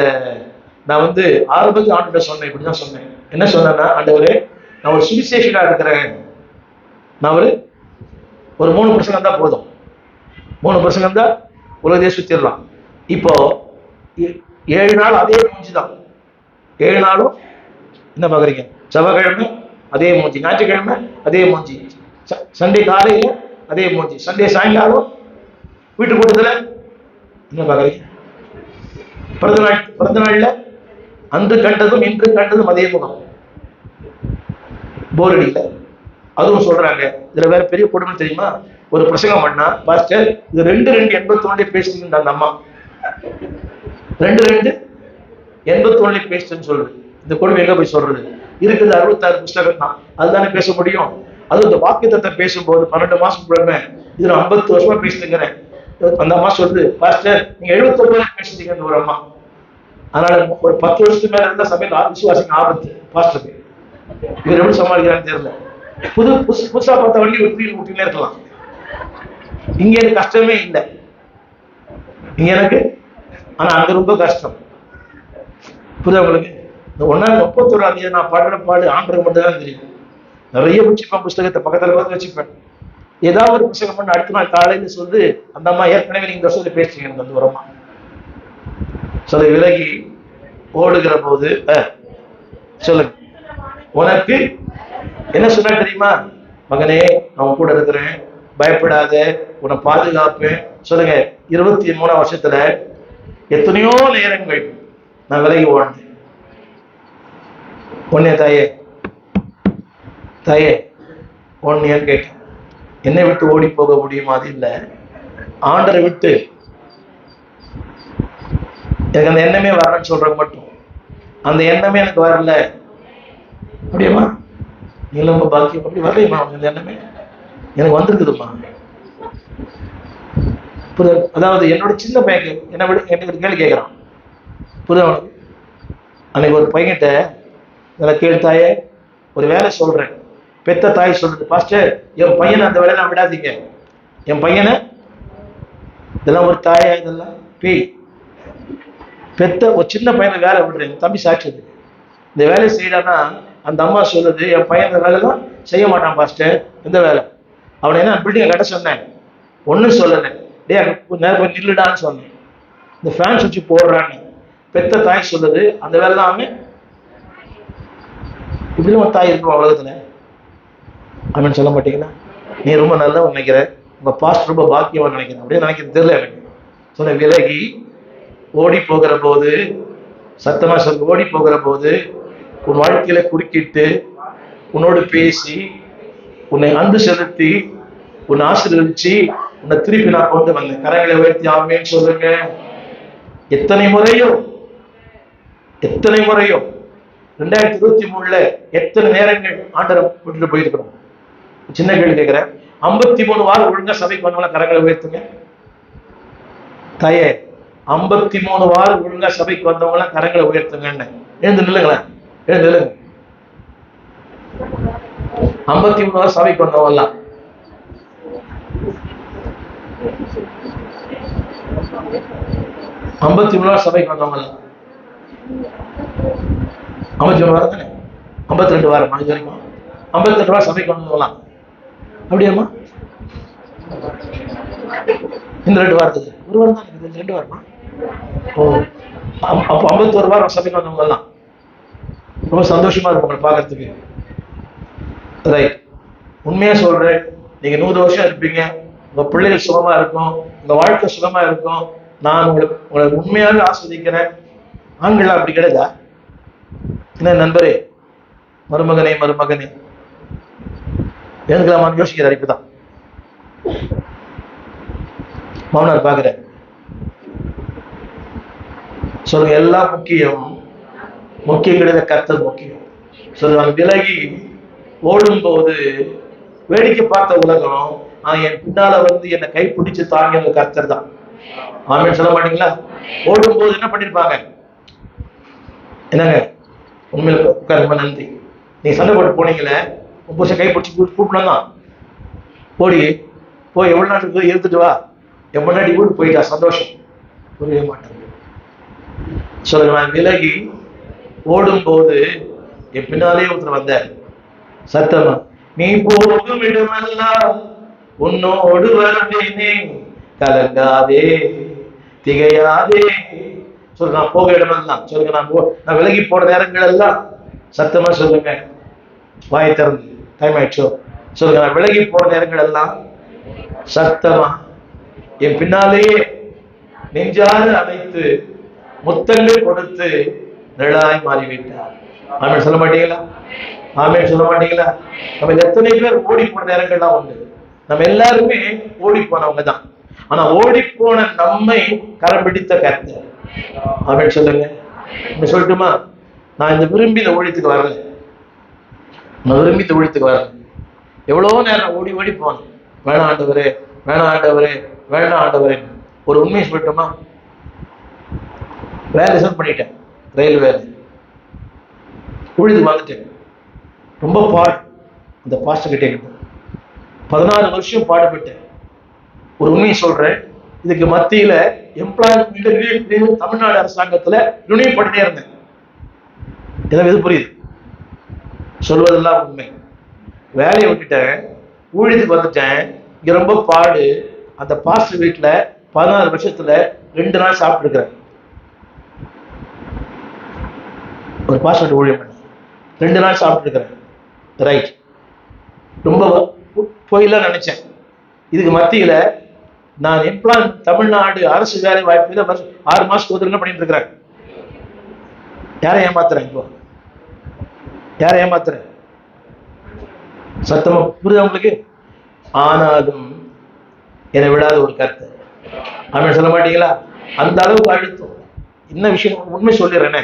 நான் வந்து ஆரம்பத்தில் ஆண்டுகிட்ட சொன்னேன், இப்படிதான் சொன்னேன். என்ன சொன்னேன்னா, ஆண்டவரே நான் ஒரு சுவிசேஷகா இருக்கிறேன். நான் ஒரு 3% தான் போதும். 3% தான் உலகத்தையே சுத்திடலாம். இப்போ 7 நாள் அதே மூஞ்சி தான். 7 நாளும் என்ன பாக்குறீங்க? செவ்வாய்க்கிழமை அதே மூஞ்சி, ஞாயிற்றுக்கிழமை அதே மூஞ்சி, சண்டே காலையில அதே மூஞ்சி, சண்டே சாயங்காலம் வீட்டு கூட்டத்துல என்ன பாக்குறீங்க? பிறந்த நாள்ல அன்று கண்டதும் இன்று கண்டதும் அதே முகம். போர் அடிக்கல. அதுவும் சொல்றாங்க. இதுல வேற பெரிய கொடுமை தெரியுமா? ஒரு பிரசங்கம் பண்ணா, பாஸ்டர் இது 2:2:81 பேசுறீங்க அந்த அம்மா. 2:2:81 பேசுன்னு சொல்றது. இந்த கொடுமை எங்க போய் சொல்றது? இருக்குது 66 புஸ்தகம் தான், அதுதானே பேச முடியும். அது இந்த வாக்கியத்தை பேசும்போது 12 மாசம் போடுமே, இதுல 50 வருஷமா பேசுங்கிறேன். அந்த அம்மா சொல்லுது, பாஸ்டர் நீங்க 79 பேசுறீங்க ஒரு அம்மா. அதனால ஒரு 10 வருஷத்துக்கு மேல இருந்தா சபையில் விசுவாசிங்க ஆபத்து. பாஸ்டருக்கு இவர் எப்படி சமாளிக்கிறான்னு தெரியல. புதுசா பார்த்த வண்டி விட்டுனே இருக்கலாம். இங்க எனக்கு கஷ்டமே இல்லை, இங்க எனக்கு. ஆனா அங்க ரொம்ப கஷ்டம். புரியுதா உங்களுக்கு? இந்த 1:31 நான் பாடுற பாடு ஆண்டருக்கு மட்டும் தான் தெரியும். நிறைய வச்சுப்பேன், புஸ்தகத்தை பக்கத்துல பார்த்து வச்சுப்பேன். ஏதாவது ஒரு புத்தகம் பண்ண அடுத்த நாள் காலையில சொல்லு, அந்த அம்மா ஏற்கனவே நீங்க சொல்லி பேசுறீங்க அந்த தூரமா சொல்லி விலகி ஓடுகிற போது சொல்லுங்க. உனக்கு என்ன சொன்னா தெரியுமா? மகனே நான் கூட இருக்கிறேன், பயப்படாத, உன்னை பாதுகாப்பேன். சொல்லுங்க, 23 வருஷத்துல எத்தனையோ நேரங்கள் நான் விலகி வாழ்ந்தேன். ஒன்னே தாயே தாயே ஒன்னு கேட்டேன், என்னை விட்டு ஓடி போக முடியுமா? அது இல்லை, ஆண்டரை விட்டு எனக்கு அந்த எண்ணமே வரலன்னு சொல்ற மட்டும் அந்த எண்ணமே எனக்கு வரல. அப்படியேம்மா, நீங்க ரொம்ப பாக்கியம். அப்படி வரலையுமா அந்த எண்ணமே எனக்கு வந்திருக்குதுமா. அதாவது என்னோட சின்ன பையன் என்னை விட எனக்கு கேள்வி கேட்கிறான். புரியுது அவனுக்கு? அன்னைக்கு ஒரு பையன்கிட்ட இதில் கேள்த்தாயே ஒரு வேலை சொல்றேன். பெத்த தாய் சொல்றது, பாஸ்டர் என் பையனை அந்த வேலையை நான் விடாதீங்க, என் பையனை. இதெல்லாம் ஒரு தாயா? இதெல்லாம் பேய். பெத்த ஒரு சின்ன பையனை வேலை விடுறேன், தம்பி சாட்சியது இந்த வேலையை செய்யறான்னா அந்த அம்மா சொல்லுது, என் பையன் இந்த வேலைலாம் செய்ய மாட்டான் பாஸ்டர். எந்த வேலை? அவனை என்ன பில்டிங்கை கட்ட சொன்னேன், ஒன்றும் சொல்லலை. நேரம் போய் நில்லுடான்னு சொன்னேன். இந்த ஃபேன் சுவிட்ச் போடுறான்னு பெத்த தாய் சொல்லுது, அந்த வேலைலாம் அவன். இப்படிலாம் ஒரு தாய் இருக்கும் உலகத்துல. அவன் சொல்ல மாட்டீங்களா? நீ ரொம்ப நல்லா நினைக்கிற, உங்க பாஸ்ட் ரொம்ப பாக்கியமா நினைக்கிறேன், அப்படியே நினைக்கிறது தெரியல எனக்கு. சொன்ன விலகி ஓடி போகிற போது, சத்தமா சொல்ல, ஓடி போகிற போது உன் வாழ்க்கையில குறுக்கிட்டு உன்னோடு பேசி உன்னை அன்பு செலுத்தி உன்னை ஆசீர்வதிச்சு உன்னை திருப்பி நான் கொண்டு வந்தேன். கரங்களை உயர்த்தி ஆமென் சொல்லுங்க. எத்தனை முறையோ 2023 எத்தனை நேரங்கள் ஆண்டரை விட்டுட்டு போயிருக்கிறோம். சின்ன கேள்வி கேட்கிறேன், 53 வாரம் ஒழுங்கா சபைக்கு வந்தவங்கள கரங்களை உயர்த்துங்க. தாயே, 53 வாரம் ஒழுங்கா சபைக்கு வந்தவங்களாம் கரங்களை உயர்த்துங்கன்னு. எழுந்து நில்லுங்களேன், எழுந்து நில்லுங்க. 53 வாரம் சபைக்கு வந்தவங்கலாம் 53 வாரம் சபைக்கு வந்தவங்கலாம் 53 வாரம் தானே? 52 வாரம் இது வரைக்கும் 52 வாரம் சபைக்கு வந்தவங்கலாம். அப்படியாம்மா? இந்த 2 வாரத்துக்கு ஒரு வாரம் தான் இருக்குது, 2 வாரமா? ஓ, அப்போ 51 வாரம் சபைக்கு வந்தவங்க எல்லாம் ரொம்ப சந்தோஷமா இருக்கும் உங்களை பார்க்கறதுக்கு. ரைட். உண்மையா சொல்றேன், நீங்க 100 வருஷம் இருப்பீங்க, உங்க பிள்ளைகள் சுகமா இருக்கும், உங்க வாழ்க்கை சுகமா இருக்கும். நான் உங்களை உண்மையாவே ஆஸ்வதிக்கிறேன். ஆண்கள் அப்படி கிடையாதா? என்ன நண்பரே, மருமகனே எழுந்துக்கலாமான்னு யோசிக்கிறார். இப்பதான் மௌனார் பாக்குற. சொல்லுங்க, எல்லாம் முக்கியங்களில் கர்த்தர் முக்கியம். சொல்லுவாங்க, விலகி ஓடும் போது வேடிக்கை பார்த்த உலகம், என் பின்னால என்னை கைப்பிடிச்சு தாங்கிய கர்த்தர் தான். ஆமென் சொல்ல மாட்டீங்களா? ஓடும் போது என்ன பண்ணிருப்பாங்க? என்னங்க உண்மையில ரொம்ப நன்றி. நீங்க சண்டை போட்டு போனீங்களே, 9 வருஷம் கைப்பிடிச்சு கூப்பிடணும் தான். போய் எவ்வளவு நாட்டுக்கு எடுத்துட்டு வா, எவ்வளவு நாட்டி வீடு போயிட்டா, சந்தோஷம். புரிய மாட்டேங்குது. சொல்லுங்க, நான் விலகி ஓடும் போது என் பின்னாலே ஒருத்தர் வந்த சத்தமா, நீ போகும் இடமெல்லாம் உன்னோடு வருவேனே, கலங்காதே திகையாதே. சொல்லுங்க, நான் போக இடமெல்லாம். சொல்லுங்க, நான் விலகி போற நேரங்கள் எல்லாம் சத்தமா சொல்லுங்க, வாயை திறந்து. டைம் ஆயிடுச்சோ? சொல்லுங்க, நான் விலகி போற நேரங்கள் எல்லாம் சத்தமா என் பின்னாலேயே நெஞ்சார அணைத்து முத்தங்கள் கொடுத்து நிழலாய் மாறிவிட்டார். ஆமென் சொல்ல மாட்டீங்களா? ஆமென் சொல்ல மாட்டீங்களா? நம்ம எத்தனை பேர் ஓடி போன நேரங்கள்லாம் உண்டு. நம்ம எல்லாருமே ஓடி போனவங்க தான். ஆனா ஓடி போன நம்மை கரம் பிடித்த கர்த்தர். ஆமென் சொல்லுங்க. சொல்லட்டுமா? நான் இந்த விரும்பி இந்த ஊழியத்துக்கு வரல. நான் விரும்பி இந்த ஊழியத்துக்கு வரல. எவ்வளவோ நேரம் ஓடி போனேன். வேணாம் ஆண்டவரே. ஒரு உண்மையை சொல்லட்டுமா? வேலை ரிசர்வ் பண்ணிட்டேன், ரயில் வேலை. ஊழியத்துக்கு வந்துட்டேன். ரொம்ப அந்த பாஸ்டர் கிட்டே 16 வருஷம் பாடுபட்டேன். ஒரு உண்மையை சொல்றேன், இதுக்கு மத்தியில எம்ப்ளாய்மெண்ட் தமிழ்நாடு அரசாங்கத்துல ரினியூ பண்ணிட்டே இருந்தேன். எனக்கு எது புரியுது? சொல்வதெல்லாம் உண்மை. வேலையை விட்டுட்டேன், ஊழியத்துக்கு வந்துட்டேன். இங்க ரொம்ப பாடு. அந்த பாஸ்டர் வீட்டுல 16 வருஷத்துல 2 நாள் சாப்பிட்டு இருக்கிறேன். ஒரு பாஸ்டர் ஊழியம் பண்ண 2 நாள் சாப்பிட்டு இருக்கிறேன். ரைட். ரொம்ப போயிலாம் நினைச்சேன். இதுக்கு மத்தியில நான் எம்ப்ளாய்மெண்ட் தமிழ்நாடு அரசு வேலை வாய்ப்புல 6 மாசத்துக்கு என்ன பண்ணிட்டு இருக்கிறேன்? யாரை ஏமாத்துறேன்? இப்போ யாரை ஏமாத்துறேன்? சத்தமா புரியுதா உங்களுக்கு? ஆனாலும் என்னை விடாத ஒரு கருத்து அவன் சொல்ல மாட்டீங்களா? அந்த அளவுக்கு அழுத்தம். என்ன விஷயம் உண்மை சொல்லிடுறேனே.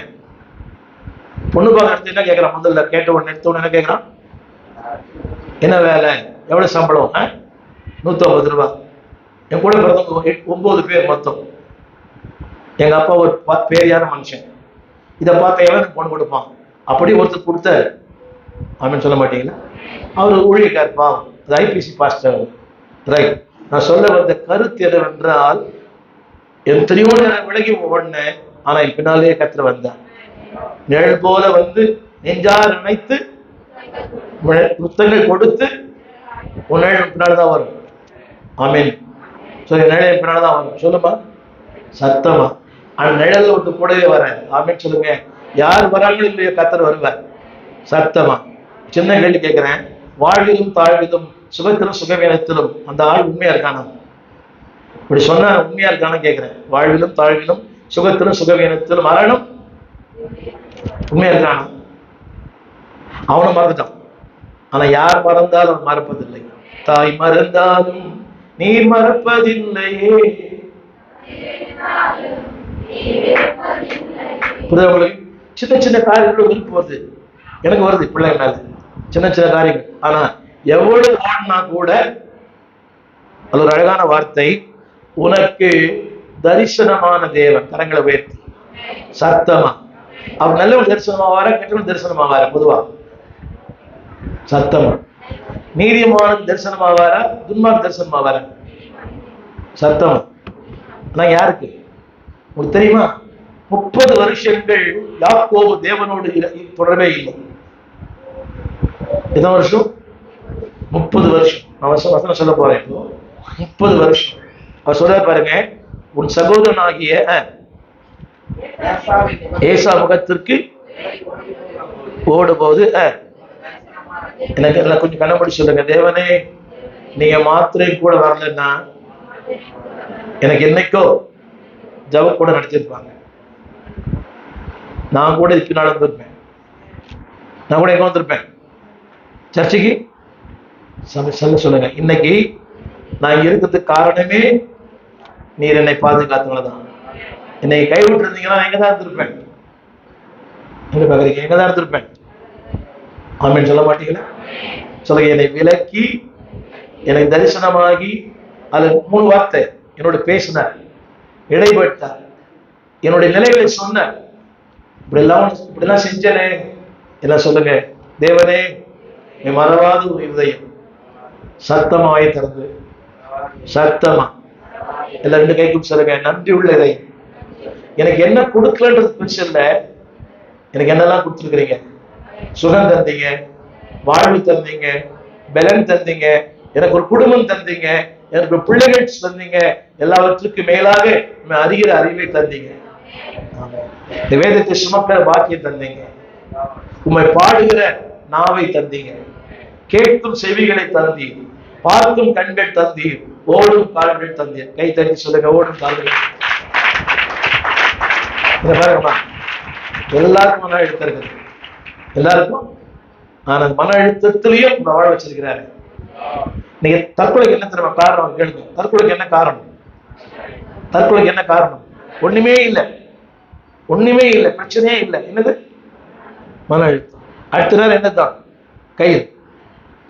பொண்ணு பார்க்கறது என்ன கேட்கறான்? முதல்ல கேட்ட உடனே எடுத்த உடனே என்ன கேட்கறான்? என்ன வேலை, எவ்வளவு சம்பளம்? 150 ரூபாய். என் கூட பிறந்தவங்க 9 பேர் மொத்தம். எங்க அப்பா ஒரு பேரியான மனுஷன். இதை பார்த்த எவனுக்கு பொண்ணு கொடுப்பான்? அப்படி ஒருத்தர் கொடுத்த அவன் சொல்ல மாட்டீங்களா? அவர் ஊழியக்கார் பாவம், அது ஐபிசி பாஸ்டர். ரைட். நான் சொல்ல வந்த கருத்து என்னவென்றால், எத்தனையோ நேரம் விலகி ஓடினேன், ஆனா என் பின்னாலேயே கத்திர வந்தேன். நிழல் போல வந்து நெஞ்சார் நினைத்து புத்தகங்கள் கொடுத்து உன் நிழல் பின்னால்தான் வரும். ஆமீன். சொல்லி நிழல் பின்னால்தான் வரும். சொல்லுமா சத்தமா. அந்த நிழல் ஒன்று கூடவே வர. ஆமீன் சொல்லுங்க. யார் வராங்களோ இல்லையோ கத்தர் வருவார். சத்தமா. சின்ன கேள்வி கேட்கிறேன். வாழ்விலும் தாழ்விலும் சுகத்திலும் சுகவீனத்திலும் அந்த ஆள் உண்மையா இருக்கானா? இப்படி சொன்னா உண்மையா இருக்கானு கேட்கிறேன். வாழ்விலும் தாழ்விலும் சுகத்திலும் சுகவீனத்திலும் மரணம் உண்மையா இருக்கானா? அவனும் மறந்துட்டான். ஆனா யார் மறந்தாலும் அவன் மறப்பதில்லை. தாய் மறந்தாலும் நீர் மறப்பதில்லையே. புரியுதா உங்களுக்கு? சின்ன சின்ன காரியங்களோட விருப்பம் வருது, எனக்கு வருது பிள்ளைங்க மேல சின்ன சின்ன காரியங்கள். ஆனா எவ்வளவு ஓடினா கூட அது ஒரு அழகான வார்த்தை. உனக்கு தரிசனமான தேவன். கரங்களை உயர்த்தி சத்தமா. அவர் நல்லவன் தரிசனமாவார, கெட்டவன் தரிசனமாவார? பொதுவா சத்தமா. நீதிமான தரிசனமாவாரா, துன்மார்க்க தரிசனமாவார? சத்தமா. ஆனா யாருக்கு உங்களுக்கு தெரியுமா? 30 வருஷங்கள் யாக்கோபு தேவனோடு தொடரவே இல்லை. எத்தனை வருஷம்? 30 வருஷம். நான் வசனம் சொல்ல போறேன் இப்போ. 30 வருஷம். அவர் சொல்ற பாருங்க, உன் சகோதரனாகிய ஏசா முகத்திற்கு ஓடும்போது எனக்கு எல்லாம் கொஞ்சம் கண்ணப்படி சொல்லுங்க. தேவனே, நீங்க மாத்திரை கூட வரலன்னா எனக்கு என்னைக்கோ ஜப கூட நடத்திருப்பாங்க. நான் கூட இதுக்கு நாள் வந்திருப்பேன். நான் கூட எங்க வந்திருப்பேன்? சர்ச்சைக்கு. சொல்லுங்க. இன்னைக்கு நான் இங்க இருக்கிறதுக்கு காரணமே நீர் என்னை பாதுகாத்தவங்கதான். என்னை கைவிட்டு இருந்தீங்கன்னா எங்கதான் இருந்திருப்பேன்? எங்க பாக்குறீங்க? எங்கதான் இருந்திருப்பேன்? ஆமீன் சொல்ல மாட்டீங்களா? சொல்லுங்க. என்னை விலக்கி எனக்கு தரிசனமாகி அது 3 வார்த்தை என்னோட பேசினார், இடைப்பட்டார், என்னுடைய நிலைகளை சொன்னார். இப்படிலாம் செஞ்சனே. என்ன சொல்லுங்க? தேவனே, நீ மறவாத ஒரு இருதயம். சத்தமாய் திறந்து சத்தமா எல்லாம் 2 கை கூப்பி சொல்லுங்க. நன்றி உள்ள இதயம். எனக்கு என்ன கொடுக்கலன்றது பெருசு இல்ல. எனக்கு என்னெல்லாம் கொடுத்துருக்கிறீங்க? சுகம் தந்தீங்க, வாழ்வு தந்தீங்க, பலன் தந்தீங்க, எனக்கு ஒரு குடும்பம் தந்தீங்க, எனக்கு ஒரு பிள்ளைகள் தந்தீங்க, எல்லாவற்றுக்கு மேலாக அறிகிற அறிவை தந்தீங்க, இந்த வேதத்தை சுமக்கிற பாக்கியம் தந்தீங்க, உண்மை பாடுகிற நாவை தந்தீங்க, கேட்கும் செவிகளை தந்தீர், பார்க்கும் கண்கள் தந்தீர், ஓடும் கால்கள் தந்தீர். கை தட்டி சொல்லுங்க. ஓடும் கால்கள். பாருங்கம்மா, எல்லாருக்கும் மன அழுத்தம் இருக்குது. எல்லாருக்கும். ஆனா மன அழுத்தத்திலையும் வாழ வச்சிருக்கிறாரு. நீங்க தற்கொலைக்கு என்ன தெரியுமா காரணம்? கேளுங்க. தற்கொலைக்கு என்ன காரணம்? தற்கொலைக்கு என்ன காரணம்? ஒண்ணுமே இல்லை. ஒண்ணுமே இல்லை. பிரச்சனையே இல்லை. என்னது? மன அழுத்தம். அடுத்த நேரம் என்னதான்? கையில்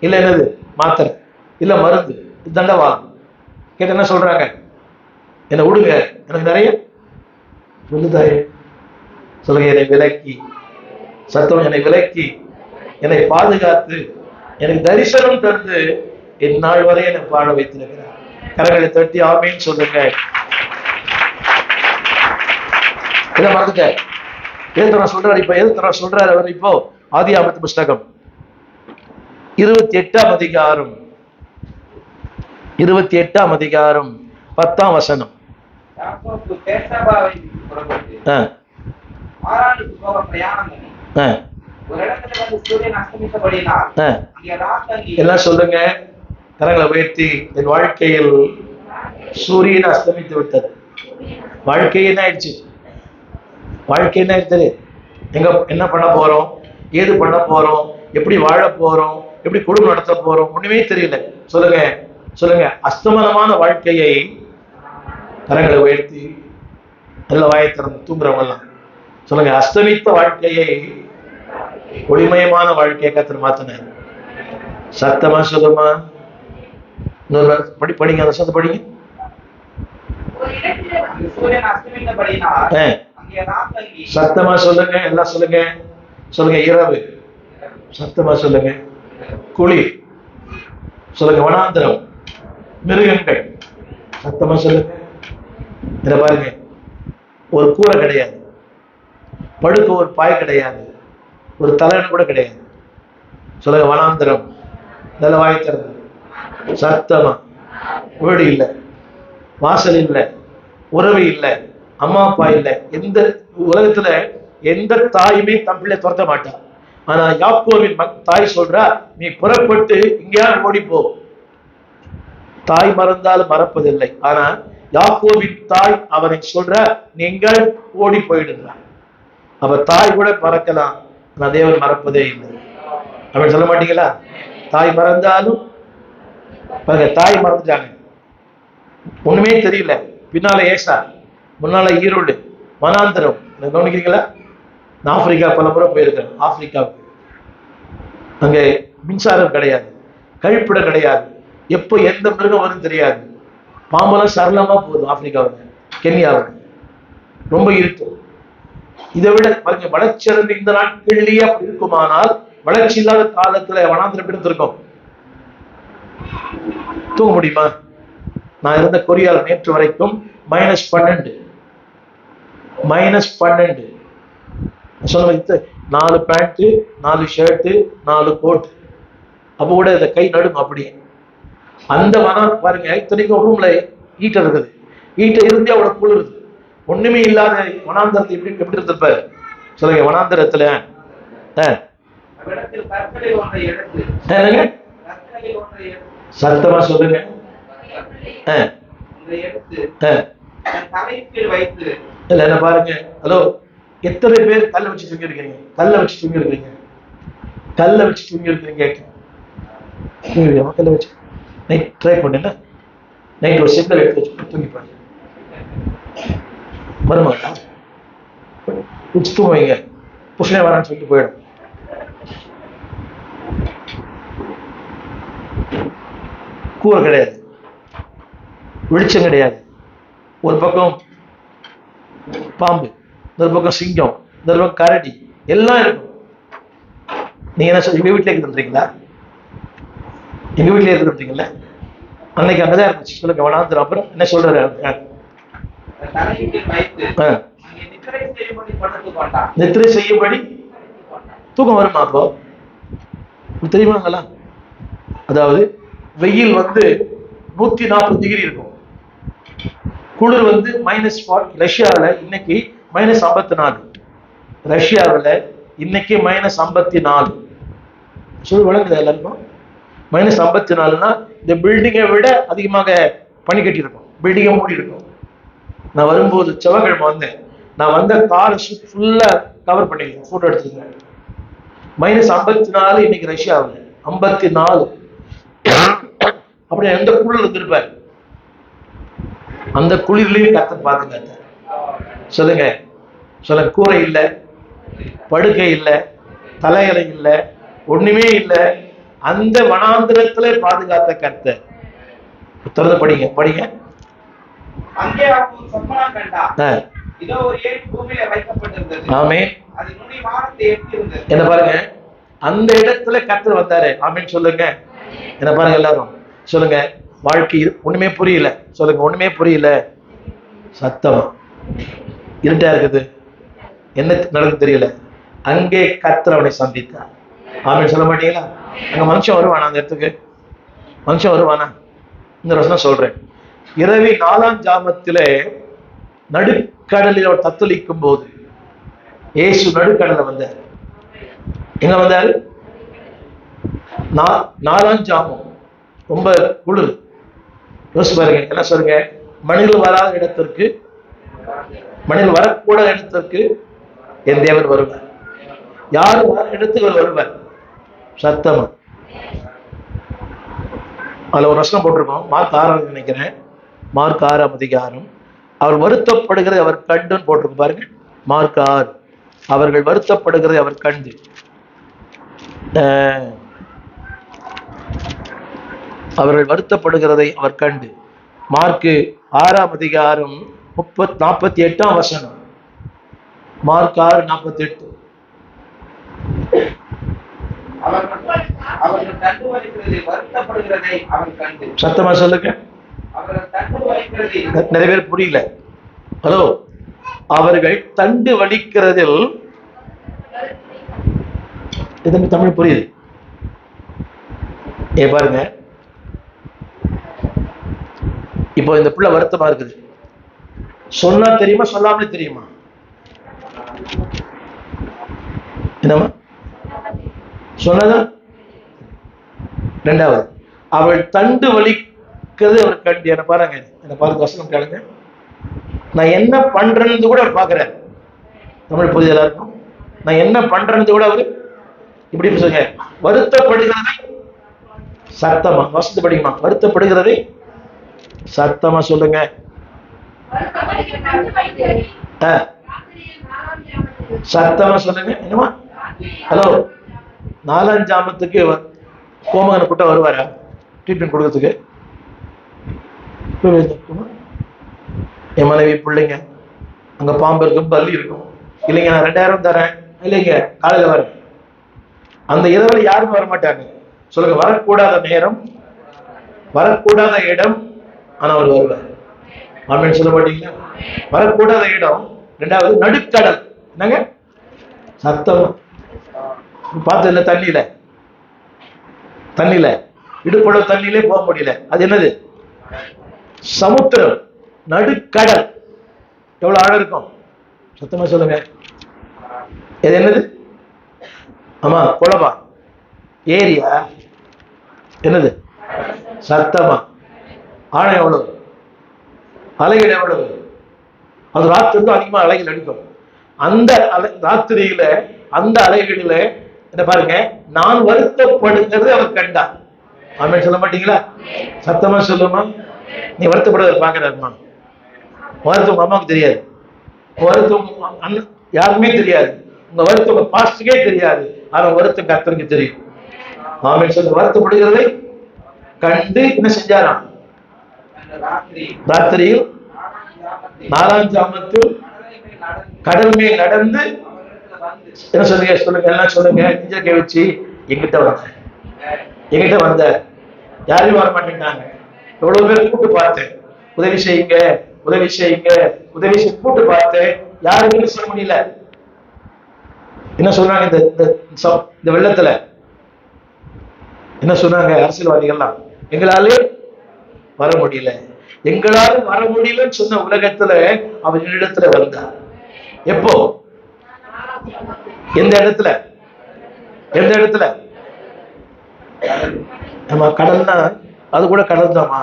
இல்ல என்னது? மாத்திரை இல்ல மருந்து, தண்டவா கேட்ட என்ன சொல்றாங்க? என்ன விடுங்க, எனக்கு நிறைய சொல்லுதாயே. சொல்லுங்க. என்னை விலக்கி சத்தம். என்னை விலக்கி, என்னை பாதுகாத்து, எனக்கு தரிசனம் தந்து என் நாள் வரை என்னை பாட வைத்திருக்கிறார். கரங்களை தட்டி ஆமீன் சொல்லுங்க. இதை மறந்துட்ட. எது சொல்றாரு இப்ப? எது சொல்றாரு அவர் இப்போ? ஆதியாகமத்து புஸ்தகம் 28ஆம் அதிகாரம் 10ஆம் வசனம். எல்லாம் சொல்லுங்க. கரங்களை உயர்த்தி, என் வாழ்க்கையில் சூரியன் அஸ்தமித்து விட்டது. வாழ்க்கை என்ன ஆயிடுச்சு? வாழ்க்கை என்ன ஆயிடுச்சு? எங்க என்ன பண்ண போறோம், ஏது பண்ண போறோம், எப்படி வாழ போறோம், எப்படி குடும்பம் நடத்த போறோம், ஒண்ணுமே தெரியல. சொல்லுங்க சொல்லுங்க. அஸ்தமனமான வாழ்க்கையை கரங்களை உயர்த்தி நல்ல வாயை திறந்து தூங்குறவங்க எல்லாம் சொல்லுங்க. அஸ்தமித்த வாழ்க்கையை ஒளிமயமான வாழ்க்கையை கர்த்தர் மாத்தினார். சத்தமா சொல்லுமா? படிங்க, அந்த சத்தம் படிங்க. சத்தமா சொல்லுங்க, எல்லாம் சொல்லுங்க. சொல்லுங்க. இரவு. சத்தமா சொல்லுங்க. குளிர். சொல்லுங்க. வனாந்திரம், மிருகங்கள். சத்தமா சொல்லுங்க. இத பாருங்க, ஒரு கூரை கிடையாது, படுக்க ஒரு பாய் கிடையாது, ஒரு தலைவன் கூட கிடையாது. சொல்லுங்க. வனாந்திரம். நல்ல வாய் திறந்து சத்தமா. வீடு இல்லை, வாசல் இல்லை, உறவு இல்லை, அம்மா அப்பா இல்லை. எந்த உலகத்துல எந்த தாயுமே தன் பிள்ளை துரத்த மாட்டான். ஆனா யாக்கோவின் தாய் சொல்றா, நீ புறப்பட்டு இங்கேயாவது ஓடிப்போ. தாய் மறந்தாலும் மறப்பதில்லை. ஆனா யாக்கோவின் தாய் அவனை சொல்ற, நீங்கள் ஓடி போயிடுறான். அப்ப தாய் கூட மறக்கலாம், ஆனா தேவன் மறப்பதே இல்லை. அப்படின்னு சொல்ல மாட்டீங்களா? தாய் மறந்தாலும் பாருங்க, தாய் மறந்துட்டாங்க, ஒண்ணுமே தெரியல. பின்னால ஏசா, முன்னால ஈரோடு, வனாந்திரம். கவனிக்கிறீங்களா? நான் ஆப்பிரிக்கா பல முறை போயிருக்கேன். ஆப்பிரிக்காவுக்கு அங்கே மின்சாரம் கிடையாது, கழிப்பிடம் கிடையாது, எப்போ எந்த மிருகம் வரும் தெரியாது. பாம்பெல்லாம் சரளமா போகுது. ஆப்பிரிக்காவுக்கு, கென்யாவுக்கு ரொம்ப இருக்கும். இதை விட பாருங்க, வளர்ச்சி அடைந்த இந்த நாட்கள்லயே அப்படி இருக்குமானால், வளர்ச்சி இல்லாத காலத்துல வனாந்திரம் எடுத்திருக்கோம். தூங்க முடியுமா? நான் இருந்த கொரியால நேற்று வரைக்கும் -12 சொல்ல, 4 பேண்ட், 4 ஷர்ட், 4 கோட். அப்போ கூட இந்த கை நடுங்க அப்படியே. அந்த பாருங்க, இத்தனைக்கும் ரூம்ல ஹீட்டர் இருக்குது. ஹீட்டர் இருந்து அவ்வளவு குளிருது. ஒண்ணுமே இல்லாத வனாந்தரத்தை எப்படி இருந்திருப்பாரு? சொல்லுங்க. வனாந்தரத்துல சத்தமா சொல்லுங்க. இல்ல என்ன பாருங்க. ஹலோ, எத்தனை பேர் கல்ல வச்சு தூங்கி இருக்கீங்க? கல்ல வச்சு தூங்கி இருக்கிறீங்க? கல்ல வச்சு தூங்கி இருக்கிறீங்க? கல்ல வச்சு நைட் ட்ரை பண்ணல. நைட் ஒரு செங்கல் எடுத்து வச்சு தூங்கி பாருங்க. வருமாட்டா வச்சு தூங்குவீங்க, புஷ்ணே வரான்னு சொல்லிட்டு போயிடும். கூரை கிடையாது, வெளிச்சம் கிடையாது. ஒரு பக்கம் பாம்பு, இன்னொரு பக்கம் சிங்கம், இன்னொரு பக்கம் கரடி, எல்லாம் இருக்கும். நீங்க என்ன எங்க வீட்டுல இருக்குன்றீங்களா? எங்க வீட்டுல இருக்குன்றீங்களா? அன்னைக்கு அங்கதான் இருந்துச்சு. சொல்லுங்க. வனாந்திரம். அப்புறம் என்ன சொல்றாரு? நித்திரை செய்யும்படி தூக்கம் வருமா? அப்போ தெரியுமாங்களா? அதாவது வெயில் 140 டிகிரி இருக்கும், குளிர் -40. ரஷ்யாவில் இன்னைக்கு -54. ரஷ்யாவில் இன்னைக்கு -54. சொல்லி வழங்குது எல்லாருக்கும். -54னா இந்த பில்டிங்கை விட அதிகமாக பனி கட்டி இருக்கும், பில்டிங்கை மூடி இருக்கும். நான் வரும்போது செவ்வாய்க்கிழமை வந்தேன். நான் வந்த கார் ஃபுல்லா கவர் பண்ணிருக்கேன், போட்டோ எடுத்துருக்கேன். -54 இன்னைக்கு ரஷ்யாவில் 54. அப்படி எந்த குளிர் இருந்திருப்பார்? அந்த குளிர்லயும் கர்த்தர் பாதுகாத்த. சொல்லுங்க. சொல்ல. கூரை இல்லை, படுக்கை இல்லை, தலையறை இல்லை, ஒண்ணுமே இல்லை. அந்த வனாந்திரத்துல பாதுகாத்த கர்த்தர். தொடர்ந்து படிங்க படிங்க. அங்கே அவன் சொப்பனம் கண்டான். இதோ ஒரு ஏணி பூமியில வைக்கப்பட்டிருந்தது. ஆமென். அது நுனி வானத்தை எட்டியிருந்தது. என்ன பாருங்க, அந்த இடத்துல கர்த்தர் வந்தாரு. ஆமென் சொல்லுங்க. என்ன பாருங்க எல்லாரும் சொல்லுங்க. வாழ்க்கை ஒண்ணுமே புரியல. சொல்லுங்க. ஒண்ணுமே புரியல. சத்தமா இருட்டா இருக்குது, என்ன நடக்குது தெரியல. அங்கே கர்த்தர் அவனை சந்தித்தார். ஆமென் சொல்ல மாட்டீங்களா? அங்க மனுஷன் வருவானா? அந்த இடத்துக்கு மனுஷன் வருவானா? இந்த வசனம் சொல்றேன். இரவி 4ஆம் ஜாமத்திலே நடுக்கடலில் அவர் தத்தளிக்கும் போது இயேசு நடுக்கடல வந்தார். எங்க வந்தாரு? 4ஆம் ஜாமம், ரொம்ப குளிர். யோசிச்சு பாருங்க. என்ன சொல்லுங்க? மனிதர்கள் வராத இடத்திற்கு, மனிதர்கள் வரக்கூடாத இடத்திற்கு என் தேவன் வருவார். யாரு வர இடத்துக்கு வருவார்? சத்தமா. அதுல ஒரு வசனம் போட்டிருக்கோம், மார்க் 6 நினைக்கிறேன், மார்க் 6 அதிகாரம். அவர் வருத்தப்படுகிறது அவர் கண்டுன்னு போட்டிருக்கு பாருங்க. மார்க் 6, அவர்கள் வருத்தப்படுகிறது அவர் கண்டு. அவர்கள் வருத்தப்படுகிறதை அவர் கண்டு. மார்க் 6 அதிகாரம் 48 வசனம். மார்க் 6:48. அவர்கள் தண்டு வலிக்கிறதை வருத்தப்படுகிறதை அவன் கண்டு. சத்தமா சொல்லுங்க. அவர்கள் தண்டு வலிக்கிறதை, நிறைய பேர் புரியல. ஹலோ, அவர்கள் தண்டு வலிக்கிறதில், இது தமிழ் புரியுது? பாருங்க, இப்போ இந்த பிள்ளை வருத்தமா இருக்குது. சொன்னா தெரியுமா, சொல்லாமலே தெரியுமா? என்னமா சொன்னதான். ரெண்டாவது, அவள் தண்டு வலிக்கிறது அவர் கண்டு. என்ன பாருங்க, என்ன பாருங்க, வசனம் கேளுங்க. நான் என்ன பண்றேன்னு கூட அவர் பாக்குறாரு. தமிழ் புரிதலா இருக்கும். நான் என்ன பண்றேன்னு கூட அவரு இப்படி சொல்லுங்க. வருத்தப்படுகிறதை சத்தமா, வசதி படிக்குமா? வருத்தப்படுகிறதை சத்தமா சொல்லுங்க. சத்தமா சொல்லுங்க. என்னமா? ஹலோ, 4ஆம் ஜாமத்துக்கு கோமகனை கூட்ட வருவாரா ட்ரீட்மெண்ட் கொடுக்கறதுக்கு? என் மனைவி பிள்ளைங்க அங்க பாம்பு இருக்கும், பல்லி இருக்கும். இல்லைங்க நான் 2000 தரேன், இல்லைங்க காலையில வரேன். அந்த இரவுல யாரும் வர மாட்டாங்க. சொல்லுங்க, வரக்கூடாத நேரம், வரக்கூடாத இடம், ஆனா அவர் வருவார். ஆமென் சொல்ல மாட்டீங்களா? வரக்கூடாத இடம். ரெண்டாவது, நடுக்கடல். என்னங்க சத்தம்? பார்த்து இல்ல, தண்ணியில இடுப்பட தண்ணியிலே போக முடியல. அது என்னது? சமுத்திரம், நடுக்கடல். எவ்வளவு ஆழம் இருக்கும்? சத்தமா சொல்லுங்க. இது என்னது? ஆமா, குளமா, ஏரியா, என்னது? சத்தமா. ஆழம் எவ்வளவு? அலைகள் எவ்வளவு? அது ராத்திரி அதிகமா அலைகள் அடிக்கும். அந்த ராத்திரியில அந்த அலைகளில என்ன பாருங்க, நான் வருத்தப்படுகிறது அவர் கண்டார். ஆமென் சொல்ல மாட்டீங்களா? சத்தமா சொல்லுமா. நீ வருத்தப்படுறத பாக்குறாருமா. வருத்தம் உங்க அம்மாவுக்கு தெரியாது, வருத்தம் யாருமே தெரியாது, உங்க வருத்தம் உங்க பாஸ்டுக்கே தெரியாது. ஆனா வருத்தம் கர்த்தருக்கு தெரியும். ஆமென் சொல்ல. வருத்தப்படுகிறதை கண்டு என்ன செஞ்சாராம்? ராத்திரியில் 4ஆம் ஜாமத்தில் கடல் மேல் நடந்து என்ன சொல்லுங்க, சொல்லுங்க, எல்லாம் சொல்லுங்க. நெஞ்ச வச்சு எங்கிட்ட வந்த யாரையும் வர மாட்டேங்கிறாங்க. எவ்வளவு பேர் கூட்டு பார்த்தேன், உதவி செய்யுங்க, உதவி செய்யுங்க, உதவி செய்ய கூட்டு பார்த்தேன், யாருமே சொல்ல முடியல. என்ன சொன்னாங்க? இந்த வெள்ளத்துல என்ன சொன்னாங்க அரசியல்வாதிகள்லாம்? எங்களாலே வர முடியல, எங்களால வர முடியலன்னு சொன்ன உலகத்துல அவர் இடத்துல வந்தார். எப்போ? எந்த இடத்துல? எந்த இடத்துல? நம்ம கடல்னா அது கூட கடல் தான்மா,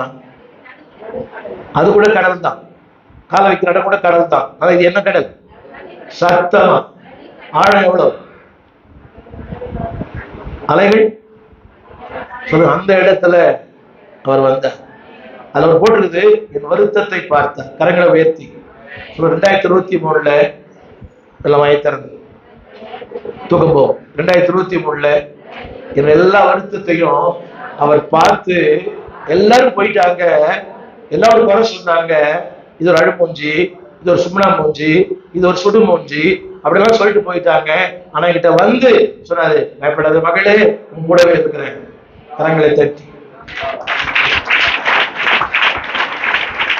அது கூட கடல் தான். கால வைக்கிற இடம் கூட கடல் தான். ஆனா இது என்ன கடல்? சத்தமா. ஆழம் எவ்வளவு? அலைகள் சொல்லு. அந்த இடத்துல அவர் வந்தார். அது அவர் போட்டிருக்குது, என் வருத்தத்தை பார்த்தார். கரங்களை உயர்த்தி 2023 எல்லாம் வாயை திறந்து தூக்கம் போகும். 2023 என் எல்லா வருத்தத்தையும் அவர் பார்த்து, எல்லாரும் போயிட்டாங்க, எல்லாரும் குறை சொன்னாங்க. இது ஒரு அழுமூஞ்சி, இது ஒரு சும்னா மூஞ்சி, இது ஒரு சுடு மூஞ்சி, அப்படிலாம் சொல்லிட்டு போயிட்டாங்க. ஆனா என்கிட்ட வந்து சொன்னாரு, பயப்படாத மகளே, உன் கூடவே இருக்கிறேன். கரங்களை தட்டி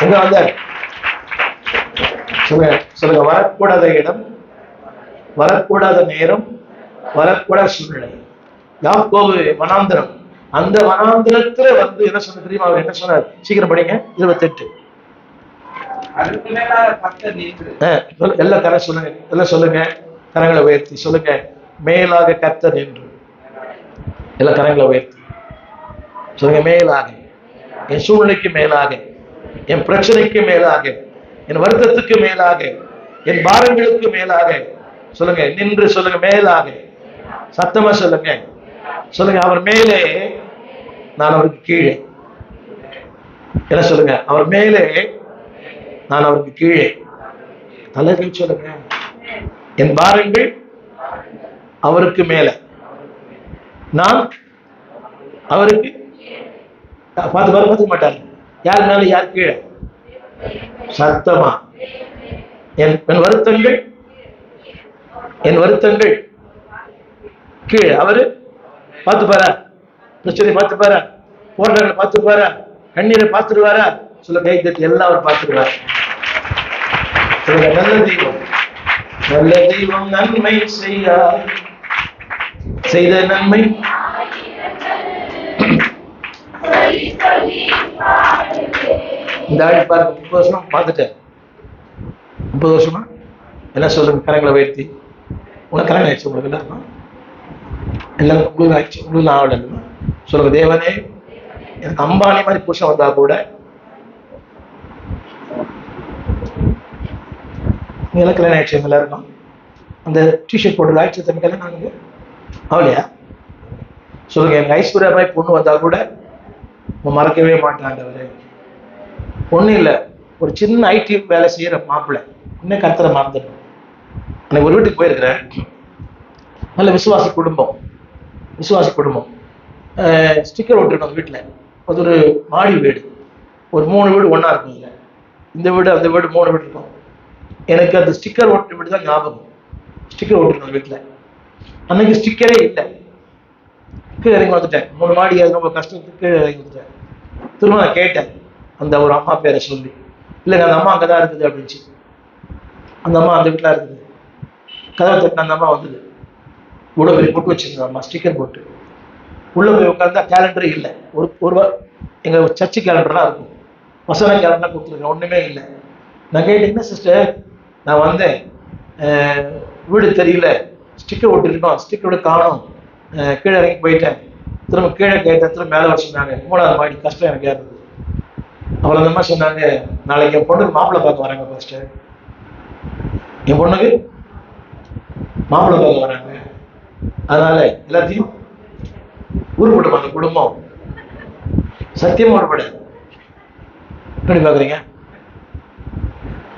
எங்க வந்த சொல்லுங்க, சொல்லுங்க. வரக்கூடாத இடம், வரக்கூடாத நேரம், வரக்கூடாத சூழ்நிலை. யாக்கோபு வனாந்திரம், அந்த வனாந்திரத்துல வந்து என்ன சொன்ன தெரியுமா? அவர் என்ன சொன்னார்? சீக்கிரம் படிங்க. 28. எல்லாம் கரை சொல்லுங்க, எல்லாம் சொல்லுங்க. கரங்களை உயர்த்தி சொல்லுங்க. மேலாக கர்த்தர் நின்று. எல்லாம் கரங்களை உயர்த்தி சொல்லுங்க. மேலாக, என் சூழ்நிலைக்கு மேலாக என் பிரச்சனைக்கு மேலாக, என் வருத்தத்துக்கு மேலாக, என் பாரங்களுக்கு மேலாக. சொல்லுங்க, நின்று சொல்லுங்க, மேலாக. சத்தமா சொல்லுங்க, சொல்லுங்க. அவர் மேலே, நான் அவருக்கு கீழே. என்ன சொல்லுங்க? அவர் மேலே, நான் அவருக்கு கீழே. தலைகள் சொல்லுங்க. என் பாரங்கள் அவருக்கு மேல, நான் அவருக்கு. பார்த்துக்க மாட்டாங்க. யார் மேல யார் கீழே? சத்தமா. என் வருத்தங்கள், என் வருத்தங்கள் கீழே, அவரு பார்த்து பாரா, பிரச்சனை பார்த்து பாரா, போராட்டங்களை பார்த்து பாரா, கண்ணீரை பார்த்துருவாரா? சொல்ல கை தட்டி எல்லாம் அவர் பார்த்துருவார். நல்ல தெய்வம், நல்ல தெய்வம் நன்மை செய்த நன்மை. இந்த ஆள் பாருங்க, 30 வருஷம் பார்த்துட்டேன். 30 வருஷமா என்ன சொல்லுங்க? கரங்களை உயர்த்தி. உனக்கு கரங்கள் ஆயிடுச்சு, உங்களுக்கு எல்லாருக்கும் எல்லாம் உங்களுக்கு ஆயிடுச்சு, உங்களுக்கு ஆவல சொல்லுங்க. தேவனே, எனக்கு அம்பானி மாதிரி புருஷன் வந்தா கூட நீங்க கல்யாணம் ஆயிடுச்சு எல்லாருக்கும். அந்த டிஷர்ட் போட்டு ஆயிடுச்சு தம்பி கல்யாணம் ஆகுது அவளையா? சொல்லுங்க. எனக்கு ஐஸ்வர்யா மாதிரி பொண்ணு வந்தா கூட மறக்கவே மாட்டாண்டவரு. ஒன்றும் இல்லை, ஒரு சின்ன ஐடி வேலை செய்யற மாப்பிள்ளை இன்னும் கருத்தரை மறந்துடும். அன்னைக்கு ஒரு வீட்டுக்கு போயிருக்கிறேன். நல்ல விசுவாசி குடும்பம், ஸ்டிக்கர் ஒட்டிருக்கோம் வீட்டில். அது ஒரு மாடி வீடு, ஒரு 3 வீடு ஒன்றா இருக்கும். இல்லை, இந்த வீடு அந்த வீடு 3 வீடு இருக்கும். எனக்கு அந்த ஸ்டிக்கர் ஒட்டு வீடு தான் ஞாபகம். ஸ்டிக்கர் ஒட்டிருக்கோம் வீட்டில். அன்னைக்கு ஸ்டிக்கரே இல்லை. கீழே இறங்கி வந்துட்டேன். 3 மாடி அது ரொம்ப கஷ்டத்துக்கு கீழே இறங்கி வந்துட்டேன். திரும்ப நான் கேட்டேன் அந்த ஒரு அம்மா பேரை சொல்லி. இல்லைங்க, அந்த அம்மா அங்கதான் இருக்குது அப்படின்ச்சு. அந்த அம்மா அந்த வீட்டில் இருக்குது. கதவை தட்டின அந்த அம்மா வந்தது. இவ்வளோ பெரிய போட்டு வச்சிருந்தோம் அம்மா, ஸ்டிக்கர் போட்டு. உள்ள போய் உட்காந்தா கேலண்டரே இல்லை. ஒரு எங்க சர்ச்சு கேலண்டர்லாம் இருக்கும், வசன கேலண்டர்லாம் கொடுத்துருக்கேன், ஒண்ணுமே இல்லை. நான் கேட்டேன், என்ன சிஸ்டர், நான் வந்தேன், வீடு தெரியல, ஸ்டிக்கர் ஒட்டிருக்கோம், ஸ்டிக்கரோட காணும், கீழே இறங்கி போயிட்டேன். திரும்ப கீழே கேட்டேன், திரும்ப மேலே வர சொன்னாங்க. 3ஆவது மாடி, கஷ்டம் எனக்கு ஏறுது. அவ்வளோ அந்த மாதிரி சொன்னாங்க, நாளைக்கு என் பொண்ணுக்கு மாப்பிள்ளை பார்க்க வராங்க ஃபர்ஸ்ட். என் பொண்ணுக்கு மாப்பிள்ளை பார்க்க வராங்க, அதனால எல்லாத்தையும் உருப்படும் அந்த குடும்பம். சத்தியமா உருப்பட. எப்படி பாக்குறீங்க?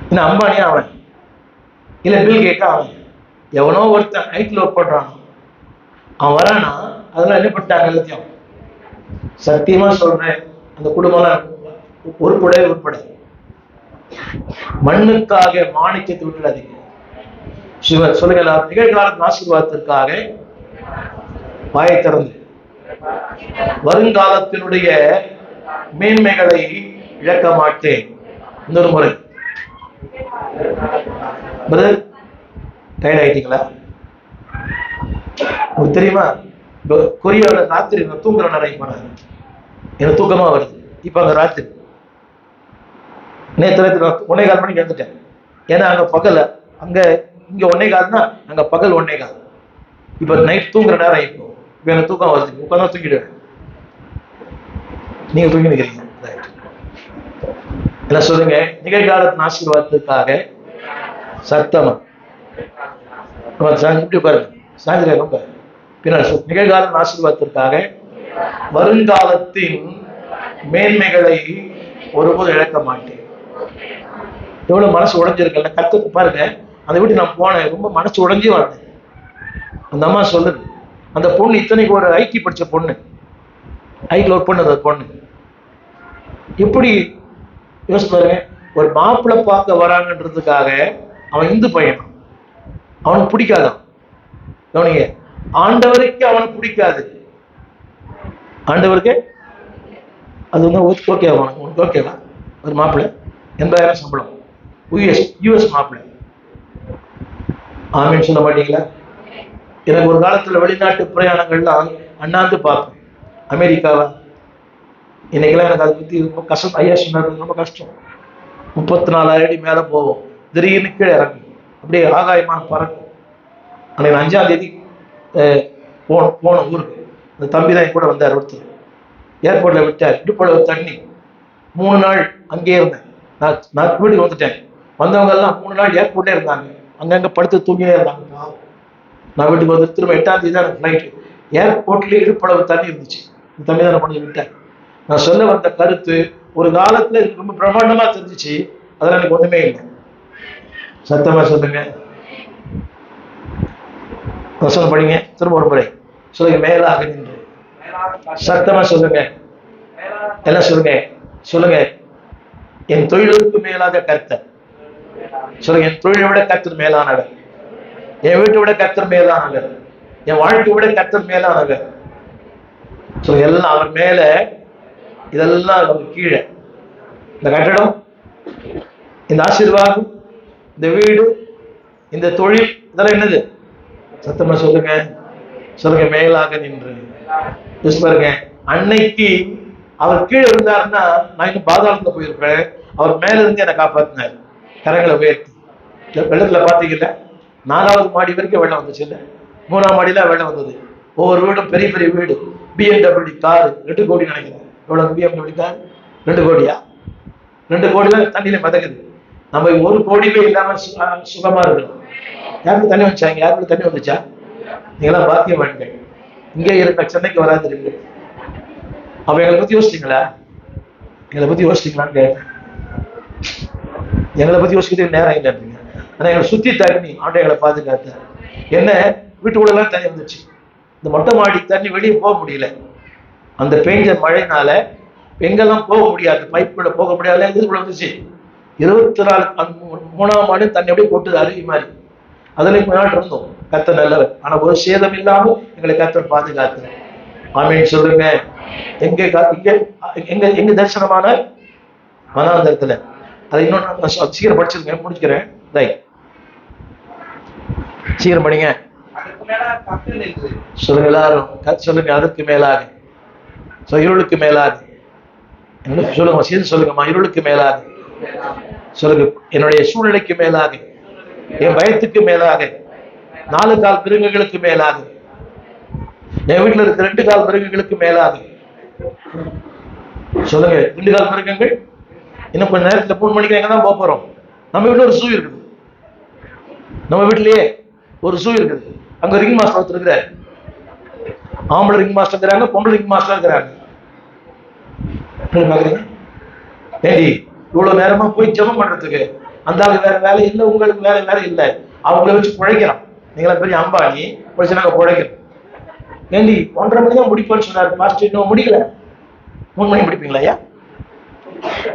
என்ன அம்பானியா அவன், இல்ல பில் கேட்டா அவன், எவனோ ஒருத்தன் ஐடில ஒர்க் பண்றான், அவன் வரானா, அதெல்லாம் என்ன பண்ணிட்டாங்க எல்லாத்தையும். சத்தியமா சொல்றேன், அந்த குடும்பம் உருப்பட. மண்ணுக்காக மாணிக்கத்தை விட்டுடாதீங்க. சிவர் சொல்லுங்க, நிகழ்காலத்தின் ஆசீர்வாதத்திற்காக வாயை திறந்து வருங்காலத்தினுடைய மேன்மைகளை இழக்க மாட்டேன். இன்னொரு முறை. டயர்ட் ஆயிட்டீங்களா? உங்களுக்கு தெரியுமா, கொரியாவில் ராத்திரி நான் தூங்குற நேரம் போனேன், எனக்கு தூக்கமா வருது. இப்ப அங்க ராத்திரி நேற்று 1:15 மணிக்கு எழுந்துட்டேன். ஏன்னா அங்க பகல், அங்க இங்க 1:15னா அங்க பகல் 1:15. இப்ப நைட் தூங்குற நேரம். இப்போ எனக்கு தூக்கம் வருது, உட்காந்தா தூங்கிடுவேன். நீங்க தூங்கி நிக்கிறீங்க. என்ன சொல்லுங்க? நிகழ்காலத்தின் ஆசீர்வாதத்துக்காக சத்தமா இப்படி உட்காருங்க. சாயந்திரம் ரொம்ப பின்னால் நிகழ்காலத்தின் ஆசீர்வாதத்திற்காக வருங்காலத்தின் மேன்மைகளை ஒருபோது இழக்க மாட்டேன். எவ்வளவு மனசு உடைஞ்சிருக்கல கத்துக்கு பாருங்க. அந்த வீட்டுக்கு நான் போனேன், ரொம்ப மனசு உடைஞ்சு வந்தேன். அந்த அம்மா சொல்லுது, அந்த பொண்ணு இத்தனைக்கு ஒரு ஐடி படிச்ச பொண்ணு, ஐடில ஒர்க் பண்ணது பொண்ணு. எப்படி யோசிச்சு பாருங்க, ஒரு மாப்பிள்ளை பார்க்க வராங்கன்றதுக்காக அவன் இந்து பையன், அவனுக்கு பிடிக்காதான். கவனிங்க, ஆண்டவருக்கு அவனுக்கு பிடிக்காது. ஆண்டவருக்கு அது வந்து ஓகே, உனக்கு ஓகேவா? ஒரு மாப்பிள்ளை 80,000 சம்பளம், யூஎஸ் மாப்பிள்ளை. ஆமீன் சொல்ல மாட்டீங்களா? எனக்கு ஒரு காலத்துல வெளிநாட்டு பிரயாணங்கள்லாம் அண்ணாந்து பார்ப்பேன். அமெரிக்காவா, இன்னைக்கெல்லாம் எனக்கு அதை பத்தி ரொம்ப கஷ்டம். ஐயா சொன்னாரு, ரொம்ப கஷ்டம். 34,000 அடி மேல போவோம், திடீர்னு கீழே இறங்கும், அப்படியே ஆகாயமான பறக்கும். அன்னைக்கு 5ஆம் தேதி போன ஊருக்கு அந்த தம்பி தான் கூட வந்தார். ஒருத்தர் ஏர்போர்ட்ல விட்டார், இடுப்போட ஒரு தண்ணி 3 நாள் அங்கேயே இருந்தேன். நான் வீட்டுக்கு வந்துட்டேன். வந்தவங்க எல்லாம் 3 நாள் ஏர்போர்ட்லேயே இருந்தாங்க. அங்கங்க படுத்து தூங்கினே இருந்தாங்க. நான் வீட்டுக்கு வந்து திரும்ப 8ஆம் தேதி தான் ஃப்ளைட்டு. ஏர்போர்ட்லேயே இடுப்பளவு தண்ணி இருந்துச்சு. இந்த தண்ணி தான் நான் பண்ணி விட்டேன். நான் சொல்ல வந்த கருத்து ஒரு காலத்துல ரொம்ப பிரமாண்டமா தெரிஞ்சிச்சு, அதெல்லாம் எனக்கு ஒண்ணுமே இல்லை. சத்தமா சொல்லுங்க, வசனம் படிங்க திரும்ப ஒரு முறை சொல்லுங்க. மேலாக நின்று சத்தமா சொல்லுங்க, எல்லாம் சொல்லுங்க. சொல்லுங்க, என் தொழிலுக்கு மேலாக கர்த்தர். சொல்லுங்க, என் தொழிலை விட கர்த்தர் மேலானவர், என் வீட்டை விட கர்த்தர் மேலானவர், என் வாழ்க்கை விட கர்த்தர் மேலானவர். சொல்லுங்க, எல்லாம் அவர் மேல, இதெல்லாம் அவர் கீழே. இந்த கட்டடம், இந்த ஆசீர்வாதம், இந்த வீடு, இந்த தொழில், இதெல்லாம் என்னது? சத்தமா சொல்லுங்க. சொல்லுங்க, மேலாக நின்று. பாருங்க, அன்னைக்கு அவர் கீழே இருந்தாருன்னா நான் இன்னும் பாதாளத்துல போயிருப்பேன். அவர் மேல இருந்து என்னை காப்பாத்தினார், கரங்களை உயர்த்தி. வெள்ளத்துல பாத்தீங்கல்ல, 4வது மாடி வரைக்கும் வெள்ளம் வந்துச்சு இல்ல, 3ஆம் மாடியில வெள்ளம் வந்தது. ஒவ்வொரு வீடும் பெரிய பெரிய வீடு. BMW கார் 2 கோடி நினைக்கிறேன். எவ்வளவு BMW கார்? 2 கோடியா? 2 கோடி தான் தண்ணியில மிதக்குது. நம்ம 1 கோடியிலே இல்லாம சுகமா இருக்கிறோம். யாருக்கு தண்ணி வச்சாங்க? யாருக்கு தண்ணி வந்துச்சா? நீங்களாம் பாக்கியம் வேணுங்க. இங்கே இருக்க, சென்னைக்கு வராது இருக்கு. அப்ப எங்களை பத்தி யோசிச்சிங்களா? எங்களை பத்தி யோசிச்சிங்களான்னு கேட்டேன். எங்களை பத்தி யோசிக்கிறது நேரம் இல்லைன்றீங்க. ஆனா எங்களை சுத்தி தண்ணி ஆண்டை எங்களை பாதுகாத்த. என்ன, வீட்டுக்குள்ள எல்லாம் தண்ணி வந்துச்சு. இந்த மொட்டை மாடி தண்ணி வெளியே போக முடியல. அந்த பெஞ்ச மழைனால எங்கெல்லாம் போக முடியாது, பைப்புக்குள்ள போக முடியாத இதுக்குள்ள வந்துச்சு. 24 3ஆம் ஆண்டு தண்ணி அப்படியே கொட்டுது, அருவி மாதிரி. அதுல நாள் இருந்தோம். கர்த்தர் நல்லவர். ஆனா ஒரு சேதம் இல்லாமல் எங்களை கர்த்தர் பாதுகாத்து. ஆமீன் சொல்லுங்க. எங்க எங்க எங்க தரிசனமான மனாந்தரத்துல. அதை இன்னொன்னு சீக்கிரம் படிச்சிருங்க, முடிச்சுக்கிறேன். சீக்கிரம் படிங்க. சொல்லுங்க எல்லாரும், சொல்லுங்க. அதற்கு மேலாக, இருளுக்கு மேலாக. சொல்லுங்க, சேர்ந்து சொல்லுங்கம்மா. இருளுக்கு மேலாக சொல்லுங்க. என்னுடைய சூழ்நிலைக்கு மேலாக, என் பயத்துக்கு மேலாக, 4 கால் மிருகங்களுக்கு மேலாக, என் வீட்டுல இருக்க 2 கால் மிருகங்களுக்கு மேலாக. சொல்லுங்க, 2 கால் மிருகங்கள். இன்னும் கொஞ்ச நேரத்துல 3 மணிக்கு எங்கதான் போக போறோம்? நம்ம வீட்டுல ஒரு ஜூ இருக்குது. நம்ம வீட்லயே ஒரு ஜூ இருக்குது. அங்க ரிங் மாஸ்டர் ஒருத்தர் இருக்கிறார். ஆம்பளை ரிங் மாஸ்டர் இருக்கிறாங்க, பொம்பளை ரிங் மாஸ்டர் இருக்கிறாங்க. பாக்குறீங்க? ஏடி, இவ்வளவு நேரமா போய் ஜெபம் பண்றதுக்கு அந்த ஆளுக்கு வேற வேலை இல்லை, உங்களுக்கு வேற வேலை இல்லை. அவங்கள வச்சு பிழைக்கிறோம். நீங்களா பெரிய அம்பானி, பிடிச்சு நாங்க பிழைக்கிறோம். ஏண்டி 1:30 மணி தான் முடிப்பேன்னு சொன்னாரு பாஸ்டர், இன்னும் முடிக்கல. 3 மணி முடிப்பீங்களா? ஐயா,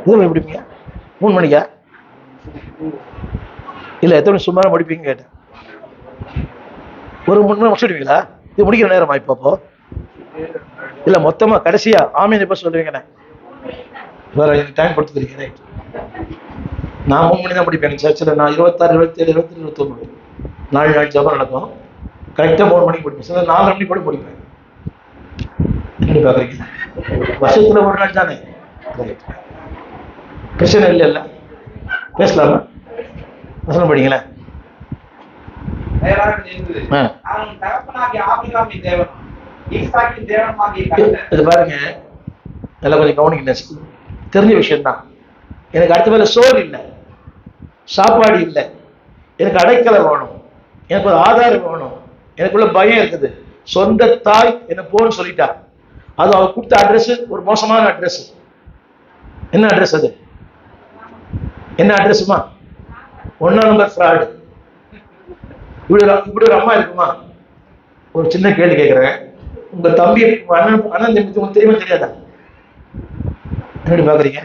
எது மணி முடிப்பீங்க? 3 மணிக்கா? இல்ல, எத்தனை சும்மா முடிப்பீங்க கேட்டேன். ஒரு 3 மணி முடிச்சுடுவீங்களா? இது முடிக்கிற நேரமா இப்போ? இல்ல, மொத்தமா கடைசியா ஆமீன் எப்ப சொல்லுவீங்கண்ணே? வேற டைம் கொடுத்துக்கிறீங்க. ரைட். நான் 3 மணி தான் முடிப்பேன் சர்ச்சில். நான் 26, 27, 28, 29 4 நாள் ஜபம் நடக்கும். கரெக்டாக 3 மணிக்கு முடிப்பேன். சில 4:30 மணி கூட முடிப்பேன். எப்படி பாக்குறீங்க? வருஷத்துல ஒரு நாள் தானே. பிரச்சனை இல்லை. இல்ல பேசலாமா? வசனம் படிங்களேன். இது பாருங்க, எல்லாம் கொஞ்சம் கவனிக்கணும். தெரிஞ்ச விஷயம் தான். எனக்கு அடுத்த வேலை சோறு இல்லை, சாப்பாடு இல்லை, எனக்கு அடைக்கலை வேணும், எனக்கு ஒரு ஆதாரம் வேணும், எனக்குள்ள பயம் இருக்குது. சொந்த தாய் என்ன போன்னு சொல்லிட்டா. அது அவ கொடுத்த அட்ரஸ் ஒரு மோசமான அட்ரஸ். என்ன அட்ரஸ் அது? என்ன அட்ரஸ்மா? 1ஆம் நம்பர் ஃப்ராடு. இப்படி ஒரு அம்மா இருக்குமா? ஒரு சின்ன கேள்வி கேட்கிறேன். உங்க தம்பி, அண்ணன் தம்பி உங்களுக்கு தெரியுமா தெரியாதா? எப்படி பாக்குறீங்க?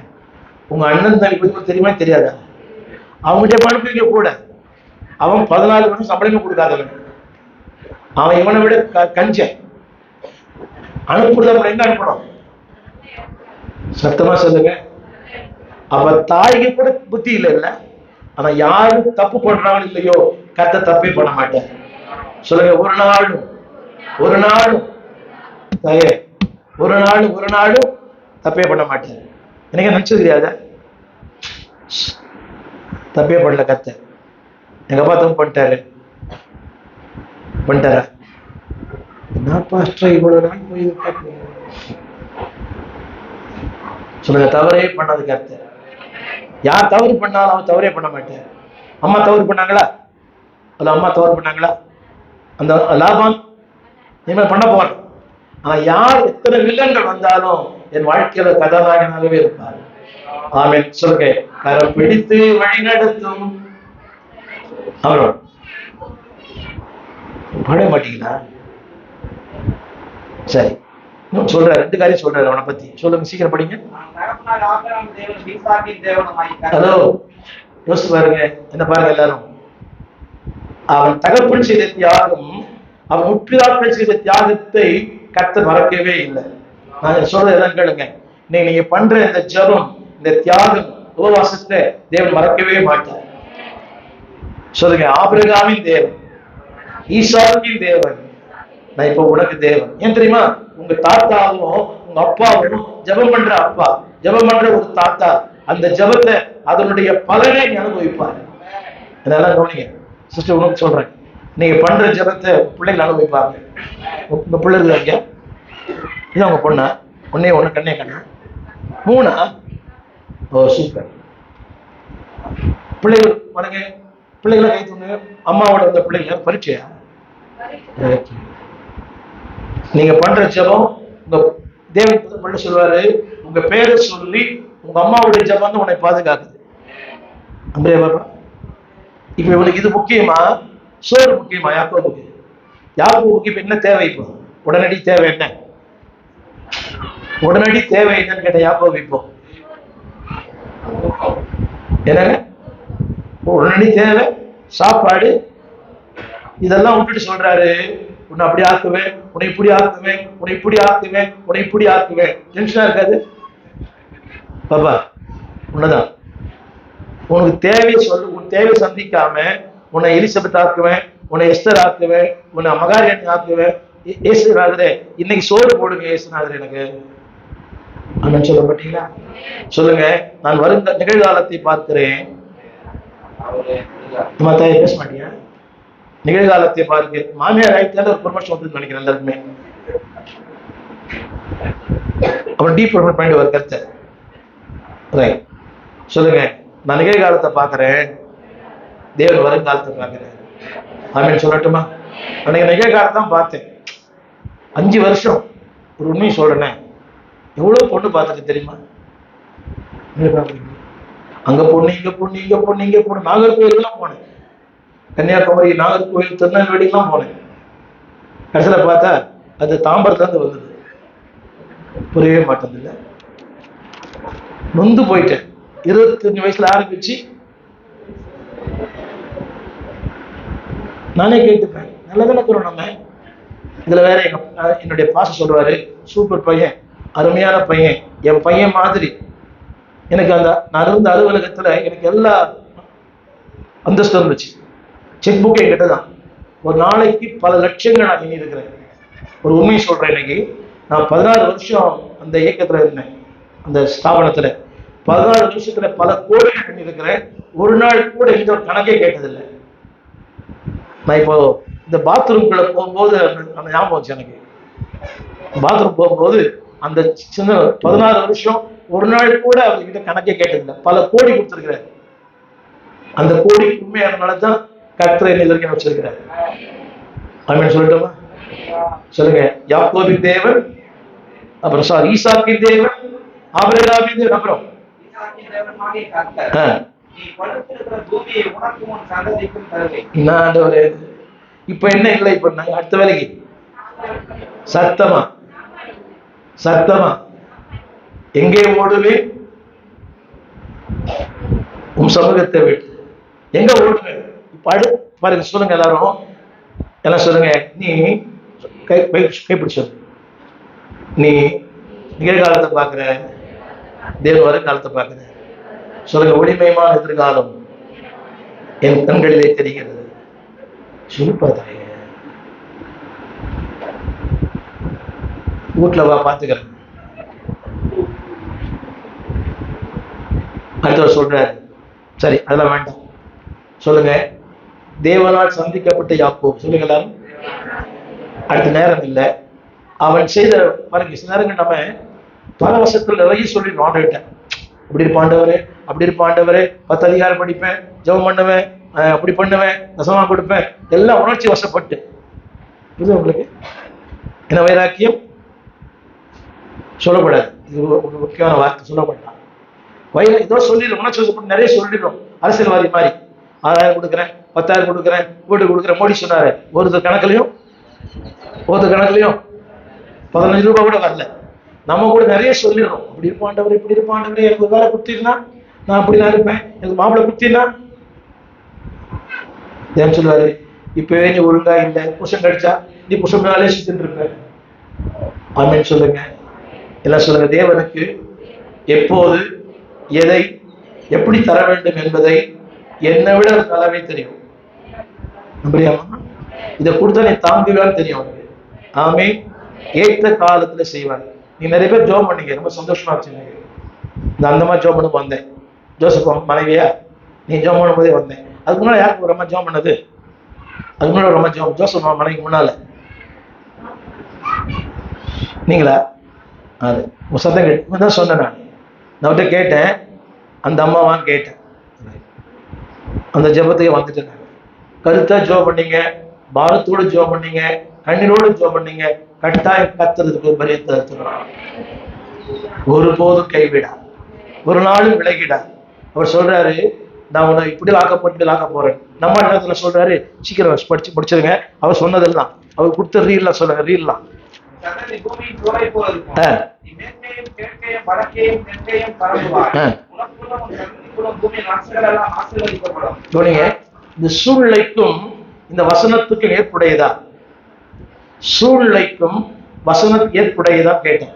உங்க அண்ணன் தம்பி பத்தி தெரியுமா தெரியாதா? அவங்ககிட்ட அனுப்புவீங்க கூட. அவன் 14 வருஷம் சம்பளமே கொடுக்காதவன். அவன் இவனை விட கஞ்ச. அனுப்புறத எங்க அனுப்பணும்? சத்தமா சொல்லுங்க. அப்ப தாய்க்கு கூட புத்தி இல்லை இல்ல. ஆனா யாரு தப்பு பண்றாங்க இல்லையோ, கர்த்தர் தப்பே பண்ண மாட்டேன். சொல்லுங்க, ஒரு நாளும் தாயே, ஒரு நாளும் தப்பே பண்ண மாட்டேன். எனக்கு நினைச்சது தெரியாத, தப்பே பண்ணல கர்த்தர். எங்க அப்பா தப்பு பண்ணிட்டாரா? என்ன பாஸ்டர் இவ்வளவு நாள் போய் சொல்லுங்க, தவறே பண்ணாதுக்கு அர்த்தம். யார் தவறு பண்ணாலும் அவன் தவறே பண்ண மாட்டேன். அம்மா தவறு பண்ணாங்களா? அல்ல அம்மா தவறு பண்ணாங்களா? அந்த லாபான் இனிமேல் பண்ண போறான். ஆனா யார் எத்தனை வில்லங்கள் வந்தாலும் என் வாழ்க்கையில கதாநாயகனாகவே இருப்பார். ஆமென். சொல்லுங்க, கரம் பிடித்து வழி நடத்தும். அவரோட பாட மாட்டீங்களா? சரி, சொல்றாரு, 2 காரியம் சொல்றாரு அவனை பத்தி. சொல்லுங்க, சீக்கிரம் படிங்க. ஹலோ, யோசிச்சு பாருங்க, என்ன பாருங்க எல்லாரும். அவன் தகப்பன் செய்த தியாகம், அவன் முற்பிதாக்கள் செய்த தியாகத்தை கர்த்தர் மறக்கவே இல்லை. நான் சொல்றது எல்லாம் கேளுங்க. நீங்க பண்ற இந்த ஜெபம், இந்த தியாகம், உபவாசத்தை தேவன் மறக்கவே மாட்டார். சொல்லுங்க, ஆபிரகாமின் தேவன், ஈசாக்கின் தேவன், நான் இப்ப உனக்கு தேவன். ஏன் தெரியுமா? உங்க தாத்தாவும் உங்க அப்பாவும் ஜெபம் பண்ற அப்பா, ஜெபம் பண்ற ஒரு தாத்தா, அந்த ஜெபத்தை அதனுடைய பலனை நீ அனுபவிப்பார். இதெல்லாம் கவனிங்க சிஸ்டர், உனக்கு சொல்றேன். நீங்க பண்ற ஜெபத்தை பிள்ளைகள் அனுபவிப்பாங்க. உங்க பிள்ளைகள் இங்க இதான் உங்க பொண்ணா? ஒன்னே ஒண்ணு, கண்ணே கண்ணா, 3? ஓ சூப்பர். பிள்ளைகள் பாருங்க, பிள்ளைகளை கை தூங்க. அம்மாவோட இந்த பிள்ளைங்க பரீட்சையா? நீங்க பண்ற ஜெபம், உங்க தேவன் பண்ண சொல்லுவாரு, உங்க பேரை சொல்லி உங்க அம்மாவுடைய ஜெபம் வந்து உன்னை பாதுகாக்குது. அப்படியே பாப்பா. இப்ப இவனுக்கு இது முக்கியமா, சோறு முக்கியமா? யாக்கோபுக்கு இப்ப என்ன தேவை? இப்போ உடனடி தேவை என்ன? உடனடி தேவை என்னன்னு கேட்ட யாக்கோபு இப்போ என்னங்க? உடனடி தேவை சாப்பாடு. இதெல்லாம் விட்டுட்டு சொல்றாரு, உன்னை அப்படி ஆக்குவேன், உன்னை இப்படி ஆக்குவேன், உன்னை இப்படி ஆக்குவேன், உன்னை இப்படி ஆக்குவேன். டென்ஷனா இருக்காது பாப்பா? உன்னதான் உனக்கு தேவையை சொல்லு. உன் தேவை சந்திக்காம உன்னை எலிசபெத் ஆக்குவேன், உன்னை எஸ்தர் ஆக்குவேன், உன்னை மகாராணி ஆக்குவேன். ஏசுநாதரே, இன்னைக்கு சோறு போடுங்க ஏசுநாதரே எனக்கு. அண்ணன் சொல்ல மாட்டீங்களா? சொல்லுங்க, நான் வரும் நிகழ்காலத்தை பார்க்கிறேன். பேச மாட்டீங்க? நிகழ்காலத்தை பாருங்க. மாமியார் ஆயிட்டால ஒரு ப்ரொமோஷன் வந்து நினைக்கிறேன் எல்லாருக்குமே. அப்புறம் டீப் ப்ரொமோட் பண்ணிட்டு ஒரு கருத்தை. சொல்லுங்க, நான் நிகழ்காலத்தை பார்க்கிறேன், தேவன் வருங்காலத்தை பார்க்கிறேன். ஆமீன் சொல்லட்டுமா? அன்னைக்கு நிகழ்காலத்தை தான் பார்த்தேன். 5 வருஷம் ஒரு உண்மையை சொல்றேனே, எவ்வளவு பொண்ணு பார்த்துட்டு தெரியுமா? அங்க பொண்ணு, இங்க பொண்ணு, இங்க பொண்ணு, இங்க பொண்ணு. நாகர்கோவில் எல்லாம் போனேன், கன்னியாகுமரி, நாகர்கோவில், திருநெல்வேலி எல்லாம் போனேன். கடைசியில பார்த்தா அது தாம்பரத்துல இருந்து வந்தது. புரியவே மாட்டேன். நொந்து போயிட்டேன். 25 வயசுல ஆரம்பிச்சு நானே கேட்டுப்பேன், நல்லதானே இருக்கிறோம் நம்ம. இதுல வேற என்னுடைய பாச சொல்றாரு, சூப்பர் பையன், அருமையான பையன், என் பையன் மாதிரி. எனக்கு அந்த நான் இருந்த அலுவலகத்துல எனக்கு எல்லா அந்தஸ்து இருந்துச்சு. செக் புக் என்கிட்ட தான். ஒரு நாளைக்கு பல லட்சங்கள் நான் எண்ணி இருக்கிறேன். ஒரு உண்மையை சொல்றேன், இன்னைக்கு நான் 16 வருஷம் அந்த இயக்கத்துல இருந்தேன். அந்த ஸ்தாபனத்துல 14 வருஷத்துல பல கோடிகள் எண்ணி இருக்கிறேன். ஒரு நாள் கூட இந்த ஒரு கணக்கே கேட்டதில்லை. நான் இப்போ இந்த பாத்ரூம்குள்ள போகும்போது அந்த ஞாபகம் வச்சு எனக்கு. பாத்ரூம் போகும்போது அந்த சின்ன 16 வருஷம் ஒரு நாள் கூட அவர்கிட்ட கணக்கே கேட்டதில்லை. பல கோடி கொடுத்துருக்கிறார். அந்த கோடி உண்மையானதான் கர்த்தரை இதற்கு வச்சிருக்கிறார். ஆமென் சொல்லட்டுமா? சொல்லுங்க, யாக்கோபின் தேவன், அப்புறம் ஈசாக்கின் தேவன், ஆபிரகாமின் தேவன், அப்புறம் இப்ப என்ன இல்லை? இப்ப அடுத்த வேலைக்கு சத்தமா சத்தமா எங்கே ஓடுவேன்? உன் சமூகத்தை விட்டு. எங்க ஓடுவேன்? இப்ப பாருங்க, சொல்லுங்க எல்லாரும், எல்லாம் சொல்லுங்க. நீ கைப்பிடி சொல்லு. நீ நிகழ்காலத்தை பார்க்கிற, தேவ வருங்காலத்தை பார்க்கிற. சொல்லுங்க, ஒளிமயமான எதிர்காலம் என் கண்களிலே தெரிகிறது. சொல்லுப்பாதாய வீட்டுல வா, பாத்துக்கிறேன். அடுத்தவர் சொல்றாரு, சரி அதெல்லாம் வேண்டாம். சொல்லுங்க, தேவனால் சந்திக்கப்பட்ட யாக்கோபு. சொல்லுங்க எல்லாரும். அடுத்த நேரம் இல்லை. அவன் செய்த பாருங்க, சில நேரங்கள் நம்ம பல வசனத்துல நிறைய சொல்லிடுவோம் ஆண்டவர்கிட்ட. இப்படி இருப்பாண்டவரே, அப்படி இருப்பாண்டவரே, 10 அதிகாரம் படிப்பேன், ஜெபம் பண்ணுவேன், அப்படி பண்ணுவேன், தசமா கொடுப்பேன், எல்லாம் உணர்ச்சி வசப்பட்டு. இது உங்களுக்கு என்ன வைராக்கியம் சொல்லப்படாது. இது ஒரு முக்கியமான வார்த்தை சொல்லப்படலாம். ஏதோ சொல்லிடுறோம், உணர்ச்சி வசப்பட்டு நிறைய சொல்லிடுறோம். அரசியல்வாதி மாதிரி 6000 கொடுக்குறேன், 10,000 கொடுக்குறேன், வீட்டு கொடுக்குறேன். மோடி சொன்னாரு, ஒருத்தர் கணக்குலையும் 15 ரூபாய் கூட வரல. நம்ம கூட நிறைய சொல்லிடுறோம், அப்படி இருப்பாண்டவர், இப்படி இருப்பாண்டவர், எனக்கு வேலை குத்திருந்தா நான் அப்படிதான் இருப்பேன், எனக்கு மாப்பிள்ளை குத்தினா ஏன் சொல்லுவாரு, இப்பவே நீ ஒழுங்கா இல்லை, புருஷன் கடிச்சா நீ புருஷன் மேலே சுத்திட்டு இருப்ப. ஆமீன் சொல்லுங்க, எல்லாம் சொல்லுங்க. தேவனுக்கு எப்போது எதை எப்படி தர வேண்டும் என்பதை என்னை விட நல்லாவே தெரியும். நம்புறியாமா? இதை கொடுத்தா நீ தாங்குவான்னு தெரியும் அவனுக்கு. ஆமே, ஏற்ற காலத்துல செய்வாங்க. நீ நிறைய பேர் ஜோம் பண்ணீங்க, ரொம்ப சந்தோஷமா வச்சுங்க. நான் அந்த மாதிரி ஜோம் பண்ண வந்தேன். ஜோசப் மனைவியா நீ ஜோம் பண்ணும் போதே வந்தேன். அதுக்கு முன்னாடி யாருக்கு ரொம்ப ஜோம் பண்ணது? அதுக்கு முன்னாடி ரொம்ப ஜோம் ஜோசப் மனைவிக்கு முன்னால நீங்களா? அது உங்க சத்தம் கேட்டு தான் சொன்னேன். நான் அவர்கிட்ட கேட்டேன், அந்த அம்மாவான்னு கேட்டேன். அந்த ஜெபத்துக்கு வந்துட்டேன். கருத்தா ஜோம் பண்ணீங்க, பாரத்தோடு ஜோம் பண்ணீங்க, கண்ணீரோடு ஜோம் பண்ணீங்க. கட்டாயம் கத்துறதுக்கு ஒரு பரியத்தை எடுத்துக்கிறான். ஒருபோதும் கைவிடா, ஒரு நாளும் விலகிடா. அவர் சொல்றாரு, நான் உன்னை இப்படி ஆக்க போறேன். நம்ம இடத்துல சொல்றாரு, சீக்கிரம் படிச்சு முடிச்சிருங்க. அவர் சொன்னதெல்லாம் அவர் கொடுத்த ரீல்லாம் சொல்லுங்க. ரீல்லாம் இந்த சூழ்நிலைக்கும் இந்த வசனத்துக்கு ஏற்புடையதா? சூழ்நிலைக்கும் வசனத்துக்கு ஏற்புடையதா கேட்டேன்.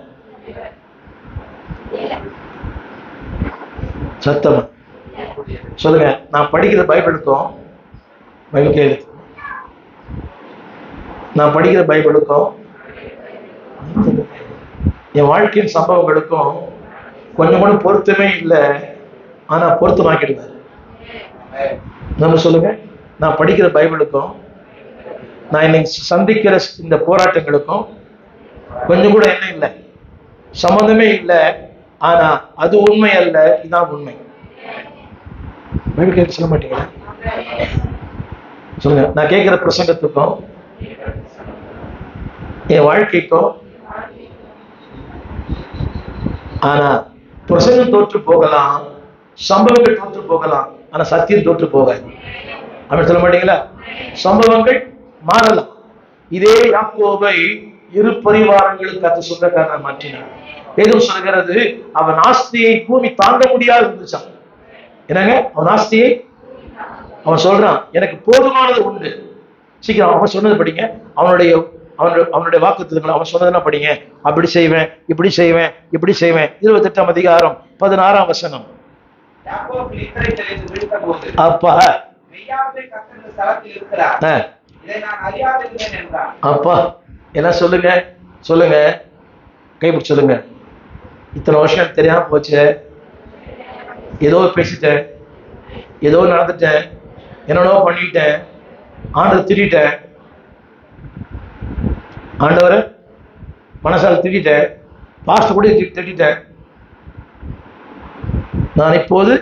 சத்தமா சொல்லுங்க. நான் படிக்கிற பைபிளுக்கும் நான் படிக்கிற பைபிளுக்கும் என் வாழ்க்கையின் சம்பவங்களுக்கும் கொஞ்சம் கூட பொருத்தமே இல்லை. ஆனா பொருத்தமாக்கிடுவார். நம்ம சொல்லுங்க, நான் படிக்கிற பைபிளுக்கும் நான் இன்னைக்கு சந்திக்கிற இந்த போராட்டங்களுக்கும் கொஞ்சம் கூட என்ன இல்லை, சம்பந்தமே இல்லை. ஆனா அது உண்மை அல்ல, இதுதான் உண்மை. பைபிள் கேட்க சொல்ல மாட்டீங்களா? சொல்லுங்க. நான் கேட்கிற பிரசங்கத்துக்கும் என் வாழ்க்கைக்கும், ஆனா பிரசங்கம் தோற்று போகலாம், சம்பவங்கள் தோற்று போகலாம், ஆனா சத்தியம் தோற்று போகாது. அப்படி சொல்ல மாட்டீங்களா? சம்பவங்கள் மாறலாம். இதே யாக்கோபை இரு பரிவாரங்களுக்கு கத்து சொந்தக்காரன் மாற்றினான். ஏதும் சொல்கிறது, அவன் ஆஸ்தியை பூமி தாங்க முடியாது இருந்துச்சான். என்னங்க, அவன் ஆஸ்தியை அவன் சொல்றான், எனக்கு போதுமானது உண்டு. சீக்கிரம் அவன் சொன்னது படிங்க. அவனுடைய வாக்குத்தத்தங்களை அவன் சொன்னதெல்லாம் படிங்க. அப்படி செய்வேன், இப்படி செய்வேன், இப்படி செய்வேன். 28ஆம் அதிகாரம் 16ஆம் வசனம். அப்பா அப்பா என்ன சொல்லுங்க, சொல்லுங்க, கைப்பிடி சொல்லுங்க. இத்தனை வருஷம் தெரியாம போச்சு, ஏதோ பேசிட்டேன், ஏதோ நடந்துட்டேன், என்னென்னோ பண்ணிட்டேன், ஆண்டவரை திட்டேன், ஆண்டவரை மனசால திட்டேன், பாஸ்டர் கூட திட்டேன். நான் இப்போது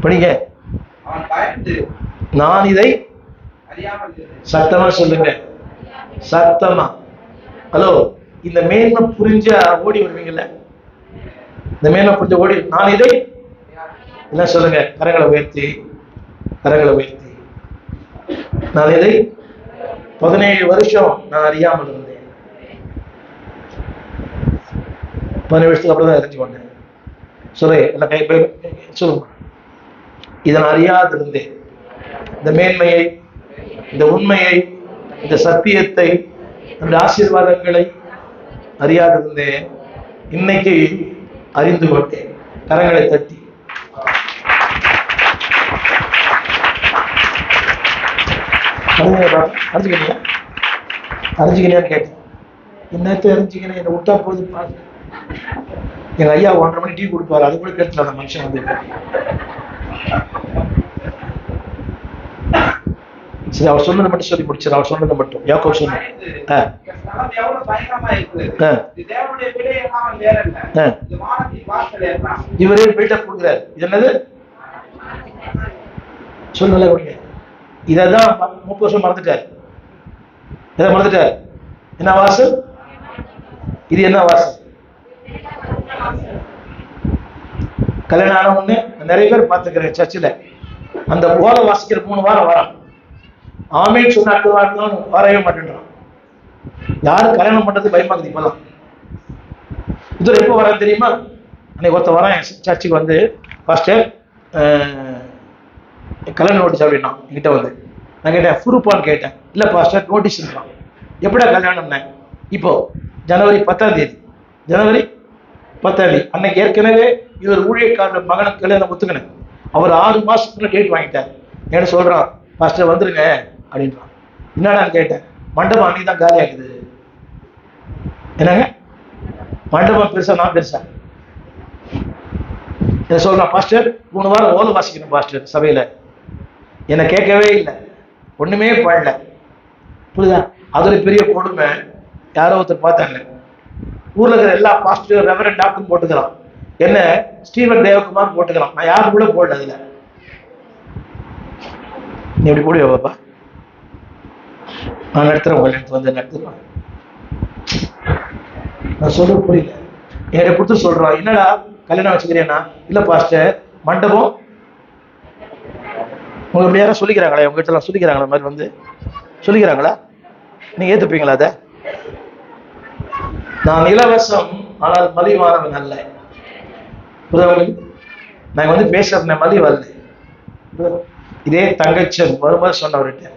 படிங்க, நான் இதை சத்தமா சொல்லுங்க, சத்தமா. ஹலோ, இந்த மேன்மை புரிஞ்ச ஓடி வருவீங்கல்ல, இந்த மேன்மை புரிஞ்ச ஓடி, நான் இதை என்ன சொல்லுங்க, கரங்களை உயர்த்தி, கரங்களை உயர்த்தி. நான் இதை 17 வருஷம் நான் அறியாமல் இருந்தேன். 17 வருஷத்துக்கு அப்புறம் தான் அறிஞ்சு கொண்டேன். எல்லாம் கை சொல்லுங்க. இதை நான் அறியாது இருந்தேன். இந்த மேன்மையை, இந்த உண்மையை, இந்த சத்தியத்தை, இந்த ஆசீர்வாதங்களை அறியாது இருந்தேன். இன்னைக்கு அறிந்து கொண்டேன். கரங்களை தட்டி அறிஞ்சுக்கினியான்னு கேட்டேன். என்னத்தை அறிஞ்சுக்கினேன், என்னை விட்டா போகுது பாரு. எங்க ஐயா 1:30 மணி டீ கொடுப்பாரு, அது கூட கேட்கல அந்த மனுஷன் வந்து. சரி, அவர் சொன்னதை மட்டும் சொல்லி முடிச்சார். அவர் சொன்னதை மட்டும் யாக்கோபு சொன்னார். களம் எவ்வளவு பயங்கரமா இருக்குது. இது தேவனுடைய விடை எல்லாம் வேற இல்ல. இது வானத்தின் வாசல் எல்லாம். இவரே பில்டப் கொடுக்குறாரு. இது என்னது சொல்லுங்க கொடுங்க. இதான் 30 வருஷம் மறந்துட்டாரு. எதை மறந்துட்டாரு? என்ன வாசல்? இது என்ன வாசல்? கல்யாணம் ஆன ஒண்ணு நிறைய பேர் பார்த்துக்கிறேன் சர்ச்சில். அந்த ஓலை வாசிக்கிற 3 வாரம் வரான். ஆமேன்னு சொன்ன அடுத்த வாரம் வரவே மாட்டேன்றான். யாரும் கல்யாணம் பண்றது பயமாக்குது இப்பெல்லாம். இது எப்போ வரான்னு தெரியுமா? அன்னைக்கு ஒருத்த வரான் சர்ச்சுக்கு வந்து, பாஸ்டர் கல்யாணம் நோட்டீஸ் அப்படின்னா என்கிட்ட வந்து. நான் கேட்டேன் ப்ரூஃபான்னு கேட்டேன். இல்லை பாஸ்டர் நோட்டீஸ்ன்றான். எப்படா கல்யாணம்னே? இப்போ ஜனவரி 10ஆம் தேதி. ஜனவரி 10ஆம் தேதி அன்னைக்கு ஏற்கனவே இவர் ஊழியக்காரர் மகனுக்கு கல்யாணம் ஒத்துக்கினேன். அவர் 6 மாசத்துக்குள்ள டேட் வாங்கிட்டார். என்ன சொல்றான்? பாஸ்டர் வந்துருங்க அப்படின்றான். என்னடான்னு கேட்டேன். மண்டபம் அன்னைக்கு தான் காலி ஆகுது. என்னங்க மண்டபம் பெருசா நான் பெருசா? என்ன சொல்றான்? பாஸ்டர் 3 வாரம் ஓலை வாசிக்கணும் பாஸ்டர் சபையில. என்னை கேட்கவே இல்லை, ஒண்ணுமே பண்ணல. புரியுதா? அது ஒரு பெரிய கொடுமை. யாரோ ஒருத்தர் பார்த்தாங்க, ஊர்ல இருக்கிற எல்லா பாஸ்டர் ரெவரண்ட் டாக்டர் போட்டுக்கிறான், என்ன ஸ்டீவன் தேவகுமார் போட்டுக்கிறான். நான் யாரும் கூட போடல. அதுல நீ எப்படி போடுவா பாப்பா? நான் நடத்துறேன், உங்களை எடுத்து வந்து நடத்துறேன். நான் சொல்ல புரியல. என்னை கொடுத்து சொல்றான், என்னடா கல்யாணம் வச்சுக்கிறேன்னா? இல்ல பாஸ்டர் மண்டபம். உங்க இப்படி யாரும் சொல்லிக்கிறாங்களா? உங்க கிட்ட எல்லாம் சொல்லிக்கிறாங்களா? மாதிரி வந்து சொல்லிக்கிறாங்களா? நீங்க ஏத்துப்பீங்களா அத? நான் இலவசம் ஆனால் மலிவானவன் அல்ல. நான் வந்து பேசுறேன் மலிவல்ல. இதே தங்கச்சன் வரும்போது சொன்னவர்கிட்ட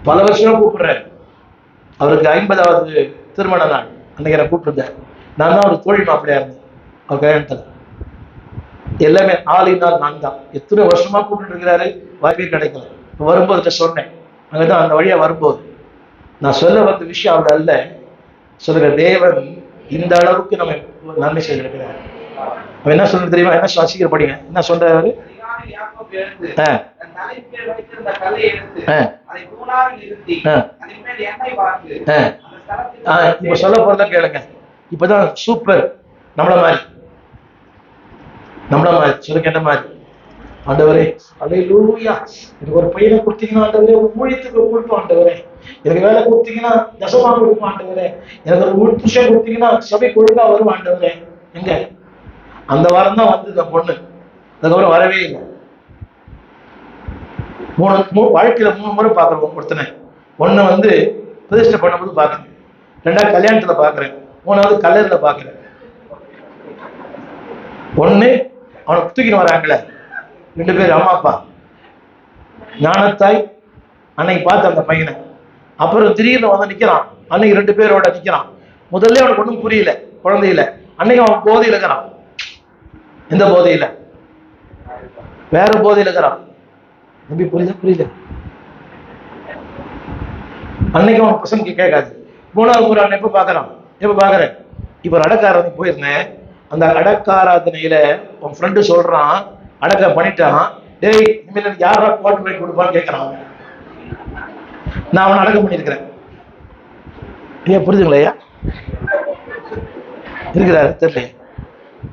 பல வருஷம் கூப்பிடுறேன். அவருக்கு 50வது திருமண நாள் அன்னைக்கு என்ன கூப்பிட்டுருந்தேன். நான் தான் ஒரு தோழி மாப்பிள்ளையா இருந்தேன் அவர் கல்யாணத்துல. எல்லாமே ஆளினால் நான் தான். எத்தனை வருஷமா கூப்பிட்டு இருக்கிறாரு, வாய்ப்பே கிடைக்கல. வரும்போது சொன்னேன், அங்கதான் அந்த வழியா வரும்போது நான் சொல்ல வந்த விஷயம் அவள் அல்ல. சொல்லுற தேவன் இந்த அளவுக்கு நம்ம நன்மை செய்திருக்கிறார். அவன் என்ன சொல்றது தெரியுமா? என்ன சீக்கிரம் படிங்க. என்ன சொல்றாரு? இப்ப சொல்ல போறதா கேளுங்க. இப்பதான் சூப்பர் நம்மள மாதிரி சொல்லுங்க. என்ன மாதிரி? ஆண்டவரே அல்லேலூயா, எனக்கு ஒரு பையனை கொடுத்தீங்கன்னா ஆண்டவரே, ஒரு ஊழியத்துக்கு கொடுப்போம் ஆண்டவரே, எனக்கு வேலை கொடுத்தீங்கன்னா தசமா கொடுப்போம் ஆண்டவரே, எனக்கு ஒரு புருஷன் கொடுத்தீங்கன்னா சபை ஒழுங்கா வரும் ஆண்டவரே. எங்க அந்த வாரம் தான் வந்து இந்த பொண்ணு, அதுக்கப்புறம் வரவே இல்லை. வாழ்க்கையில 3 முறை பாக்குறோம் ஒருத்தனை. ஒண்ணு வந்து பிரதிஷ்டை பண்ணும்போது பாக்குறேன், 2வது கல்யாணத்துல பாக்குறேன், 3வது கல்லூரில பாக்குறேன். ஒண்ணு அவனை தூக்கின்னு வராங்களே 2 பேர் அம்மா அப்பா, ஞானத்தாய் அன்னைக்கு பார்த்து அந்த பையனை. அப்புறம் திடீர்னு வந்து நிக்கிறான், அன்னைக்கு 2 பேரோட நிக்கிறான். முதல்ல அவனுக்கு ஒன்றும் புரியல, குழந்தையில. அன்னைக்கு அவன் போதையில இருக்கிறான். எந்த போதையில? வேற போதையில இருக்கிறான். நம்பி புரியல. அன்னைக்கு அவன் பசங்க கேட்காது. 3வது முறை அவன் எப்ப பாக்குறேன்? இப்ப அடக்காராதனை போயிருந்தேன். அந்த அடக்காராதனையில உன் ஃப்ரெண்டு சொல்றான், அடக்க பண்ணிட்டான். டேய் இனிமேல் யாரா கோட் வாங்கி கொடுப்பான்னு கேட்கறான். நான் அவனை அடக்கம் பண்ணிருக்கிறேன். ஐயா புரியுதுங்களா? ஐயா இருக்கிறாரு தெரியல.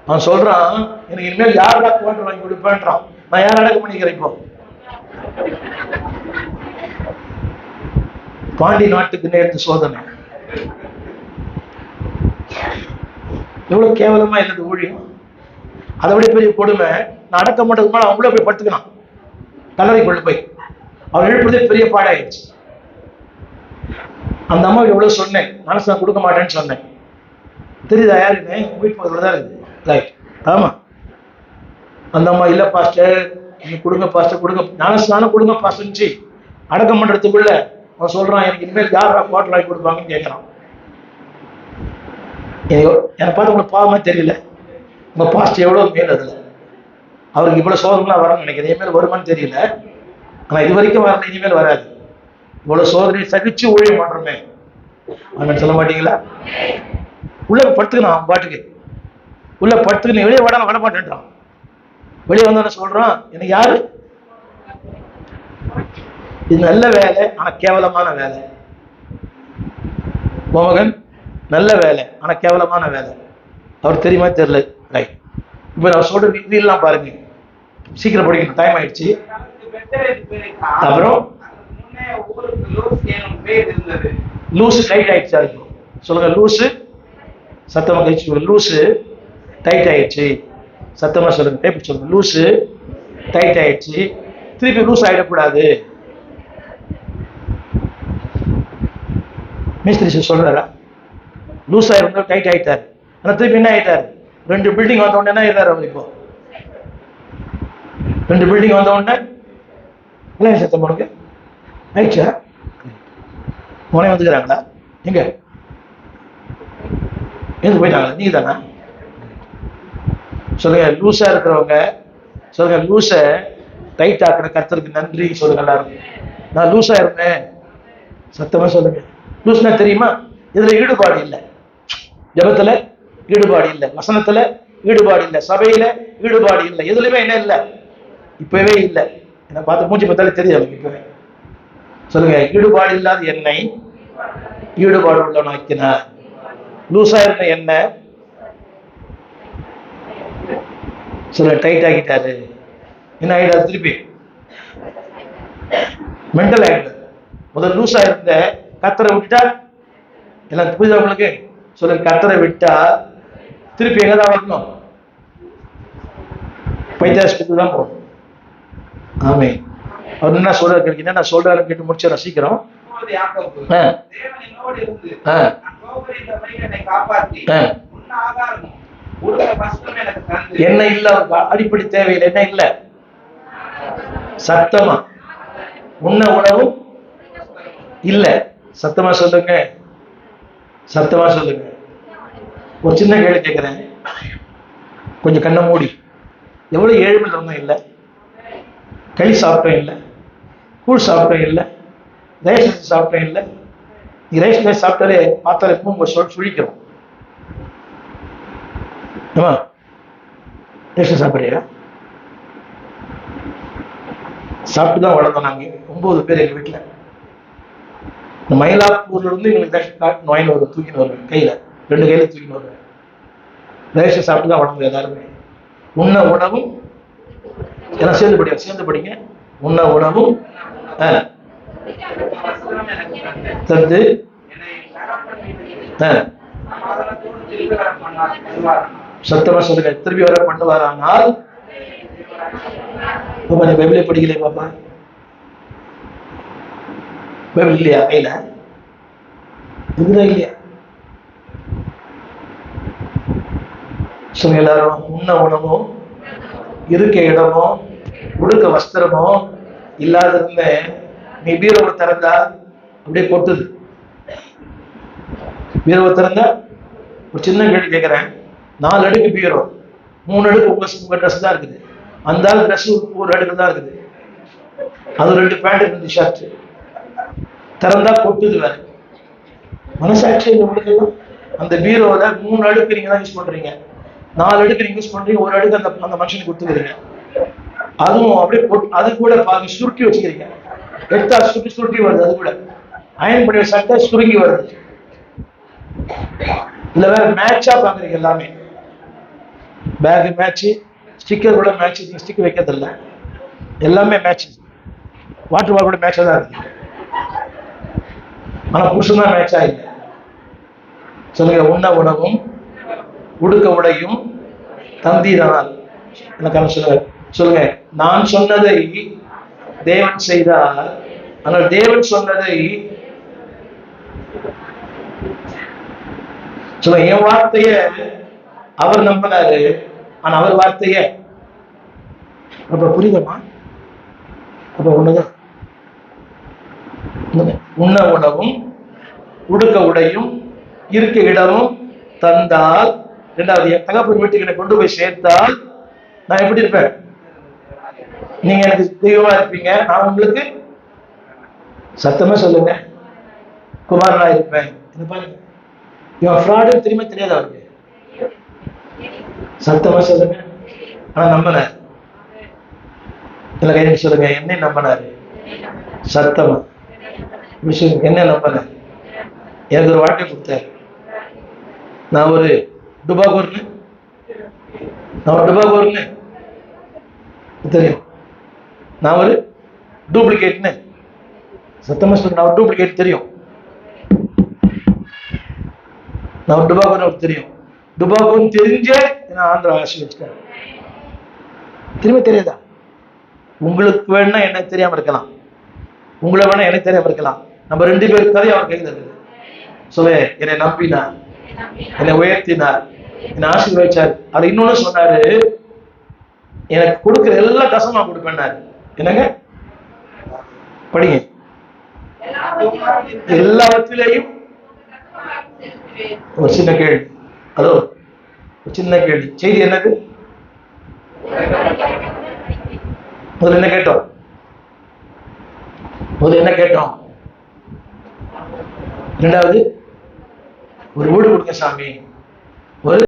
அவன் சொல்றான், எனக்கு இனிமேல் யாரா கோட் வாங்கி கொடுப்பான்றான். நான் யார் அடக்கம் பண்ணிக்கிறேன்? இப்போ பாண்டி நாட்டுக்கு நேர்ந்து சோதனை. எவ்வளவு கேவலமா இருந்தது ஊழியம். அதை விட பெரிய கொடுமை, நான் அடக்கம் பண்றதுக்கு மேல அவங்கள போய் படுத்துக்கிறான் கல்லறைக்குள்ள போய். அவன் எழுப்புறதே பெரிய பாடாயிடுச்சு. அந்த அம்மா எவ்வளவு சொன்னேன், மனசு நான் கொடுக்க மாட்டேன்னு சொன்னேன். தெரியுதா யாருன்னு? வீட்டு பக்கத்துல தான் இருக்குது. ரைட், ஆமா. அந்த அம்மா இல்ல பாஸ்டர் கொடுங்க பாஸ்டர் கொடுங்க, நானும் கொடுங்க பாஸ்டர்ச்சு. அடக்கம் பண்றதுக்குள்ள அவன் சொல்றான், எனக்கு இனிமேல் யாரா கோட்டல் வாங்கி கொடுப்பாங்கன்னு கேட்கறான். என்னை பார்த்து உங்களுக்கு பாவமா தெரியல, உங்க பாஸ்டர் எவ்வளவு மேல் அதுல. அவருக்கு இவ்வளவு சோதனைலாம் வரணும்னு நினைக்கிறேன். இனிமேல் வருமானு தெரியல, ஆனா இது வரைக்கும் வரல, இனிமேல் வராது. இவ்வளவு சோதனை சகிச்சு ஊழியம் பண்றோமே அவன் சொல்ல மாட்டீங்களா? உள்ள படுத்துக்கணும், அவன் பாட்டுக்கு உள்ள படுத்துக்கணும். வெளியே வர மாட்டேன்றான். வெளியே வந்தோன்னு சொல்றான், எனக்கு யாரு? இது நல்ல வேலை, ஆனா கேவலமான வேலை. மோகன் நல்ல வேலை, ஆனா கேவலமான வேலை. அவர் தெரியுமா தெரியல. ரைட். இப்ப நான் சொல்ற ரீல்லாம் பாருங்க, சீக்கிரம் படிக்கணும், டைம் ஆயிடுச்சு. அப்புறம் லூசு டைட் ஆயிடுச்சா இருக்கும் சொல்லுங்க. லூசு சத்தமா கழிச்சு, லூசு டைட் ஆயிடுச்சு. சத்தமா சொல்லுங்க, டைப் சொல்லுங்க. லூசு டைட் ஆயிடுச்சு. திருப்பி லூஸ் ஆயிடக்கூடாது. மிஸ்திரி சொல்றாரா? லூஸ் ஆயிருந்தா டைட் ஆயிட்டாரு, ஆனா திருப்பி என்ன ஆயிட்டாரு? 2 பில்டிங் வந்த உடனே என்ன ஆயிட்டாரு அவர்? இப்போ 2 பில்டிங் வந்த உடனே என்ன சத்தம் உனக்கு ஆயிடுச்சா? உடனே வந்துக்கிறாங்களா? எங்க எங்க போயிட்டாங்களா? நீங்க தானா? சொல்லுங்க. லூஸா இருக்கிறவங்க சொல்லுங்க, லூஸ டைட் ஆக்குற கர்த்தருக்கு நன்றி சொல்லுங்க எல்லாரும். நான் லூஸா இருந்தேன். சத்தமா சொல்லுங்க. லூஸ்னா தெரியுமா? இதுல ஈடுபாடு இல்லை, ஜபத்துல ஈடுபாடு இல்லை, வசனத்துல ஈடுபாடு இல்லை, சபையில ஈடுபாடு இல்லை, எதுலையுமே என்ன இல்லை, இப்பவே இல்லை. என்ன பார்த்து மூஞ்சி பார்த்தாலே தெரியாது இப்பவே. சொல்லுங்க. ஈடுபாடு இல்லாத என்னை ஈடுபாடு உள்ளவனாக்கினார். லூசா இருந்த என்ன சொல்ல டைட் ஆகிட்டாரு. என்ன ஆகிடாது? திருப்பி மென்டல் ஆகிடுது. முதல் லூசா இருந்த கத்தரை விட்டுட்டா, எல்லாம் புரியுதா உங்களுக்கு? சொல்லுங்க. கத்தரை விட்டா திருப்பி எங்கதான் வரணும்? பைத்தியாஸ்பத்திரி தான் போகணும். ஆமே. அவர் என்ன சொல்றாரு? என்ன சொல்றாரு கேட்டு முடிச்சிடறேன் சீக்கிரம். என்ன இல்ல அடிப்படை தேவையில் என்ன இல்ல? சத்தமா உண்ண உணவும் இல்ல. சத்தமா சொல்லுங்க, சத்தமா சொல்லுங்க. ஒரு சின்ன கேள்வி கேட்கிறேன், கொஞ்சம் கண்ணை மூடி. எவ்வளவு ஏழ்மை ஒன்றும் இல்லை, களி சாப்பிட்டோம் இல்லை, கூழ் சாப்பிட்டோம் இல்லை, ரைஸ் சாப்பிட்டோம் இல்லை. நீ ரைஸ் சாப்பிட்டாலே பார்த்தாலே உங்க சுழிக்கிறோம். ரேஷன் சாப்பிட்றியா? சாப்பிட்டுதான் வளர்ந்தோம் நாங்க. 9 பேர் எங்க வீட்டுல. இந்த மயிலாப்பூர்ல இருந்து எங்களுக்கு ரேஷன் நோயில் வரும், தூக்கின்னு வருவேன் கையில, 2 கையில தூக்கின்னு வருவேன். ரேஷன் சாப்பிட்டு தான் வளர்ந்தோம் எல்லாருமே. உண்ண உணவும் எல்லாம் சேர்ந்து படிங்க. உண்ண உணவும் தந்து சத்தமா சொல்லுங்க. திருப்பி வர பண்ணுவாரானால். பாப்பா நீ பைபிளே படிக்கலையே பாப்பா? பைபிள் இல்லையா கையில? இதுதான் இல்லையா? சொல்லுங்க எல்லாரும். உண்ண உணவும் இருக்க இடமும் உடுக்க வஸ்திரமும் இல்லாத இருந்த நீ பீரோவை திறந்தா அப்படியே கொட்டுது. பீரோவை திறந்தா ஒரு சின்ன கேள்வி கேட்கிறேன். 4 அடுக்கு பீரோ, 3 அடுக்கு உங்க ட்ரெஸ் தான் இருக்குது. அந்த ட்ரெஸ் ஒரு அடுக்கு தான் இருக்குது. அது 2 பேண்ட் 2 ஷர்ட். திறந்தா கொட்டுது வேற. மனசாட்சி உங்களுக்கு எல்லாம் அந்த பீரோல 3 அடுக்கு நீங்க தான் யூஸ் பண்றீங்க, 4 அடுக்கு நீங்க யூஸ் பண்றீங்க, ஒரு அடுக்கு அந்த மனுஷனுக்கு கொடுத்துக்கிறீங்க. அதுவும் அப்படியே அது கூட பாருங்க சுருட்டி வச்சுக்கிறீங்க. எடுத்தா சுருட்டி வருது. அது கூட அயன் பண்ணி சட்டை சுருங்கி வருது. இல்ல வேற மேட்சா பாக்குறீங்க எல்லாமே. பேக் மேட்ச், ஸ்டிக்கர் கூட மேட்ச். நீங்க ஸ்டிக்கர் வைக்கிறது இல்லை, எல்லாமே மேட்ச். வாட்டர் பால் கூட மேட்சா தான் இருக்கு, ஆனா புருஷன் தான் மேட்சா இல்லை. சொல்லுங்க. உண்ண உணவும் உடுக்க உடையும் தந்தீரானால் எனக்கு சொல்லுங்க. சொல்லுங்க. நான் சொன்னதை தேவன் செய்தார், ஆனால் தேவன் சொன்னதை சொல்லுங்க. என் வார்த்தைய அவர் நம்பினாரு, ஆனா அவர் வார்த்தைய அப்ப புரியுதமா? அப்ப ஒண்ணுதான். உண்ண உணவும் உடுக்க உடையும் இருக்க இடமும் தந்தால், 2வது என் தகப்பன் வீட்டுக்கு என்னை கொண்டு போய் சேர்த்தால் நான் எப்படி இருப்பேன்? நீங்க எனக்கு தெய்வமா இருப்பீங்க, நான் உங்களுக்கு சத்தமா சொல்லுங்க குமாரனா இருப்பேன். இது பாருங்க, இவன் ஃப்ராடு தெரியுமா தெரியாது அவருக்கு? சத்தமா சொல்லுங்க. ஆனா நம்பினார். இல்ல கை சொல்லுங்க. என்னை நம்பினாரு. சத்தமா என்ன நம்பினார்? எனக்கு ஒரு வாழ்க்கை கொடுத்தாரு. நான் ஒரு டுபாகூர்னு தெரியும். நான் ஒரு டூப்ளிகேட்னு சத்தமா சொல்ல. நான் ஒரு டூப்ளிகேட் தெரியும். நான் ஒரு டுபாகூர் தெரியும். டுபாகூர் தெரிஞ்சே நான் ஆந்திரா ஆசீர்வதிச்சிட்டேன். திரும்ப தெரியாதா? உங்களுக்கு வேணா என்ன தெரியாம இருக்கலாம், உங்களை வேணா எனக்கு தெரியாம இருக்கலாம். நம்ம 2 பேரும் கதை அவர் கையில் இருக்குது. சொல்ல என்னை நம்பினார், என்னை உயர்த்தினார், என்னை ஆசீர்வதிச்சார். அது இன்னொன்னு சொன்னாரு, எனக்கு கொடுக்கிற எல்லா கசமா கொடுப்பேன்னாரு. என்னங்க படிங்க. எல்லாவற்றிலேயும் ஒரு சின்ன கேள்வி. அதோ ஒரு சின்ன கேள்வி. செய்தி என்னது? முதல்ல என்ன கேட்டோம்? இரண்டாவது, ஒரு வீடு கொடுங்க சாமி. ஒரு